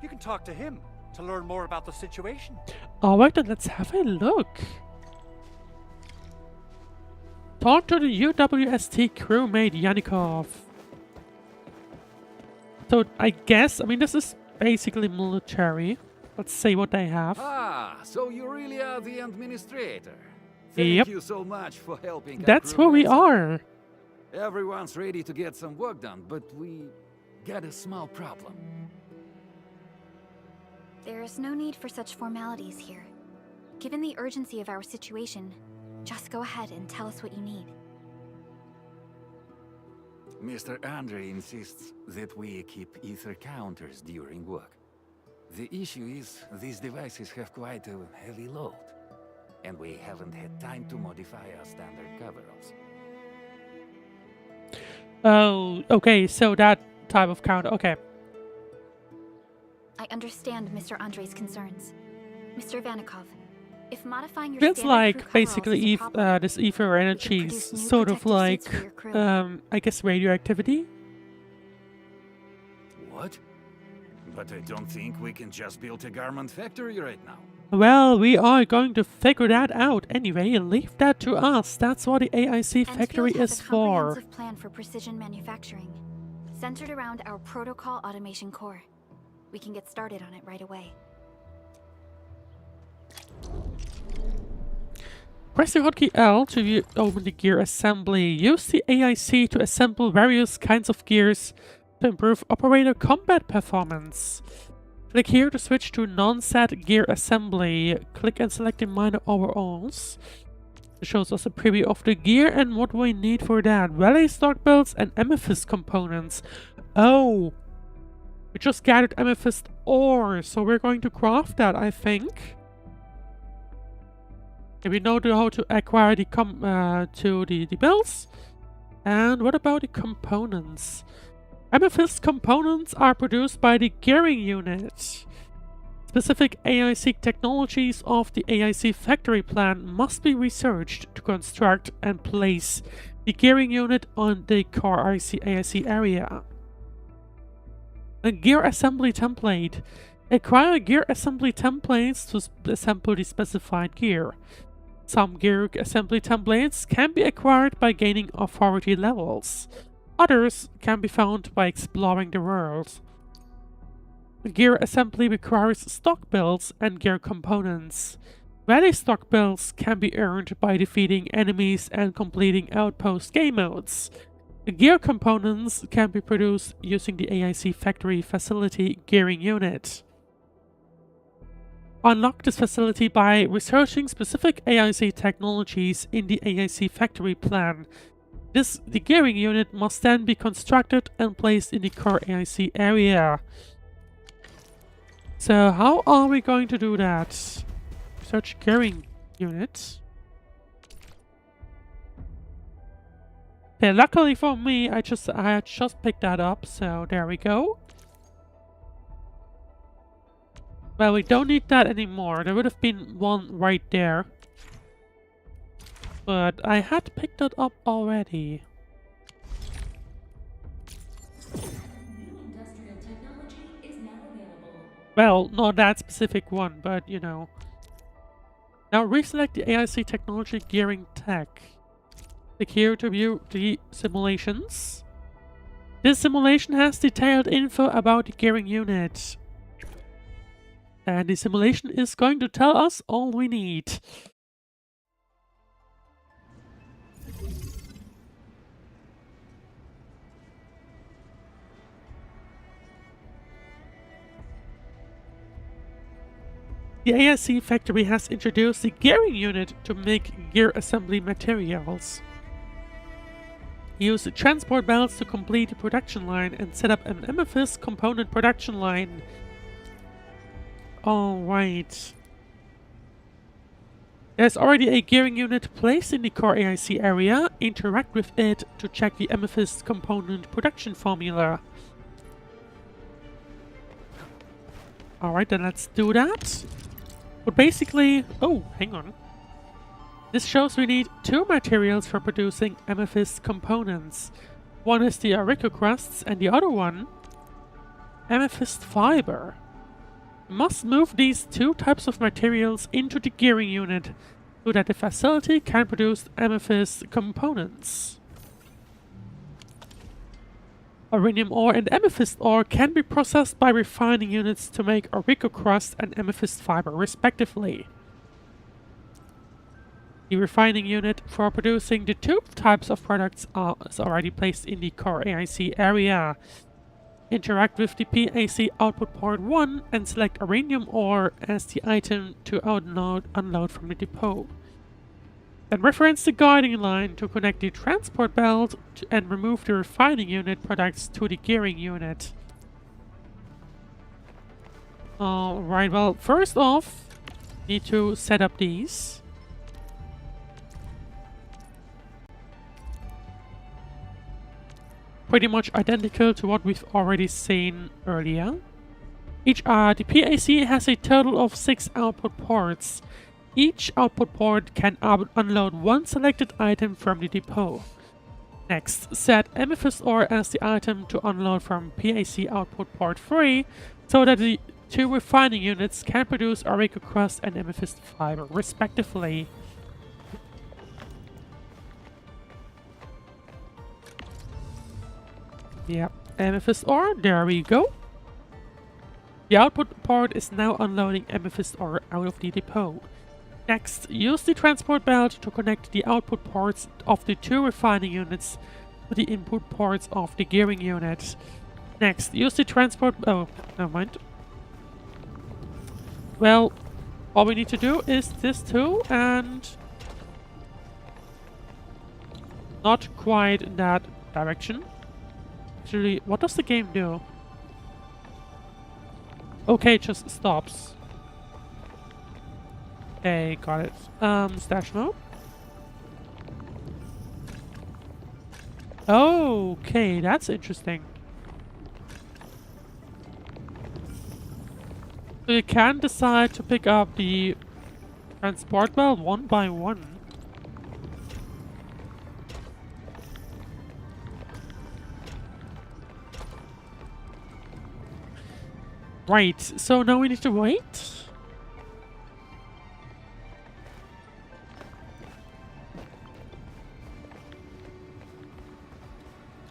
You can talk to him to learn more about the situation. Alright, then let's have a look. Talk to the UWST crewmate Yanikov. So I guess, this is basically military. Let's see what they have. Ah, so you really are the administrator. Thank you so much for helping. That's who we are. Everyone's ready to get some work done, but we got a small problem. There is no need for such formalities here. Given the urgency of our situation, just go ahead and tell us what you need. Mr. Andre insists that we keep ether counters during work. The issue is these devices have quite a heavy load, and we haven't had time to modify our standard coveralls. Oh, okay, so that type of counter, okay. I understand Mr. Andre's concerns. Mr. Vanikov, if modifying your Feels standard like crew basically this ether energy is sort of like, I guess radioactivity? What? But I don't think we can just build a garment factory right now. Well, we are going to figure that out anyway. Leave that to us. That's what the AIC factory is for. Endfield has a comprehensive plan for precision manufacturing, centered around our protocol automation core. We can get started on it right away. Press the hotkey L to open the gear assembly. Use the AIC to assemble various kinds of gears to improve operator combat performance. Click here to switch to non-set gear assembly. Click and select the minor overalls. It shows us a preview of the gear and what we need for that. Valley stock builds and amethyst components. Oh! We just gathered amethyst ore, so we're going to craft that, I think. And we know how to acquire the builds. And what about the components? Amethyst components are produced by the gearing unit. Specific AIC technologies of the AIC factory plan must be researched to construct and place the gearing unit on the core AIC area. A gear assembly template. Acquire gear assembly templates to assemble the specified gear. Some gear assembly templates can be acquired by gaining authority levels. Others can be found by exploring the world. Gear assembly requires stock builds and gear components. Rally stock builds can be earned by defeating enemies and completing outpost game modes. Gear components can be produced using the AIC factory facility gearing unit. Unlock this facility by researching specific AIC technologies in the AIC factory plan. The gearing unit must then be constructed and placed in the core AIC area. So how are we going to do that? Search gearing unit. Okay, luckily for me, I had just picked that up, so there we go. Well, we don't need that anymore. There would have been one right there. But I had picked it up already. Well, not that specific one, but you know. Now reselect the AIC technology gearing tech. Click here to view the simulations. This simulation has detailed info about the gearing unit. and the simulation is going to tell us all we need. The AIC factory has introduced the gearing unit to make gear assembly materials. Use the transport belts to complete the production line and set up an amethyst component production line. Alright. There's already a gearing unit placed in the core AIC area. Interact with it to check the amethyst component production formula. Alright, then let's do that. But basically... Oh, hang on. This shows we need 2 materials for producing amethyst components. One is the aurico crusts and the other one, amethyst fiber. We must move these 2 types of materials into the gearing unit so that the facility can produce amethyst components. Aurinium ore and amethyst ore can be processed by refining units to make aurico crust and amethyst fiber respectively. The refining unit for producing the 2 types of products is already placed in the core AIC area. Interact with the PAC output port 1 and select aurinium ore as the item to unload from the depot. Then reference the guiding line to connect the transport belt and remove the refining unit products to the gearing unit. Alright, well, first off, need to set up these. Pretty much identical to what we've already seen earlier. The PAC has a total of 6 output ports. Each output port can unload 1 selected item from the depot. Next, set amethyst ore as the item to unload from PAC output port 3 so that the 2 refining units can produce aurico crust and amethyst fiber respectively. Yep, amethyst ore, there we go. The output port is now unloading amethyst ore out of the depot. Next, use the transport belt to connect the output ports of the 2 refining units to the input ports of the gearing unit. Next, use the transport... Oh, never mind. Well, all we need to do is this too, and... not quite in that direction. Actually, what does the game do? Okay, it just stops. Okay, got it. Stash mode. Okay, that's interesting. So you can decide to pick up the transport belt one by one. Right, so now we need to wait.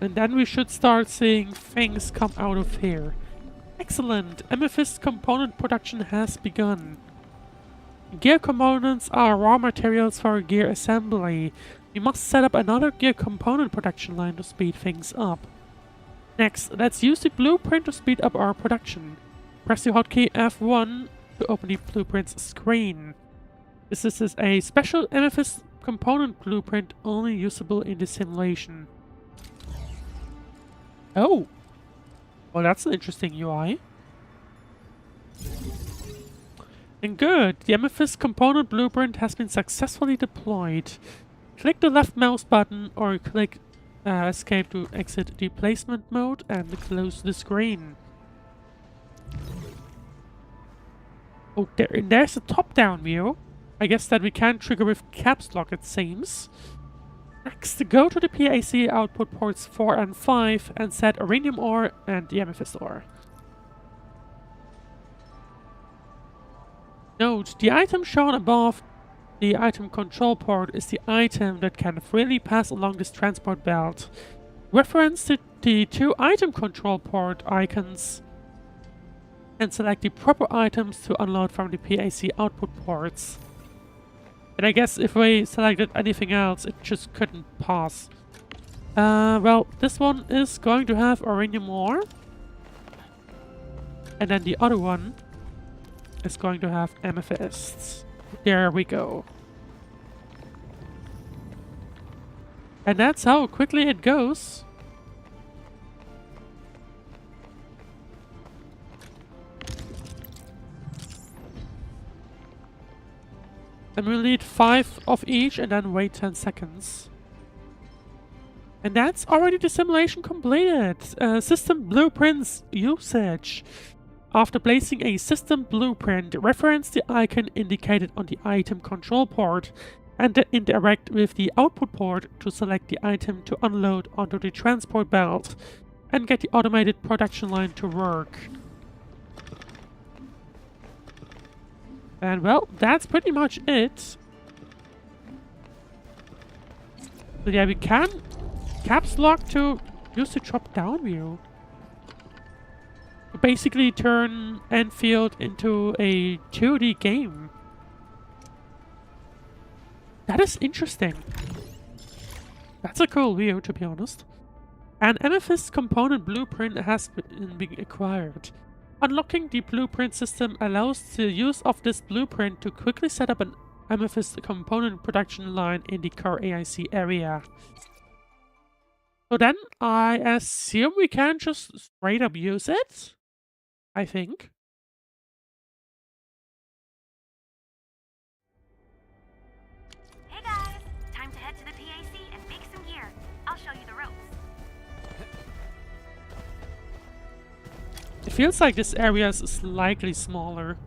And then we should start seeing things come out of here. Excellent! Amethyst component production has begun. Gear components are raw materials for gear assembly. We must set up another gear component production line to speed things up. Next, let's use the blueprint to speed up our production. Press the hotkey F1 to open the blueprints screen. This is a special amethyst component blueprint only usable in the simulation. Oh! Well, that's an interesting UI. And good! The amethyst component blueprint has been successfully deployed. Click the left mouse button or click escape to exit the placement mode and close the screen. Oh, there's a top-down view. I guess that we can trigger with caps lock, it seems. Next, go to the PAC output ports 4 and 5 and set aurinium ore and the amethyst ore. Note, the item shown above the item control port is the item that can freely pass along this transport belt. Reference the 2 item control port icons and select the proper items to unload from the PAC output ports. And I guess if we selected anything else, it just couldn't pass. Well, this one is going to have uranium ore. And then the other one is going to have amethysts. There we go. And that's how quickly it goes. And we'll need 5 of each and then wait 10 seconds. And that's already the simulation completed. System blueprints usage. After placing a system blueprint, reference the icon indicated on the item control port and interact with the output port to select the item to unload onto the transport belt and get the automated production line to work. And well, that's pretty much it. So yeah, we can caps lock to use the drop down view. To basically turn Endfield into a 2D game. That is interesting. That's a cool view, to be honest. An amethyst component blueprint has been acquired. Unlocking the blueprint system allows the use of this blueprint to quickly set up an amethyst component production line in the core AIC area. So then, I assume we can just straight up use it? I think. Hey guys! Time to head to the PAC and make some gear. I'll show you the ropes. It feels like this area is slightly smaller.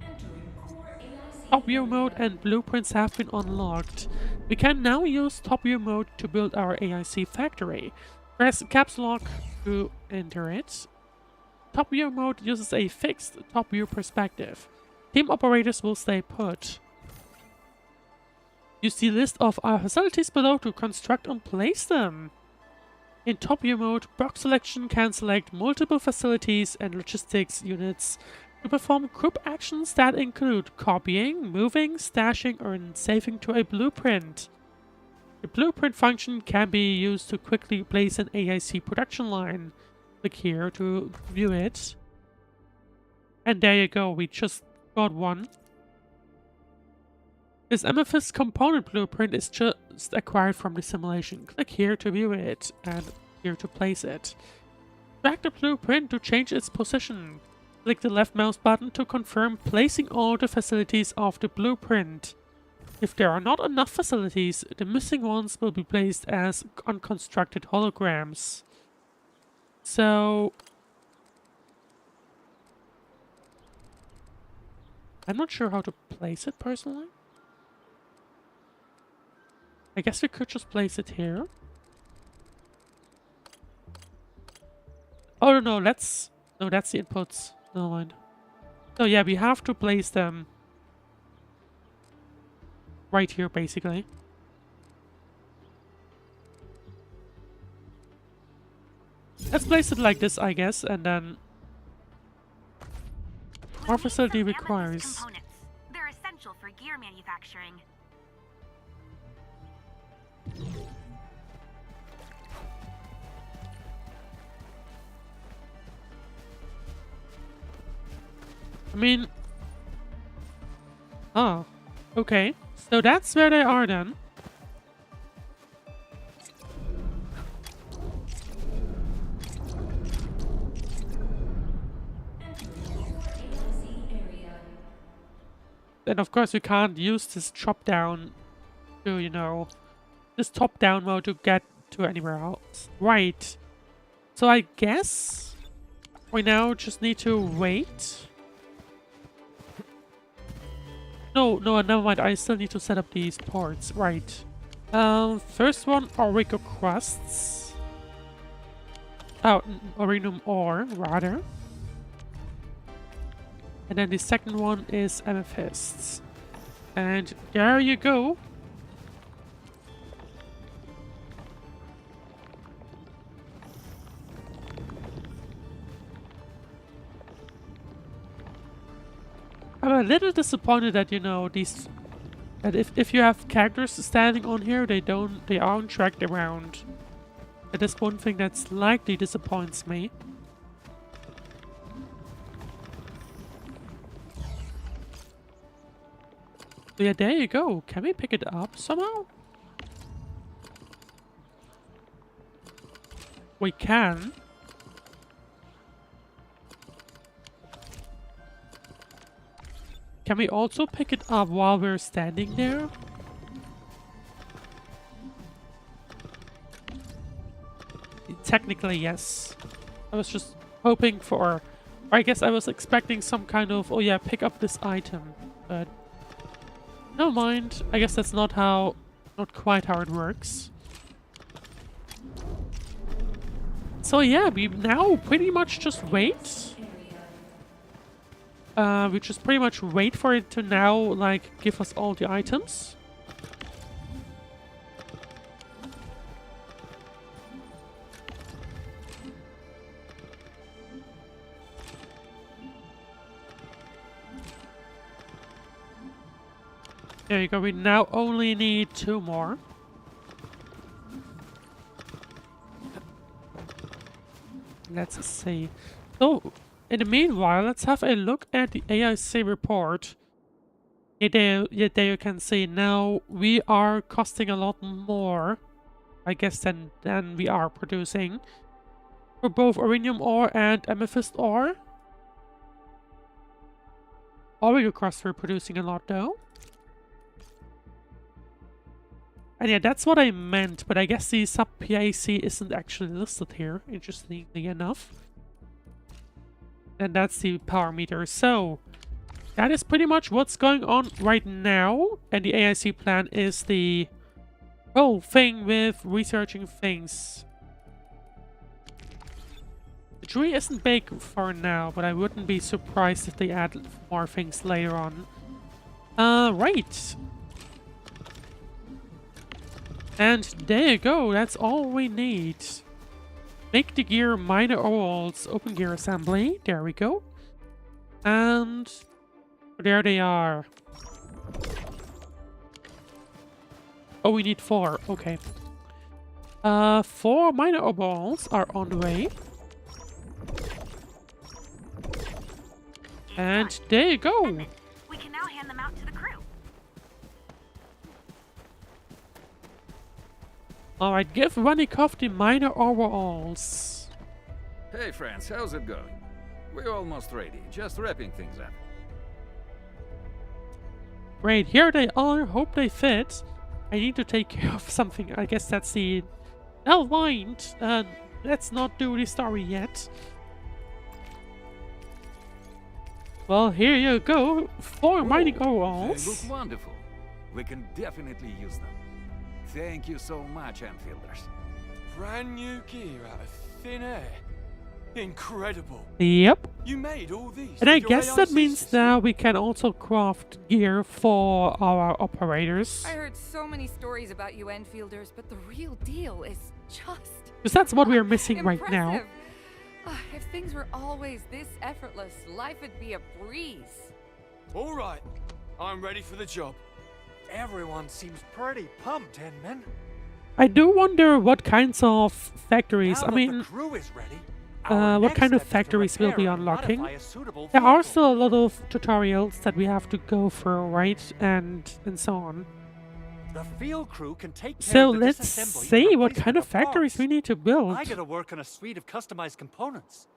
Top view mode and blueprints have been unlocked. We can now use top view mode to build our AIC factory. Press caps lock to enter it. Top view mode uses a fixed top view perspective. Team operators will stay put. Use the list of our facilities below to construct and place them. In top view mode, box selection can select multiple facilities and logistics units to perform group actions that include copying, moving, stashing, or saving to a blueprint. The blueprint function can be used to quickly place an AIC production line. Click here to view it. And there you go, we just got one. This amethyst component blueprint is just acquired from the simulation. Click here to view it, and here to place it. Drag the blueprint to change its position. Click the left mouse button to confirm placing all the facilities of the blueprint. If there are not enough facilities, the missing ones will be placed as unconstructed holograms. So I'm not sure how to place it personally. I guess we could just place it here. Oh no, that's the inputs. Never mind. So yeah, we have to place them right here, basically. Let's place it like this, I guess, and then our facility requires. Components. They're essential for gear manufacturing. I mean, oh, okay. So that's where they are then. And of course we can't use this drop down to, you know, this top down mode to get to anywhere else. Right. So I guess we now just need to wait. No, never mind. I still need to set up these ports. Right. First one, auric crusts. Oh, aurium ore, rather. And then the second one is amethysts. And there you go. I'm a little disappointed that, you know, these... That if you have characters standing on here, they aren't tracked around. That is one thing that slightly disappoints me. So yeah, there you go. Can we pick it up somehow? We can. Can we also pick it up while we're standing there? Technically, yes. I was just hoping for... Or I guess I was expecting some kind of, oh yeah, pick up this item. But... Never mind. I guess that's not quite how it works. So yeah, we now pretty much just wait. We just pretty much wait for it to now, like, give us all the items. There you go, we now only need 2 more. Let's see. So, in the meanwhile, let's have a look at the AIC report. There you can see now we are costing a lot more, I guess, than we are producing. For both Orinium ore and Amethyst ore. Oreo crust we're producing a lot though. And yeah, that's what I meant, but I guess the sub-PAC isn't actually listed here, interestingly enough. And that's the power meter. So, that is pretty much what's going on right now. And the AIC plan is the whole thing with researching things. The tree isn't big for now, but I wouldn't be surprised if they add more things later on. Right. And there you go, that's all we need. Make the gear minor ores, open gear assembly, there we go. And there they are. Oh, we need 4, okay. 4 minor ore balls are on the way. And there you go. We can now hand them out to the crew. Alright, give Runikoff the minor overalls. Hey friends, how's it going? We're almost ready, just wrapping things up. Great, here they are, hope they fit. I need to take care of something, I guess that's the... Never mind, let's not do the story yet. Well, here you go, 4 mining overalls. They look wonderful. We can definitely use them. Thank you so much, Enfielders. Brand new gear out of thin air. Incredible. Yep. You made all these. And I guess that means that we can also craft gear for our operators. I heard so many stories about you Enfielders, but the real deal is just... Because that's what we're missing right now. If things were always this effortless, life would be a breeze. All right, I'm ready for the job. Everyone seems pretty pumped, Inman. I do wonder what kinds of factories, Now I mean, the crew is ready, what kind of factories we'll be unlocking. There are still a lot of tutorials that we have to go through, right? And so on. The field crew can take care So of the let's disassembly see and what replacement kind of of parts. factories we need to build. I gotta work on a suite of customized components.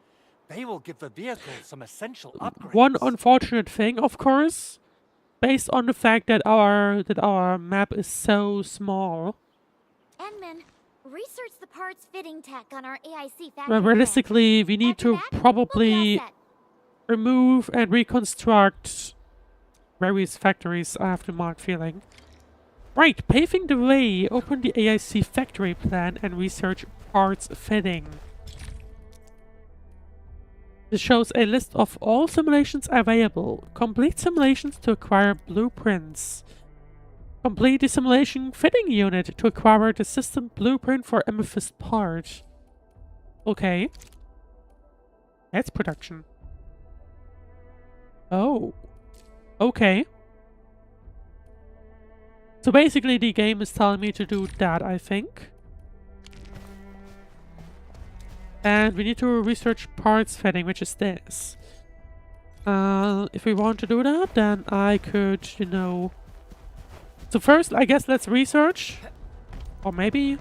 They will give the vehicle some essential upgrades. One unfortunate thing, of course, based on the fact that our map is so small. Enman, research the parts fitting tech on our AIC factory. Well, realistically, we need to probably remove and reconstruct various factories, I have the mark feeling. Right, paving the way, open the AIC factory plan and research parts fitting. This shows a list of all simulations available. Complete simulations to acquire blueprints. Complete the simulation fitting unit to acquire the system blueprint for amethyst part. Okay. That's production. Oh. Okay. So basically the game is telling me to do that, I think. And we need to research parts fitting, which is this. If we want to do that, then I could, you know... So first, I guess let's research. Or maybe...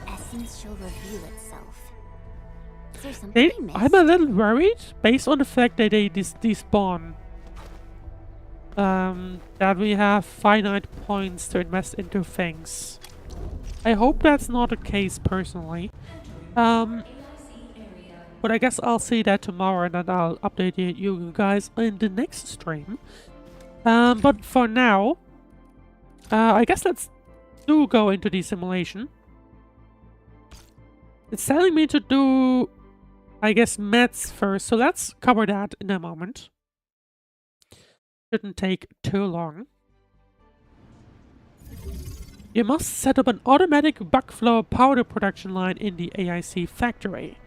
Essence shall reveal itself. Is there something we missed? I'm a little worried, based on the fact that they despawn. That we have finite points to invest into things. I hope that's not the case personally. But I guess I'll see that tomorrow and then I'll update you guys in the next stream. But for now, I guess let's go into the simulation. It's telling me to do, I guess, meds first, so let's cover that in a moment. Shouldn't take too long. You must set up an automatic backflow powder production line in the AIC factory.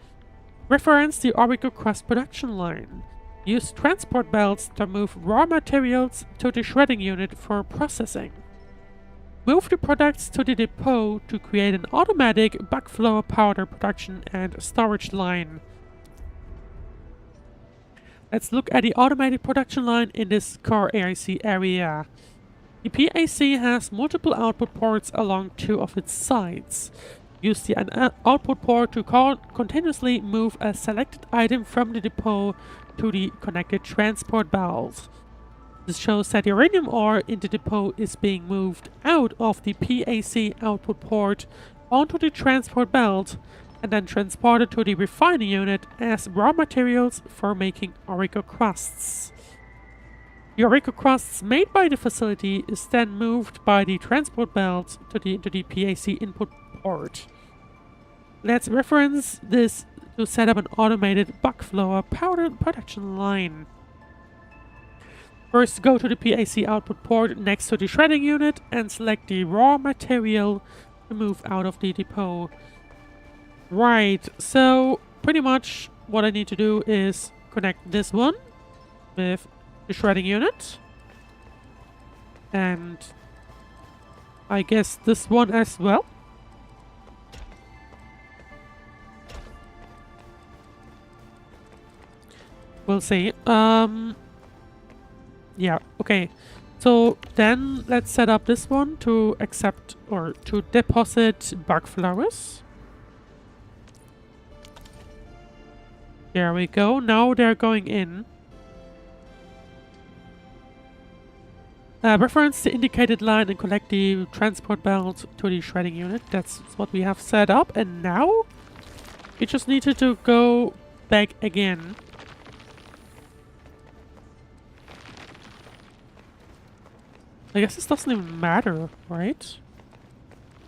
Reference the Oracle Crust production line. Use transport belts to move raw materials to the shredding unit for processing. Move the products to the depot to create an automatic backflow powder production and storage line. Let's look at the automated production line in this core AIC area. The PAC has multiple output ports along 2 of its sides. Use the output port to continuously move a selected item from the depot to the connected transport belt. This shows that the uranium ore in the depot is being moved out of the PAC output port onto the transport belt and then transported to the refining unit as raw materials for making Oracle crusts. The Oracle crusts made by the facility is then moved by the transport belt into the PAC input port. Let's reference this to set up an automated backflow powder production line. First, go to the PAC output port next to the shredding unit and select the raw material to move out of the depot. Right, so pretty much what I need to do is connect this one with the shredding unit. And I guess this one as well. We'll see. Yeah, okay. So then let's set up this one to accept or to deposit bug flowers. There we go. Now they're going in. Reference the indicated line and collect the transport belt to the shredding unit. That's what we have set up. And now we just needed to go back again. I guess this doesn't even matter, right?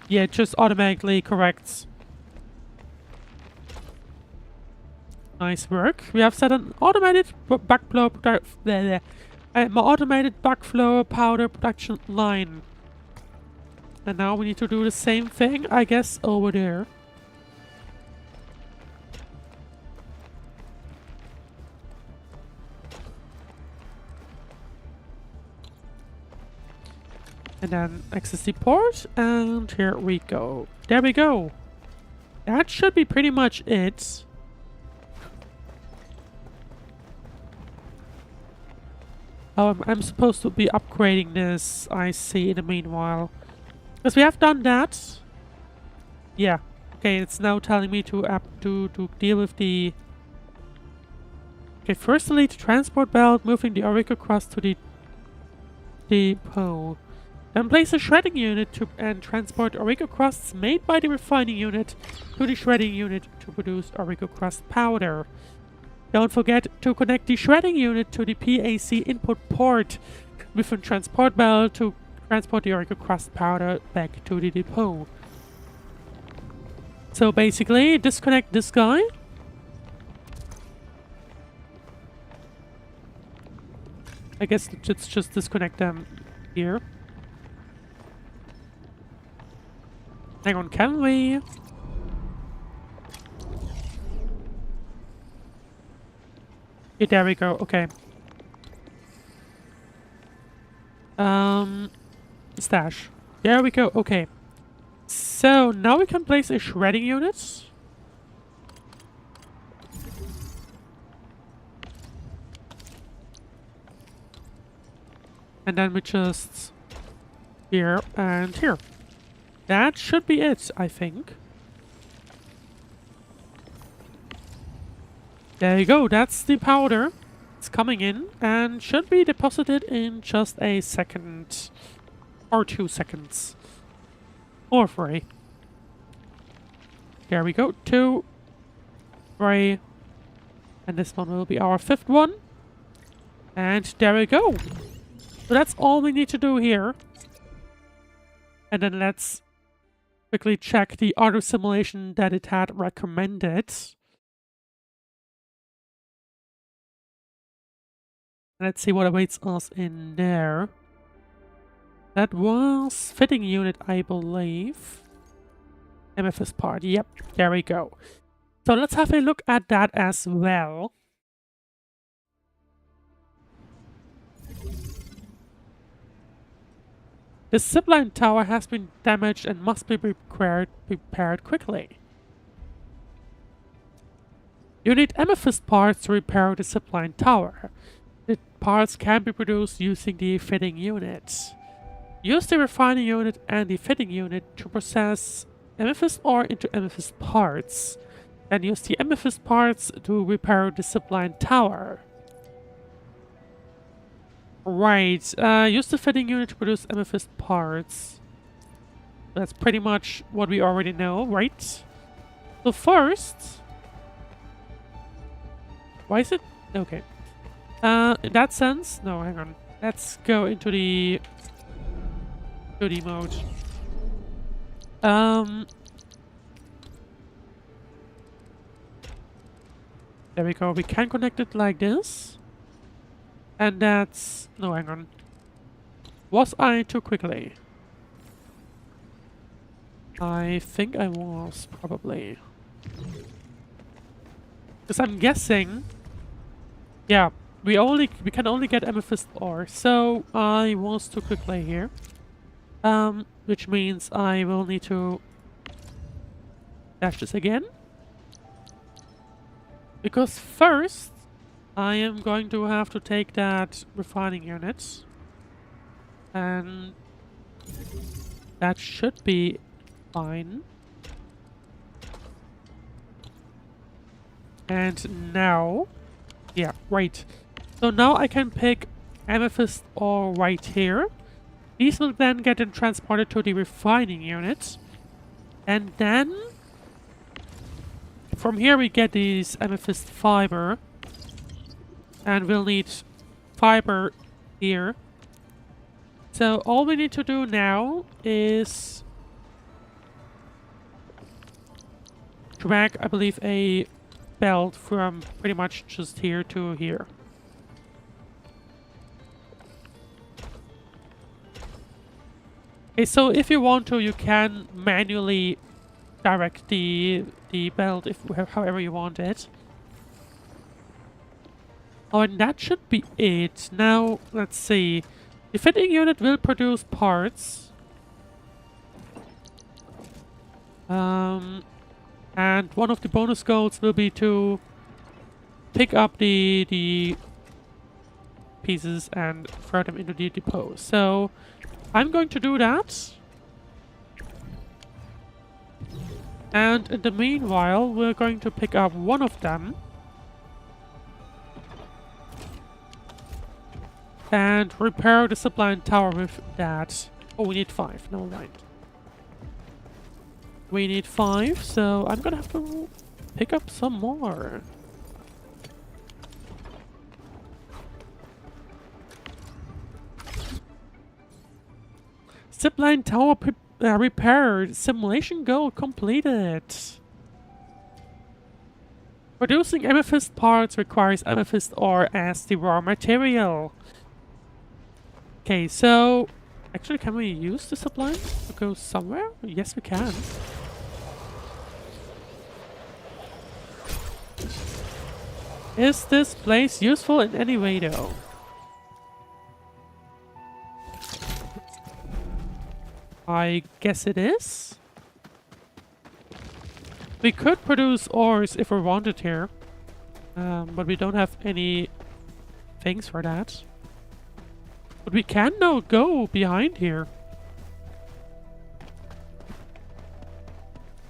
Yeah, it just automatically corrects. Nice work. We have set an automated backflow powder production line. And now we need to do the same thing, I guess, over there. And then access the port, and here we go. There we go. That should be pretty much it. Oh, I'm supposed to be upgrading this, I see, in the meanwhile. Because we have done that. Yeah. Okay, it's now telling me to deal with the... Okay, first delete the transport belt, moving the Oracle crust to the depot. Then place a shredding unit and transport Oracle crusts made by the refining unit to the shredding unit to produce Oracle crust powder. Don't forget to connect the shredding unit to the PAC input port with a transport belt to transport the Oracle crust powder back to the depot. So basically, disconnect this guy. I guess let's just disconnect them here. Hang on, can we? Yeah, there we go. Okay. Stash. There we go. Okay. So now we can place a shredding unit. And then we just here and here. That should be it, I think. There you go. That's the powder. It's coming in and should be deposited in just a second. Or 2 seconds. Or 3. There we go. 2, 3. And this one will be our 5th one. And there we go. So that's all we need to do here. And then let's quickly check the other simulation that it had recommended. Let's see what awaits us in there. That was fitting unit, I believe. MFS part, yep, there we go. So let's have a look at that as well. The zipline tower has been damaged and must be repaired quickly. You need amethyst parts to repair the zipline tower. The parts can be produced using the fitting unit. Use the refining unit and the fitting unit to process amethyst ore into amethyst parts. Then use the amethyst parts to repair the zipline tower. Right, use the fitting unit to produce amethyst parts. That's pretty much what we already know, right? So first... Why is it? Okay. In that sense... No, hang on. Let's go into the... 2D mode. There we go. We can connect it like this. And that's... No, hang on. Was I too quickly? I think I was, probably. Because I'm guessing... Yeah, we can only get amethyst ore. So I was too quickly here. Which means I will need to dash this again. Because first, I am going to have to take that refining unit. And that should be fine. And now, yeah, right. So now I can pick amethyst ore right here. These will then get transported to the refining unit. And then from here we get these amethyst fiber. And we'll need fiber here. So all we need to do now is drag, I believe, a belt from pretty much just here to here. Okay, so if you want to, you can manually direct the belt however you want it. Oh, and that should be it. Now, let's see. The fitting unit will produce parts. And one of the bonus goals will be to pick up the pieces and throw them into the depot. So I'm going to do that. And in the meanwhile, we're going to pick up one of them. And repair the zipline tower with that. Oh, we need 5. Never mind. We need 5, so I'm gonna have to pick up some more. Zipline tower repaired. Simulation goal completed. Producing amethyst parts requires amethyst ore as the raw material. Okay, so actually, can we use the zipline to go somewhere? Yes, we can. Is this place useful in any way though? I guess it is. We could produce ores if we wanted here. But we don't have any things for that. But we can now go behind here.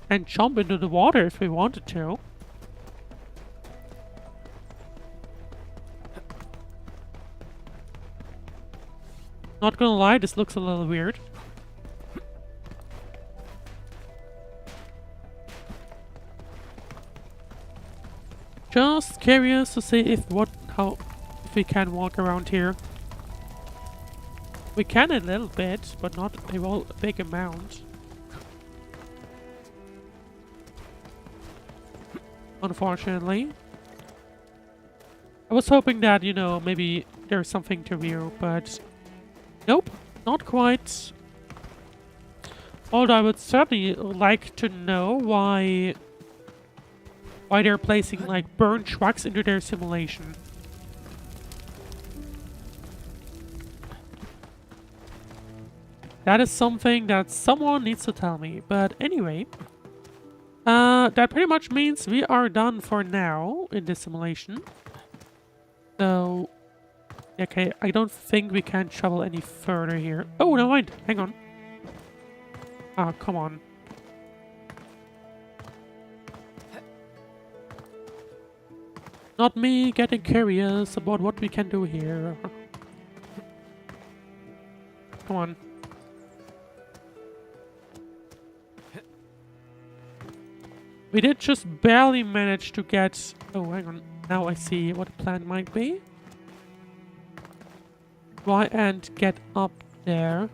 And jump into the water if we wanted to. Not gonna lie, this looks a little weird. Just curious to see if if we can walk around here. We can a little bit, but not a big amount. Unfortunately. I was hoping that, you know, maybe there's something to view, but nope, not quite. Although I would certainly like to know why they're placing like burn trucks into their simulation. That is something that someone needs to tell me. But anyway, that pretty much means we are done for now in this simulation. So, okay, I don't think we can travel any further here. Oh, no, mind. Hang on. Ah, come on. Not me getting curious about what we can do here. Come on. We did just barely manage to get... Oh, hang on. Now I see what the plan might be. Try and get up there.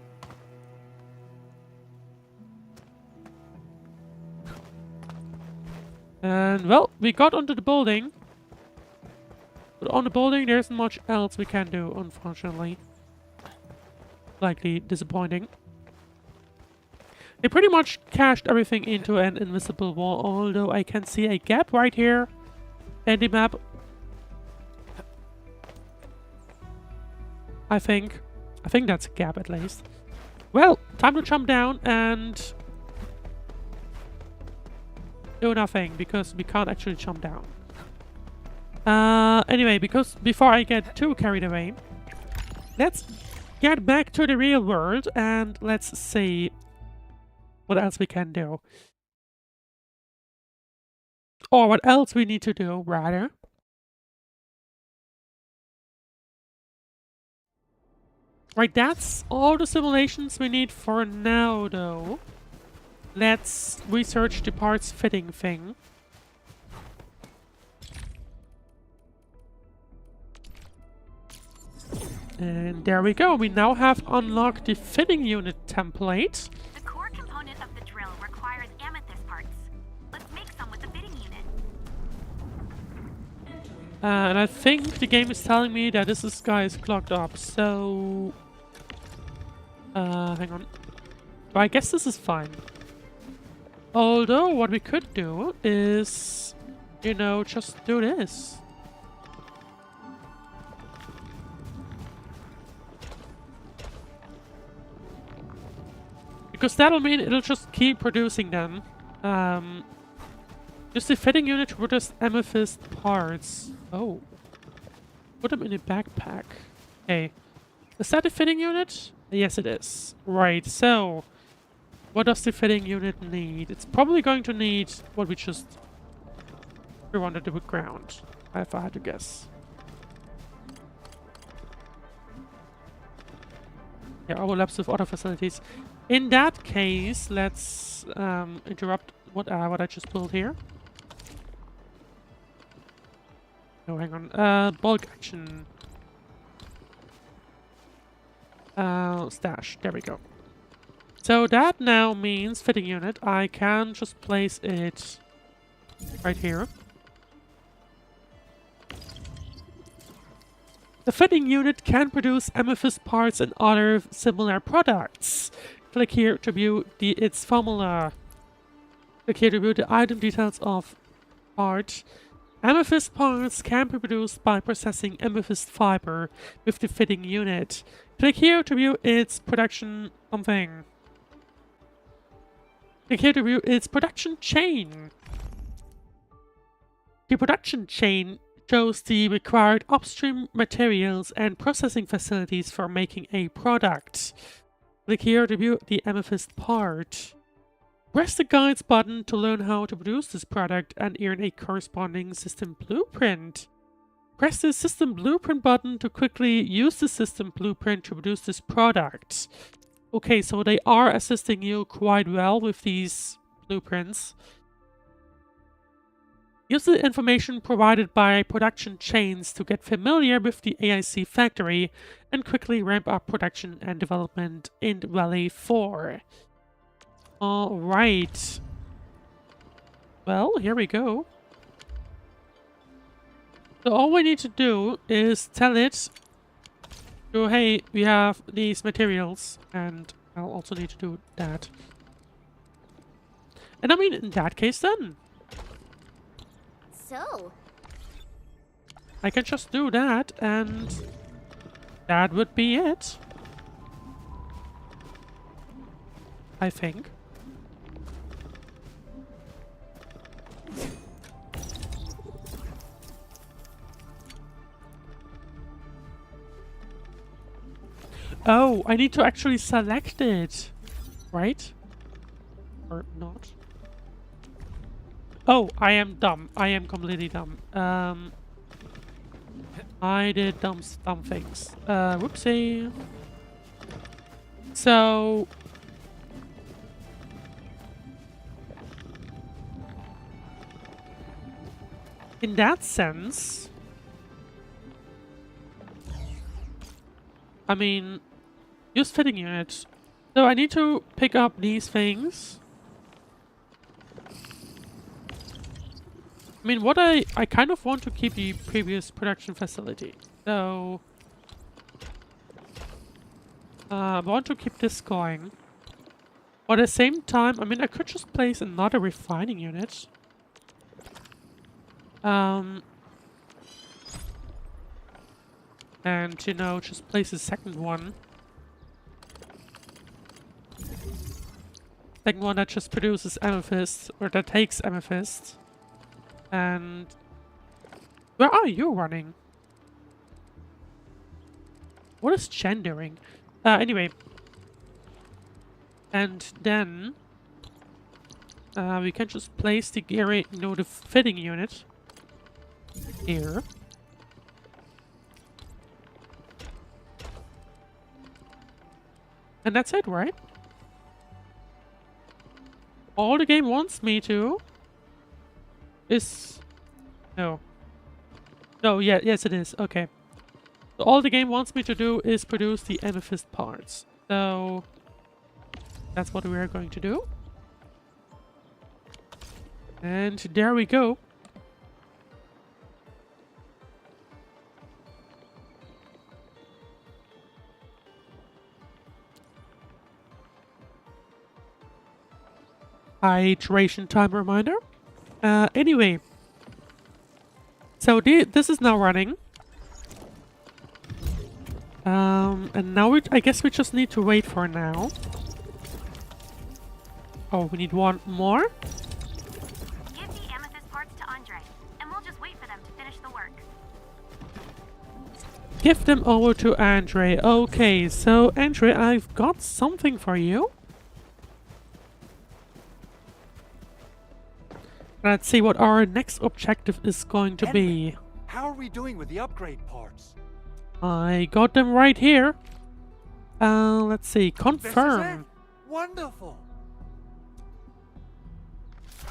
And, well, we got onto the building. But on the building, there isn't much else we can do, unfortunately. Slightly disappointing. They pretty much cashed everything into an invisible wall, although I can see a gap right here in the map. I think that's a gap at least. Well, time to jump down and do nothing because we can't actually jump down. Anyway, because before I get too carried away, let's get back to the real world and let's see what else we can do. Or what else we need to do, rather. Right, that's all the simulations we need for now, though. Let's research the parts fitting thing. And there we go. We now have unlocked the fitting unit template. The core component of the drill requires amethyst parts. Let's make some with the fitting unit. And I think the game is telling me that this guy is clogged up, so... hang on. Well, I guess this is fine. Although, what we could do is... You know, just do this. Because that'll mean it'll just keep producing them. Just the fitting unit with just amethyst parts. Oh. Put them in a backpack. Okay. Is that the fitting unit? Yes, it is. Right, so... What does the fitting unit need? It's probably going to need what we just... We wanted to put ground, if I had to guess. Yeah, overlaps with other facilities. In that case, let's interrupt what I just built here. No, hang on. Bulk action. Stash. There we go. So that now means fitting unit. I can just place it right here. The fitting unit can produce amethyst parts and other similar products. Click here to view its formula. Click here to view the item details of part. Amethyst parts can be produced by processing amethyst fiber with the fitting unit. Click here to view its production something. Click here to view its production chain. The production chain shows the required upstream materials and processing facilities for making a product. Click here to view the amethyst part. Press the guides button to learn how to produce this product and earn a corresponding system blueprint. Press the system blueprint button to quickly use the system blueprint to produce this product. Okay, so they are assisting you quite well with these blueprints. Use the information provided by production chains to get familiar with the AIC factory and quickly ramp up production and development in Valley 4. Alright. Well, here we go. So all we need to do is tell it, so, hey, we have these materials, and I'll also need to do that. And I mean, in that case then, So, I can just do that, and that would be it. I think. Oh, I need to actually select it, right? Or not? Oh, I am dumb. I am completely dumb. I did dumb things. Whoopsie. So... in that sense... I mean... use fitting units. So I need to pick up these things. I mean, what I kind of want to keep the previous production facility. So... I want to keep this going. But at the same time, I mean, I could just place another refining unit. And, you know, just place a second one. Second one that just produces amethyst, or that takes amethyst. And... where are you running? What is Chen doing? Anyway. And then... we can just place the gear, the fitting unit. Here. And that's it, right? All the game wants me to is... no. No, yeah, yes it is. Okay. So all the game wants me to do is produce the amethyst parts. So... that's what we are going to do. And there we go. Hydration time reminder. Anyway. So this is now running. And now I guess we just need to wait for now. Oh, we need one more? Give the amethyst parts to Andre, and we'll just wait for them to finish the work. Give them over to Andre. Okay, so Andre, I've got something for you. Let's see what our next objective is going to be. How are we doing with the upgrade parts? I got them right here. Let's see. Confirm. This is it? Wonderful.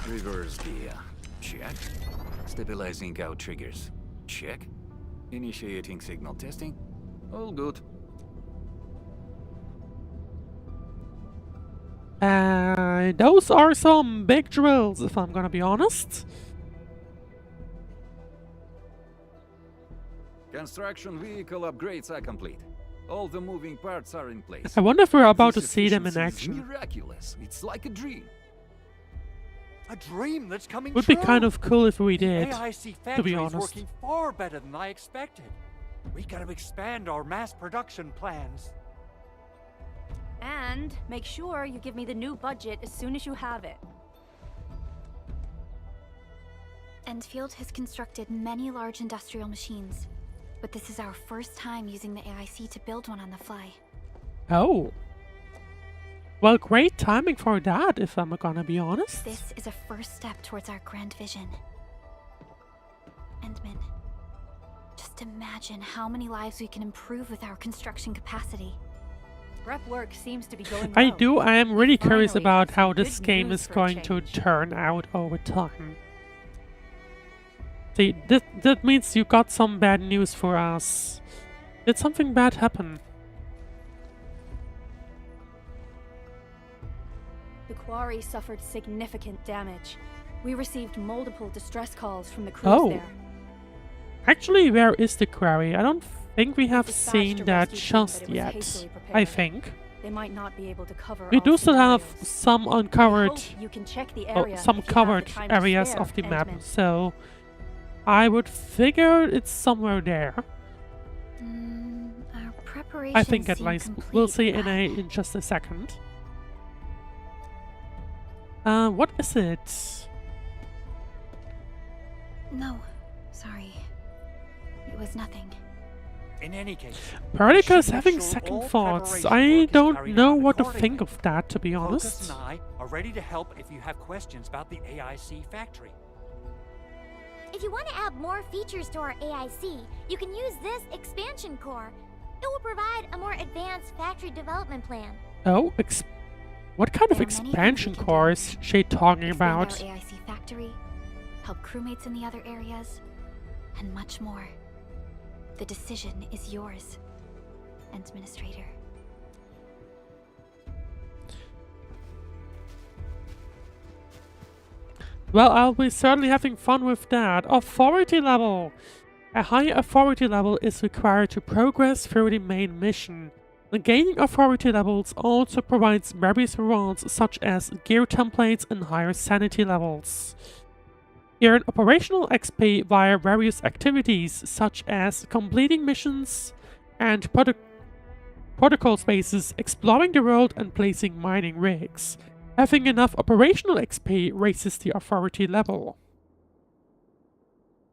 Reverse gear. Check. Stabilizing out triggers. Check. Initiating signal testing. All good. Those are some big drills, if I'm gonna be honest. Construction vehicle upgrades are complete. All the moving parts are in place. I wonder if we're about to This see them in efficiency is action. Miraculous. It's like a dream. A dream that's coming Would true. be kind of cool if we did, The AIC to factory be is honest. working far better than I expected. We gotta expand our mass production plans. And make sure you give me the new budget as soon as you have it. Endfield has constructed many large industrial machines, but this is our first time using the AIC to build one on the fly. Oh. Well, great timing for that, if I'm gonna be honest. This is a first step towards our grand vision. Endman, just imagine how many lives we can improve with our construction capacity. Prep work seems to be going well. I am really curious Finally about have how some this good game news is for a going to change. turn out over time. See, that means you got some bad news for us. Did something bad happen? The quarry suffered significant damage. We received multiple distress calls from the crews Oh. there. Actually, where is the quarry? I don't think we have Dispatched seen a that rescue team, just but it was yet. hastily I prepared. think. They might not be able to cover We all do still have scenarios. some uncovered, Hope you can check the oh, area some if you have the covered time to areas spare, of the map, Endman. so I would figure it's somewhere there. Our preparations I think at seem least. complete, We'll see but in just a second. What is it? No, sorry. It was nothing. In any case, Perdica's should make having sure second all thoughts. preparation I work is don't carried know out what to accordingly. think of that, to be Focus honest. and I are ready to help if you have questions about the AIC factory. If you want to add more features to our AIC, you can use this expansion core. It will provide a more advanced factory development plan. Oh, what kind of There are many things expansion we can core do. is she talking Expand our about? AIC factory, help crewmates in the other areas, and much more. The decision is yours, Administrator. Well, I'll be certainly having fun with that. Authority level! A high authority level is required to progress through the main mission. And gaining authority levels also provides various rewards such as gear templates and higher sanity levels. Earn operational XP via various activities such as completing missions and protocol spaces, exploring the world and placing mining rigs. Having enough operational XP raises the authority level.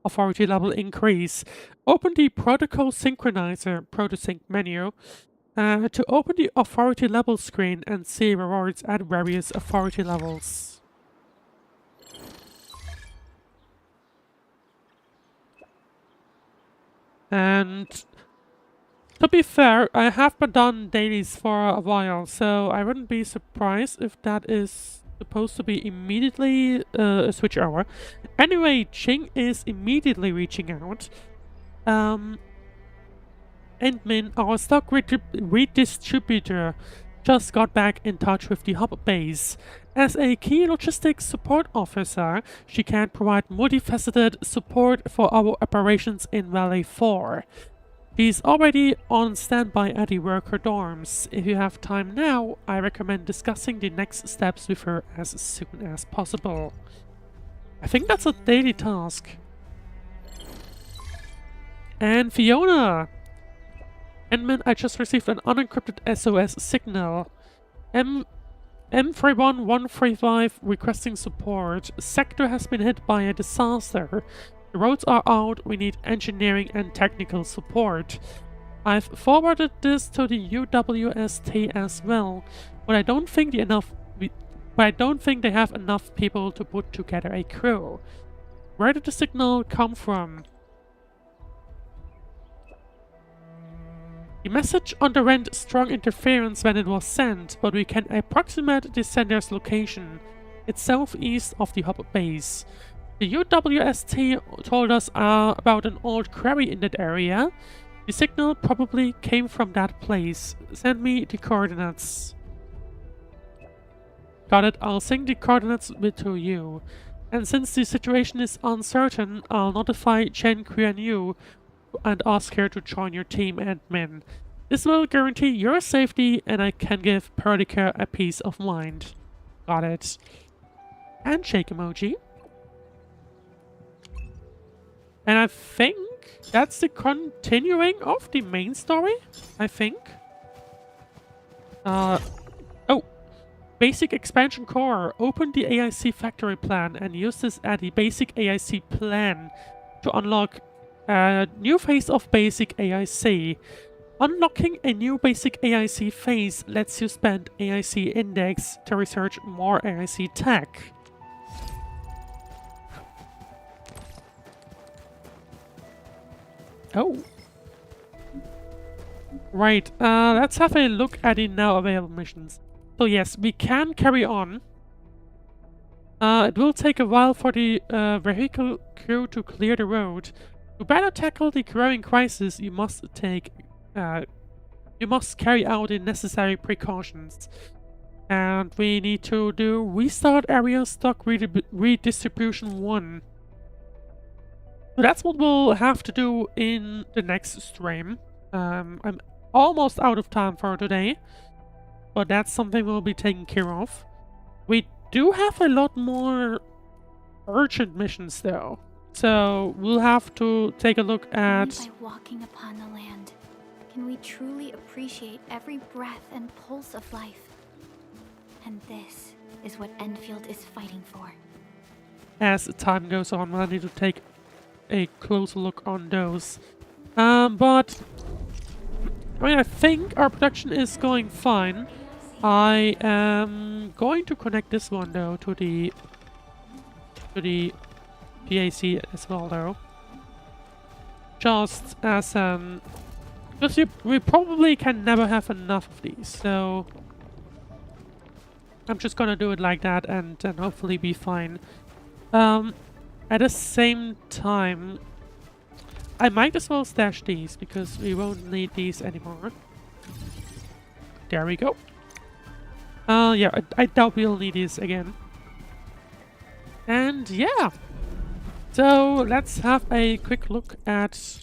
Authority level increase. Open the protocol synchronizer protosync menu to open the authority level screen and see rewards at various authority levels. And to be fair, I have been done dailies for a while, so I wouldn't be surprised if that is supposed to be immediately a switch over. Anyway, Ching is immediately reaching out. Endmin, our stock redistributor, just got back in touch with the hub base. As a key logistics support officer, she can provide multifaceted support for our operations in Valley 4. She's already on standby at the worker dorms. If you have time now, I recommend discussing the next steps with her as soon as possible. I think that's a daily task. And Fiona! Endman, I just received an unencrypted SOS signal. M31135 requesting support. Sector has been hit by a disaster. The roads are out, we need engineering and technical support. I've forwarded this to the UWST as well, but I don't think they have enough people to put together a crew. Where did the signal come from? The message underwent strong interference when it was sent, but we can approximate the sender's location. It's southeast of the hub base. The UWST told us about an old quarry in that area. The signal probably came from that place. Send me the coordinates. Got it, I'll send the coordinates to you. And since the situation is uncertain, I'll notify Chen Qianyu and ask her to join your team, Admin. This will guarantee your safety and I can give Perdica a peace of mind. Got it. handshake emoji. And I think that's the continuing of the main story, I think. Oh, basic expansion core. Open the AIC factory plan and use this at the basic AIC plan to unlock a new phase of basic AIC. Unlocking a new basic AIC phase lets you spend AIC index to research more AIC tech. Oh. Right, let's have a look at the now available missions. So yes, we can carry on. It will take a while for the vehicle crew to clear the road. To better tackle the growing crisis, you must carry out the necessary precautions. And we need to do restart area stock redistribution 1. So that's what we'll have to do in the next stream. I'm almost out of time for today, but that's something we'll be taking care of. We do have a lot more urgent missions though, so we'll have to take a look at... Only by walking upon the land can we truly appreciate every breath and pulse of life. And this is what Endfield is fighting for. As time goes on, we'll need to take a closer look on those. But I mean, I think our production is going fine. I am going to connect this one though to the PAC as well though. Just as because we probably can never have enough of these, so I'm just gonna do it like that and then hopefully be fine. At the same time, I might as well stash these because we won't need these anymore. There we go. Yeah, I doubt we'll need these again. And yeah. So let's have a quick look at...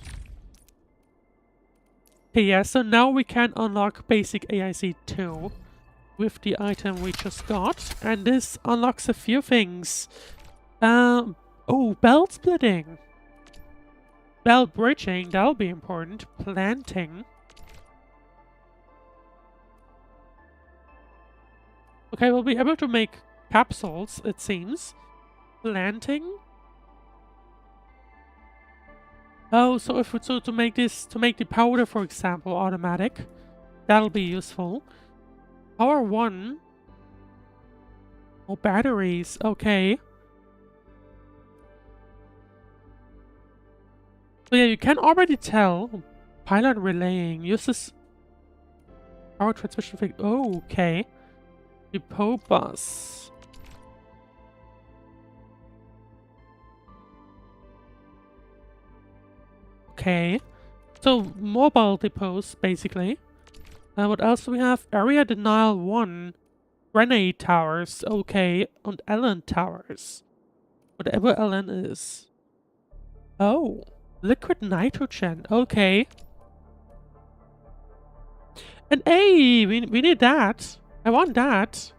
Okay, yeah, so now we can unlock basic AIC 2 with the item we just got. And this unlocks a few things. Oh, belt splitting. Belt bridging, that'll be important. Planting. Okay, we'll be able to make capsules, it seems. Planting. Oh, so if it's to make the powder, for example, automatic, that'll be useful. Power 1. Oh, batteries. Okay. So yeah, you can already tell. Pylon relaying uses power transmission thing. Oh, okay. Depot bus. Okay. So mobile depots, basically. What else do we have? Area denial 1. Grenade towers. Okay. And LN towers. Whatever LN is. Oh. Liquid nitrogen. Okay. And hey, we need that. I want that.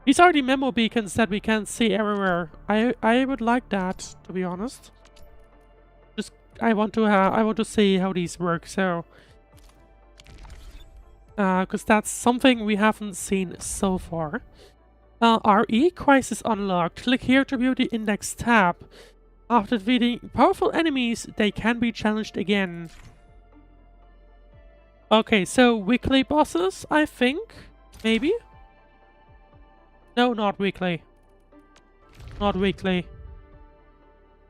These are the memo beacons that we can see everywhere. I would like that, to be honest. Just I want to see how these work. So, because that's something we haven't seen so far. RE crisis unlocked. Click here to view the index tab. After defeating powerful enemies, they can be challenged again. Okay, so weekly bosses, I think? Maybe? No, not weekly. Not weekly.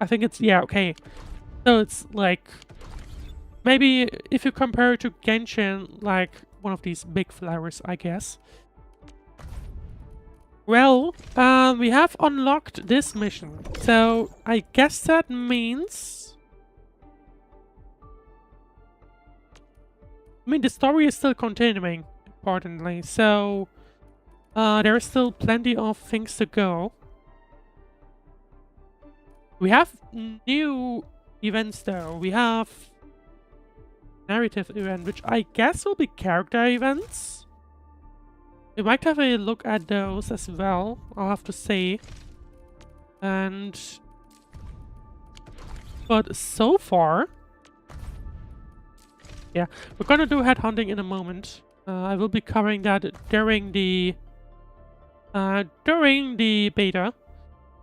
I think it's... yeah, okay. So it's like... maybe if you compare it to Genshin, like one of these big flowers, I guess. Well, we have unlocked this mission, so I guess that means... I mean, the story is still continuing, importantly, so there is still plenty of things to go. We have new events, though. We have narrative event, which I guess will be character events. We might have a look at those as well, I'll have to say. But so far... Yeah, we're gonna do headhunting in a moment. I will be covering that during the beta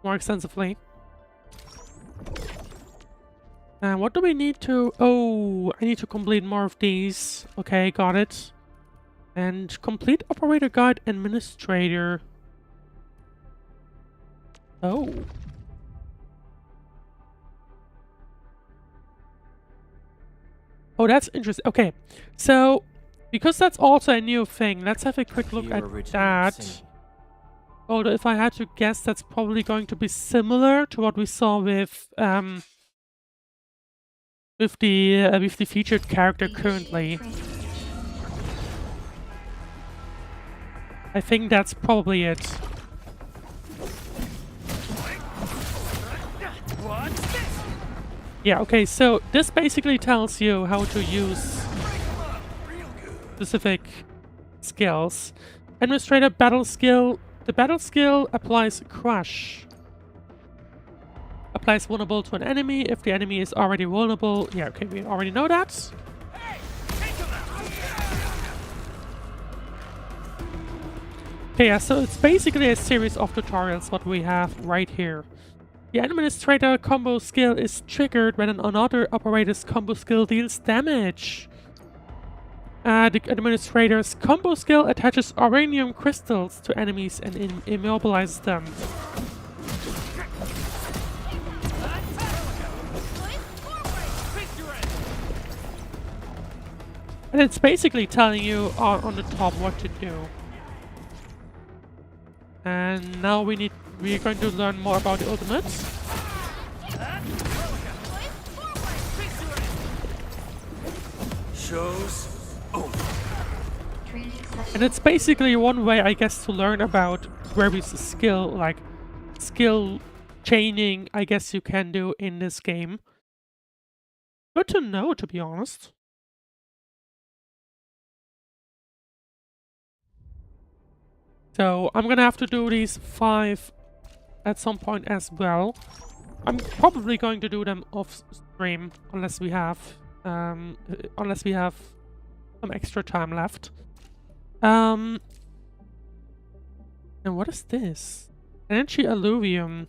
more extensively. And what do we need to... Oh, I need to complete more of these. Okay, got it. And complete Operator Guide Administrator. Oh. Oh, that's interesting. Okay, so because that's also a new thing, let's have a quick look at that. Although if I had to guess, that's probably going to be similar to what we saw with the featured character currently. I think that's probably it. Yeah, okay, so this basically tells you how to use specific skills. Administrator battle skill. The battle skill applies Crush. Applies vulnerable to an enemy if the enemy is already vulnerable. Yeah, okay, we already know that. Okay, yeah, so it's basically a series of tutorials what we have right here. The Administrator combo skill is triggered when another operator's combo skill deals damage. The Administrator's combo skill attaches uranium crystals to enemies and immobilizes them. And it's basically telling you on the top what to do. And now we're going to learn more about the ultimate. Shows over. And it's basically one way, I guess, to learn about various skill chaining, I guess you can do in this game. Good to know, to be honest. So I'm gonna have to do these 5 at some point as well. I'm probably going to do them off stream unless we have some extra time left. And what is this? Energy alluvium.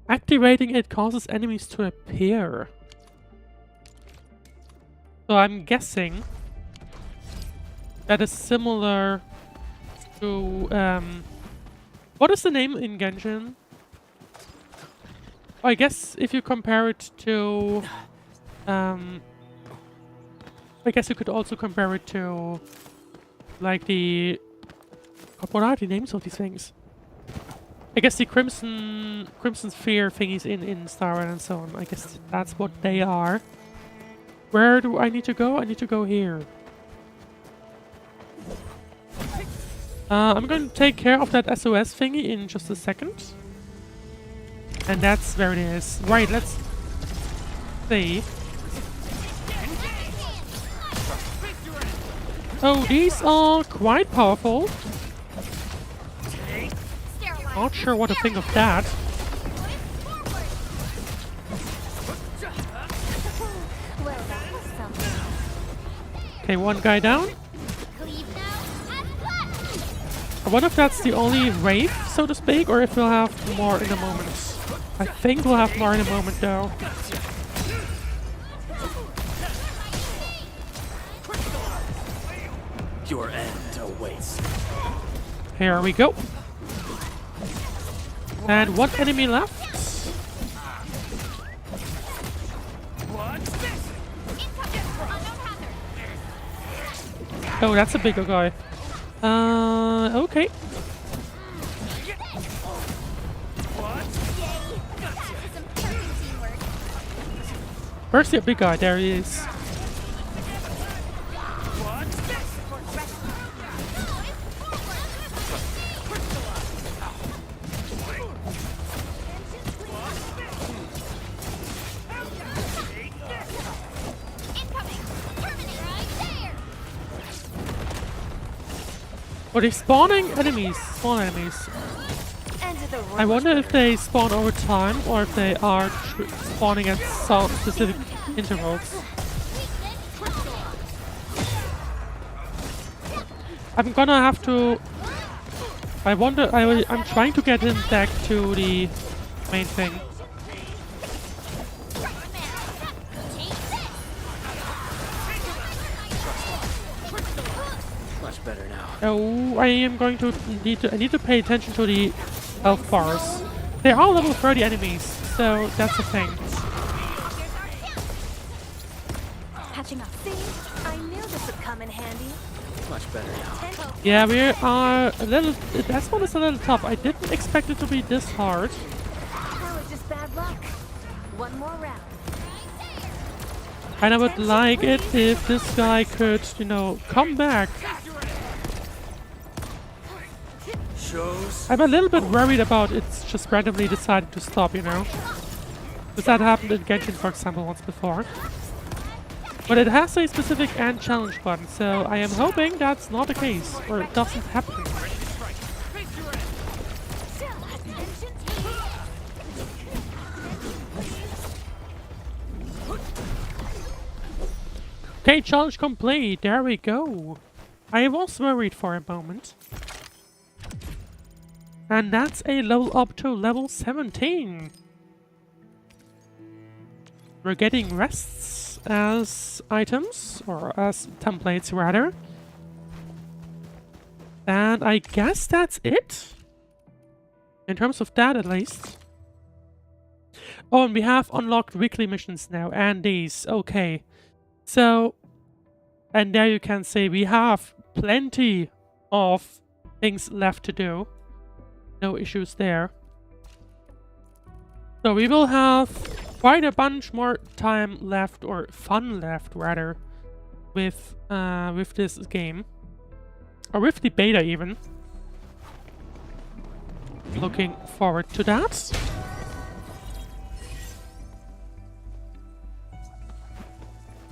Activating it causes enemies to appear. So I'm guessing that is similar to what is the name in Genshin? I guess if you compare it to I guess you could also compare it to like the what are the names of these things? I guess the Crimson Sphere thingies in Star Wars and so on. I guess that's what they are. Where do I need to go? I need to go here. I'm going to take care of that SOS thingy in just a second. And that's where it is. Right, let's see. Oh, these are quite powerful. Not sure what to think of that. Okay, one guy down. I wonder if that's the only wave, so to speak, or if we'll have more in a moment. I think we'll have more in a moment, though. Your end awaits. Here we go. And one enemy left. Oh, that's a bigger guy. Okay. Where's the big guy? There he is. Are they spawning enemies? Spawn enemies. I wonder if they spawn over time or if they are spawning at some specific intervals. I'm gonna have to... I wonder... I'm trying to get him back to the main thing. Much better now. Oh, I am going to need to pay attention to the health bars. They are level 30 enemies, so that's the thing. Patching up. See, I knew this would come in handy. Much better now. Yeah, we are a little... That one is a little tough. I didn't expect it to be this hard. That was just bad luck. One more round. And I would like it if this guy could, you know, come back. I'm a little bit worried about it's just randomly deciding to stop, you know? Because that happened in Genshin, for example, once before. But it has a specific end challenge button, so I am hoping that's not the case, or it doesn't happen. Okay, challenge complete, there we go. I was worried for a moment. And that's a level up to level 17. We're getting rests as items, or as templates rather. And I guess that's it. In terms of that at least. Oh, and we have unlocked weekly missions now, and these, okay. So, and there you can see we have plenty of things left to do. No issues there. So we will have quite a bunch more time left, or fun left rather, with this game. Or with the beta even. Looking forward to that.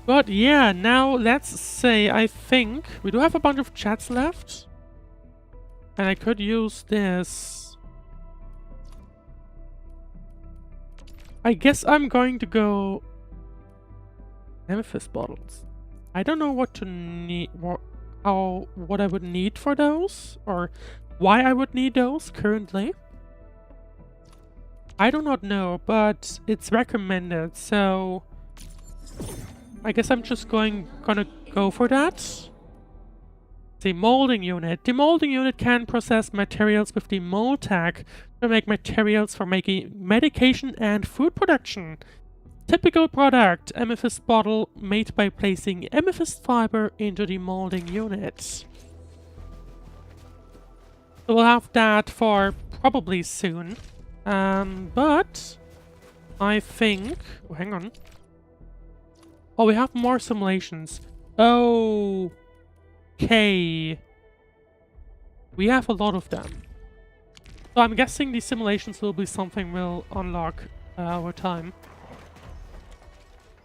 But yeah, now let's say I think we do have a bunch of chats left. And I could use this. I guess I'm going to go amethyst bottles. I don't know what to need, what I would need for those, or why I would need those currently. I do not know, but it's recommended, so I guess I'm just gonna go for that. The molding unit. The molding unit can process materials with the mold tag to make materials for making medication and food production. Typical product, amethyst bottle made by placing amethyst fiber into the molding unit. So we'll have that for probably soon. But I think... Oh, hang on. Oh, we have more simulations. Oh... Okay. We have a lot of them. So I'm guessing the simulations will be something we'll unlock over time.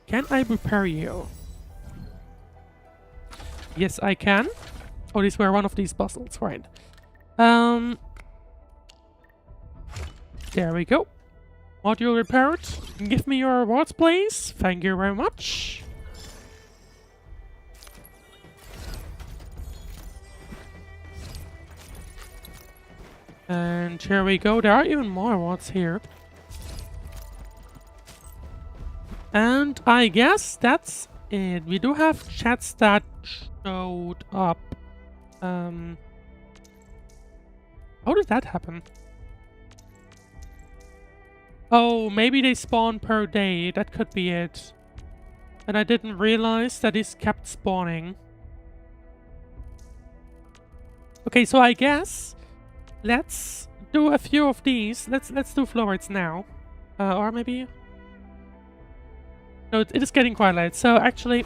Can I repair you? Yes, I can. Oh, these were one of these puzzles, right. There we go. Module repaired. Give me your rewards, please. Thank you very much. And here we go. There are even more rewards here. And I guess that's it. We do have chats that showed up. How did that happen? Oh, maybe they spawn per day. That could be it. And I didn't realize that these kept spawning. Okay, so I guess let's do a few of these. Let's do floorboards now. Or maybe... No, it is getting quite late. So actually...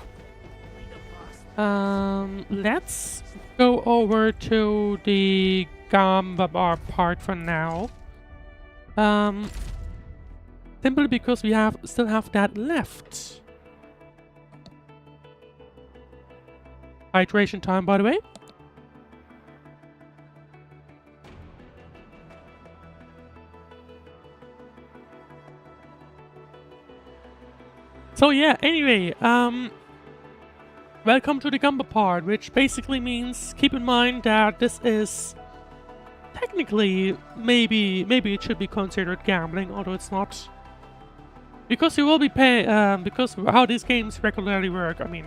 let's go over to the Gamba Bar part for now. Simply because we still have that left. Hydration time, by the way. So yeah, anyway, welcome to the Gumbo part, which basically means keep in mind that this is technically maybe it should be considered gambling, although it's not. Because you will be paying, because how these games regularly work, I mean,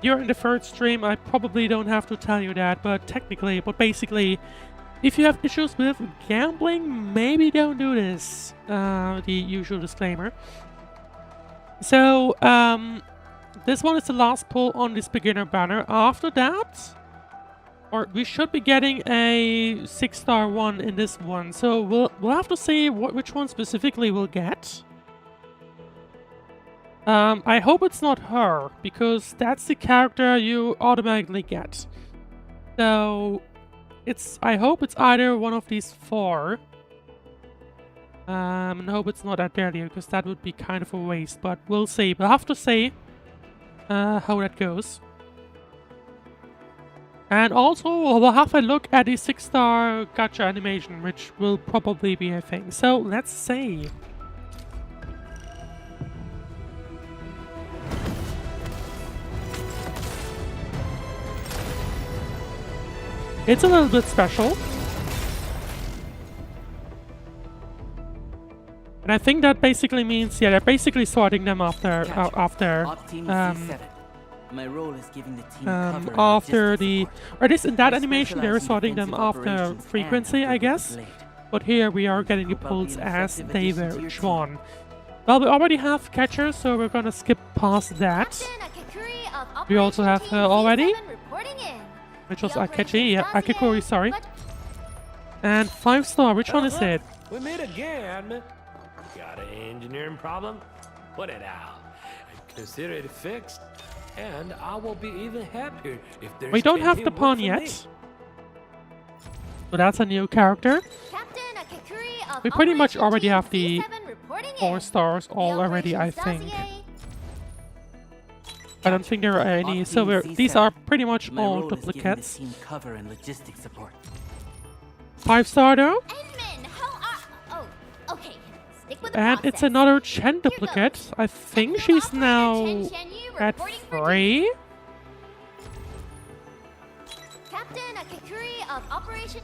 you're in the third stream, I probably don't have to tell you that, but basically, if you have issues with gambling, maybe don't do this. The usual disclaimer. So, this one is the last pull on this beginner banner. After that, or we should be getting a 6-star one in this one. So we'll have to see which one specifically we'll get. I hope it's not her, because that's the character you automatically get. So I hope it's either one of these 4. And hope it's not Adelia, because that would be kind of a waste, but we'll see. We'll have to see how that goes. And also, we'll have a look at the 6-star gacha animation, which will probably be a thing. So, let's see. It's a little bit special. And I think that basically means, yeah, they're basically sorting them after My role is giving the team after the, or this in that animation they're sorting them after frequency, I guess. But here we are getting the pulls as they were drawn. Well, we already have catchers, so we're gonna skip past that. We also have her already, which was Akechi, yeah, Akikori, sorry. And 5-star, which one is it? We meet again. Got an engineering problem? Put it out. Consider it fixed, and I will be even happier if there's We don't have the pawn yet. So that's a new character. We pretty much already have the 4 stars all already, I think. I don't think there are any, so these are pretty much all duplicates. 5-star though. And it's another Chen duplicate. I think she's now at 3. Captain Akikuri of Operation.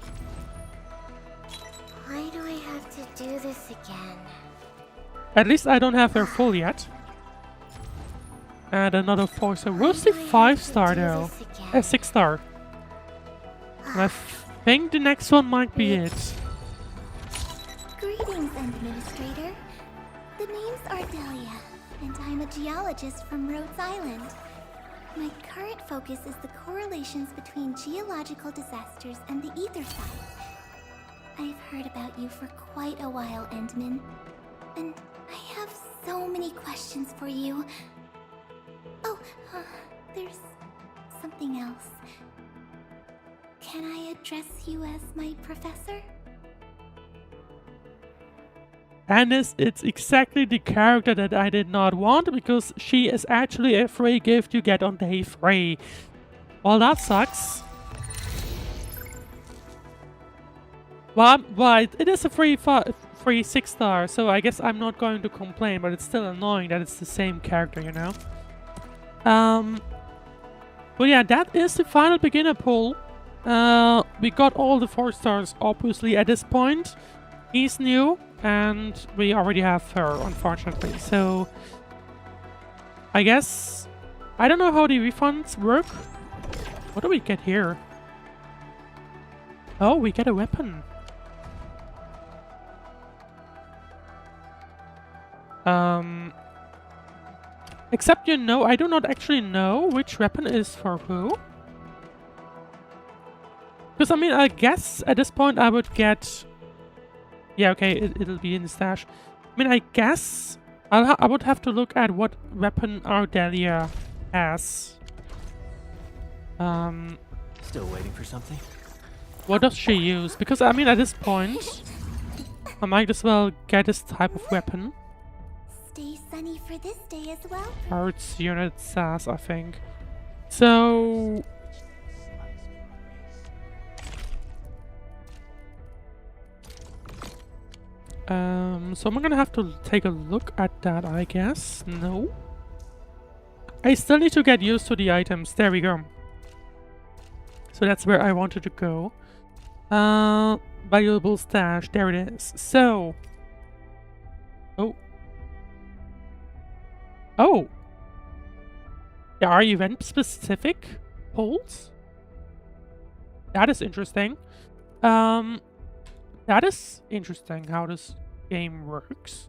Why do I have to do this again? At least I don't have her full yet. And another 4-star. Where's the 5-star though? 6-star. And I think the next one might be it. Greetings, Administrator. The name's Ardelia, and I'm a geologist from Rhodes Island. My current focus is the correlations between geological disasters and the ether side. I've heard about you for quite a while, Endman, and I have so many questions for you. Oh, there's something else. Can I address you as my professor? And it's exactly the character that I did not want, because she is actually a free gift you get on day 3. Well, that sucks. Well, it is a free 6-star, so I guess I'm not going to complain, but it's still annoying that it's the same character, you know? But yeah, that is the final beginner pull. We got all the 4 stars, obviously, at this point. He's new, and we already have her, unfortunately. So, I guess... I don't know how the refunds work. What do we get here? Oh, we get a weapon. Except, you know, I do not actually know which weapon is for who. Because, I mean, I guess at this point I would get... Yeah, okay, it'll be in the stash. I mean, I guess I would have to look at what weapon Ardelia has. Still waiting for something? What does she use? Because, I mean, at this point, I might as well get this type of weapon. Stay sunny for this day as well. Arts unit SAS, I think. So... So I'm gonna have to take a look at that, I guess. No. I still need to get used to the items. There we go. So that's where I wanted to go. Valuable stash. There it is. So. Oh. Oh. There are event-specific polls? That is interesting. That is interesting how this game works.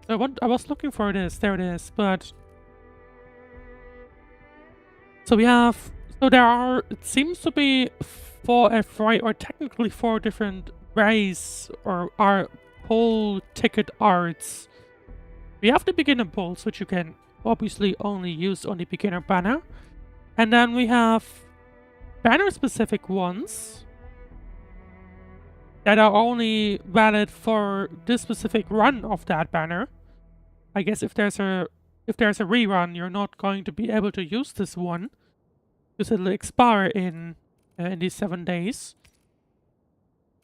I was looking for this. There it is. But so we have. So there are. It seems to be technically 4 different ways or poll ticket arts. We have the beginner polls, which you can obviously only use on the beginner banner, and then we have banner-specific ones that are only valid for this specific run of that banner. I guess if there's a rerun, you're not going to be able to use this one because it'll expire in these 7 days.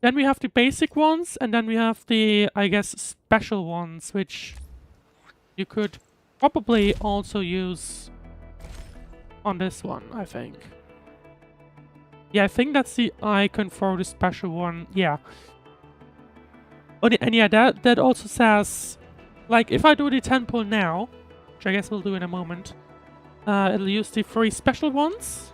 Then we have the basic ones, and then we have the, I guess, special ones, which you could probably also use on this one, I think. Yeah, I think that's the icon for the special one. Yeah. And yeah, that also says, like, if I do the 10 pull now, which I guess we'll do in a moment, it'll use the 3 special ones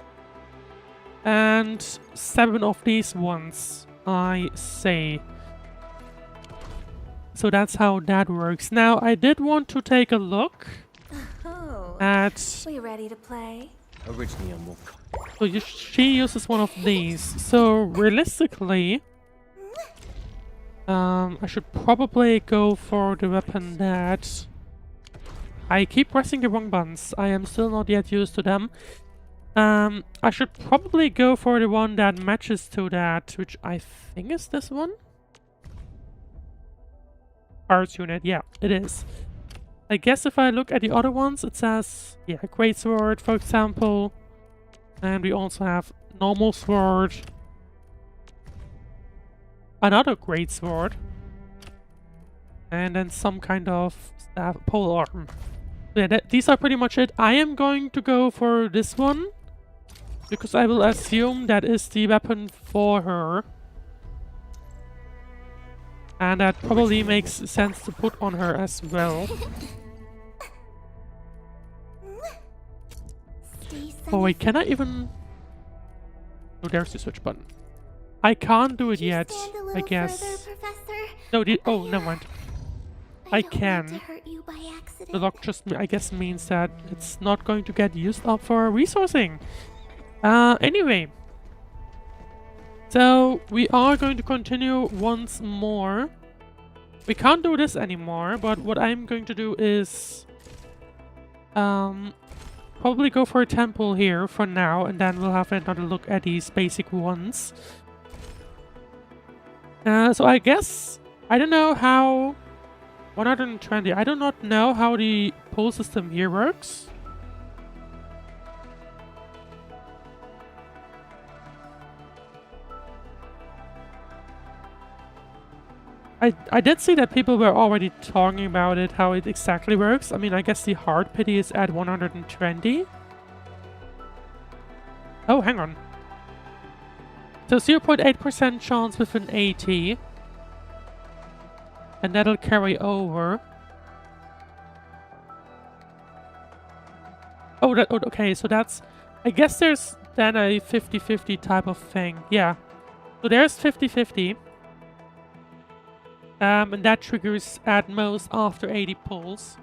and 7 of these ones, I say. So that's how that works. Now, I did want to take a look at... We ready to play? So she uses one of these. So realistically, I should probably go for the weapon that... I keep pressing the wrong buttons. I am still not yet used to them. I should probably go for the one that matches to that, which I think is this one. Arts unit, yeah, it is. I guess if I look at the other ones, it says, yeah, great sword, for example. And we also have normal sword. Another great sword. And then some kind of staff, pole arm. Yeah, these are pretty much it. I am going to go for this one, because I will assume that is the weapon for her. And that probably makes sense to put on her as well. Oh wait, can I even... Oh, there's the switch button. I can't do it yet, I guess. No, oh, never mind. I can. The lock just, I guess, means that it's not going to get used up for resourcing. Anyway. So, we are going to continue once more. We can't do this anymore, but what I'm going to do is... probably go for a temple here for now, and then we'll have another look at these basic ones. So I guess... I don't know how... 120. I do not know how the pull system here works. I did see that people were already talking about it, how it exactly works. I mean, I guess the hard pity is at 120. Oh, hang on. So 0.8% chance with an 80. And that'll carry over. Oh, okay, so that's... I guess there's then a 50-50 type of thing. Yeah. So there's 50-50. And that triggers at most after 80 pulls.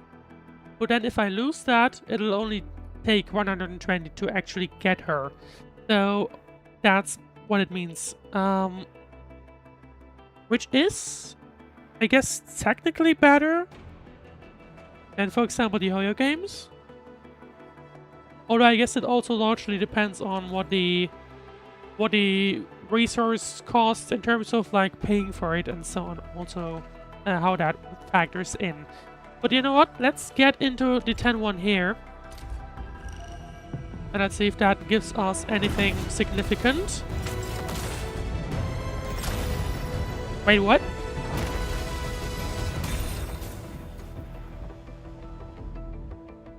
But then if I lose that, it'll only take 120 to actually get her. So that's what it means. Which is, I guess, technically better than, for example, the Hoyo games. Although I guess it also largely depends on what the resource costs in terms of like paying for it and so on, also how that factors in. But you know what, let's get into the 10-1 here and let's see if that gives us anything significant. Wait, what?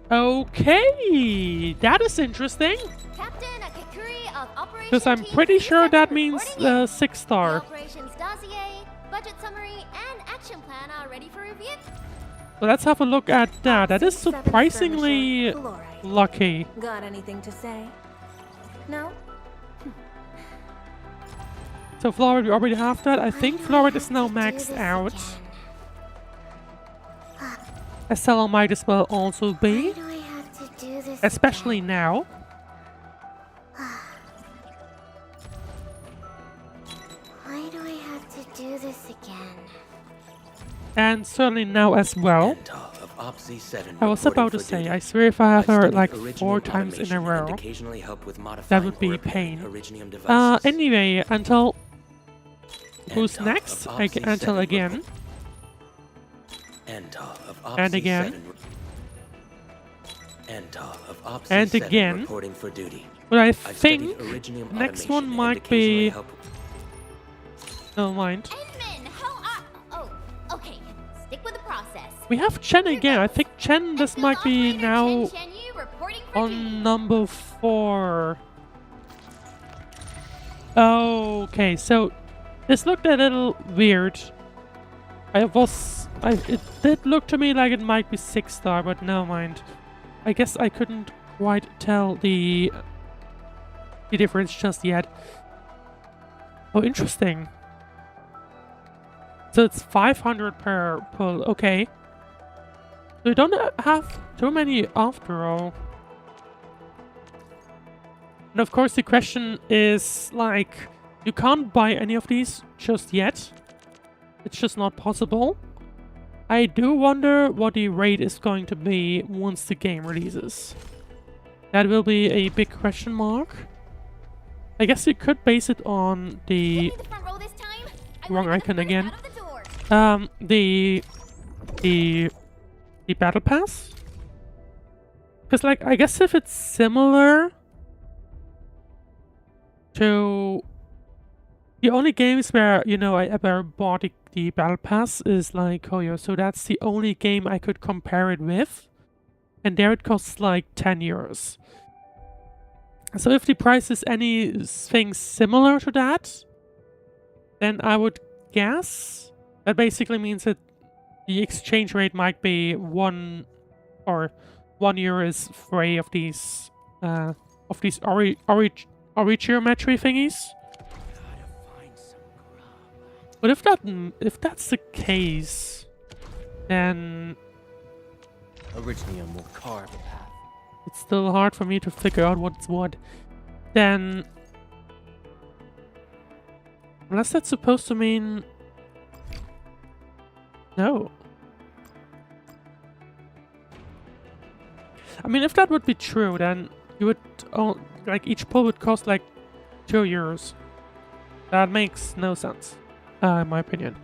Okay, that is interesting. Captain Akakuri of Operations Because I'm pretty sure that means 6-star. Operations dossier, budget summary, and action plan are ready for review. So let's have a look at that. That is surprisingly lucky. Got anything to say? No? So Florid, we already have that. I think Florid is now maxed out. Estella might as well also be. Especially now. Why do I have to do this again? And certainly now as well. I was about to say, I swear if I have her like 4 times in a row, that would be a pain. Anyway, until... Who's next? Until again. And again. And again. But I think next one might be... Never mind. Oh, okay. Stick with the process. We have Chen again. I think Chen, this might be now on number 4. Okay, so this looked a little weird. It did look to me like it might be 6-star, but never mind. I guess I couldn't quite tell the difference just yet. Oh, interesting. So it's 500 per pull. Okay. We don't have too many after all. And of course the question is, like, you can't buy any of these just yet. It's just not possible. I do wonder what the rate is going to be once the game releases. That will be a big question mark. I guess you could base it on the... Wrong icon again. The battle pass? Because, like, I guess if it's similar to the only games where, you know, I ever bought the battle pass is like Koyo, so that's the only game I could compare it with. And there it costs like 10 euros. So if the price is anything similar to that, then I would guess that basically means that the exchange rate might be 1 euro is free of these origiometry thingies. But if that's the case, then Originium will carve a path. It's still hard for me to figure out what's what. Then, unless that's supposed to mean no. I mean, if that would be true, then you would like each pull would cost like 2 euros. That makes no sense, in my opinion.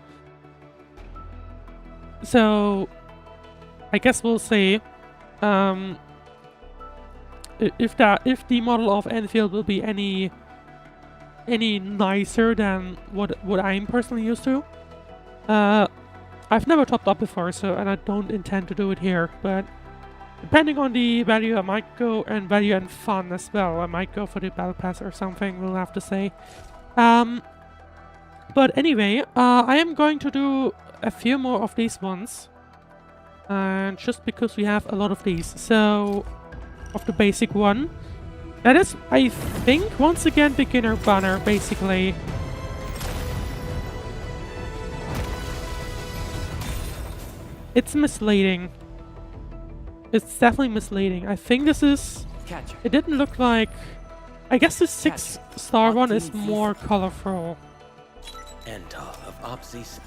So, I guess we'll see if the model of Endfield will be any nicer than what I'm personally used to. I've never topped up before, and I don't intend to do it here. But depending on the value, I might go and value and fun as well. I might go for the battle pass or something. We'll have to say. But anyway, I am going to do a few more of these ones. And just because we have a lot of these. So, of the basic one. That is, I think, once again, beginner banner, basically. It's misleading. It's definitely misleading. I think this is... It didn't look like... I guess the 6-star one is more colorful. End of Opsis.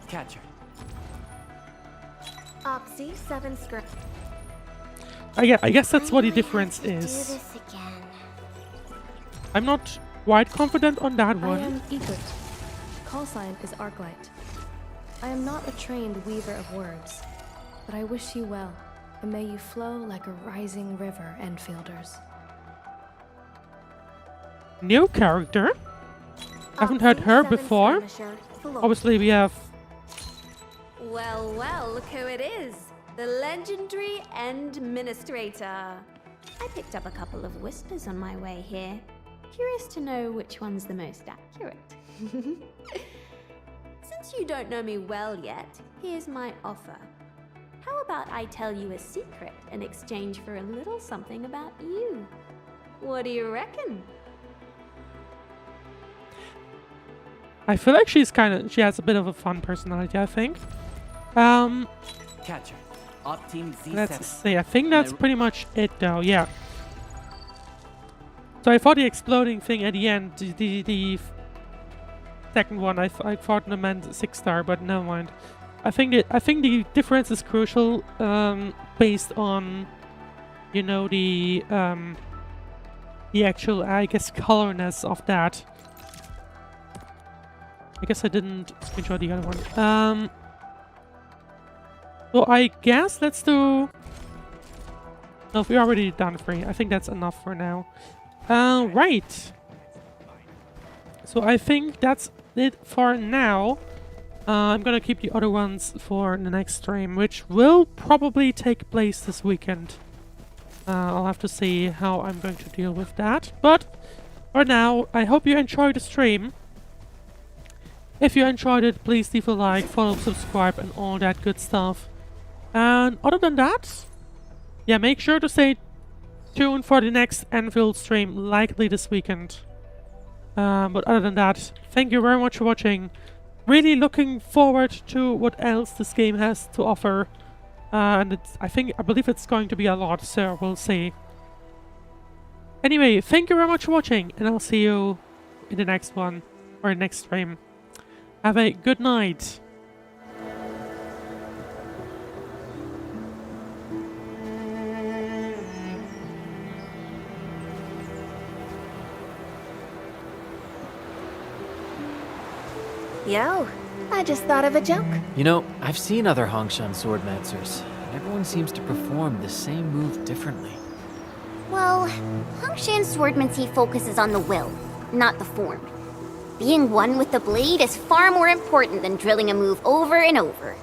Catcher. Opsi 7 script. I guess that's what the difference is. I'm not quite confident on that one. I am Egert. Call sign is Arknight. I am not a trained weaver of words, but I wish you well, and may you flow like a rising river, Enfielders. New character. Haven't heard her before. Obviously, we have... Well, look who it is. the legendary Administrator. I picked up a couple of whispers on my way here. Curious to know which one's the most accurate. Since you don't know me well yet, here's my offer. How about I tell you a secret in exchange for a little something about you? What do you reckon? I feel like she has a bit of a fun personality, I think. Catcher. Op team Z7. Let's see. I think that's pretty much it, though. Yeah. So I thought the exploding thing at the end, the second one, I thought it meant 6-star, but never mind. I think the difference is crucial, based on, you know, the actual, I guess, colorness of that. I guess I didn't screenshot the other one. So I guess let's do... No, we already done 3. I think that's enough for now. Right. So I think that's it for now. I'm gonna keep the other ones for the next stream, which will probably take place this weekend. I'll have to see how I'm going to deal with that. But for now, I hope you enjoyed the stream. If you enjoyed it, please leave a like, follow, subscribe, and all that good stuff. And other than that, yeah, make sure to stay tuned for the next Endfield stream, likely this weekend. But other than that, thank you very much for watching. Really looking forward to what else this game has to offer. And I believe it's going to be a lot, so we'll see. Anyway, thank you very much for watching, and I'll see you in the next one, or next stream. Have a good night. Yo, I just thought of a joke. You know, I've seen other Hongshan swordmancers, and everyone seems to perform the same move differently. Well, Hongshan's swordmancy focuses on the will, not the form. Being one with the blade is far more important than drilling a move over and over.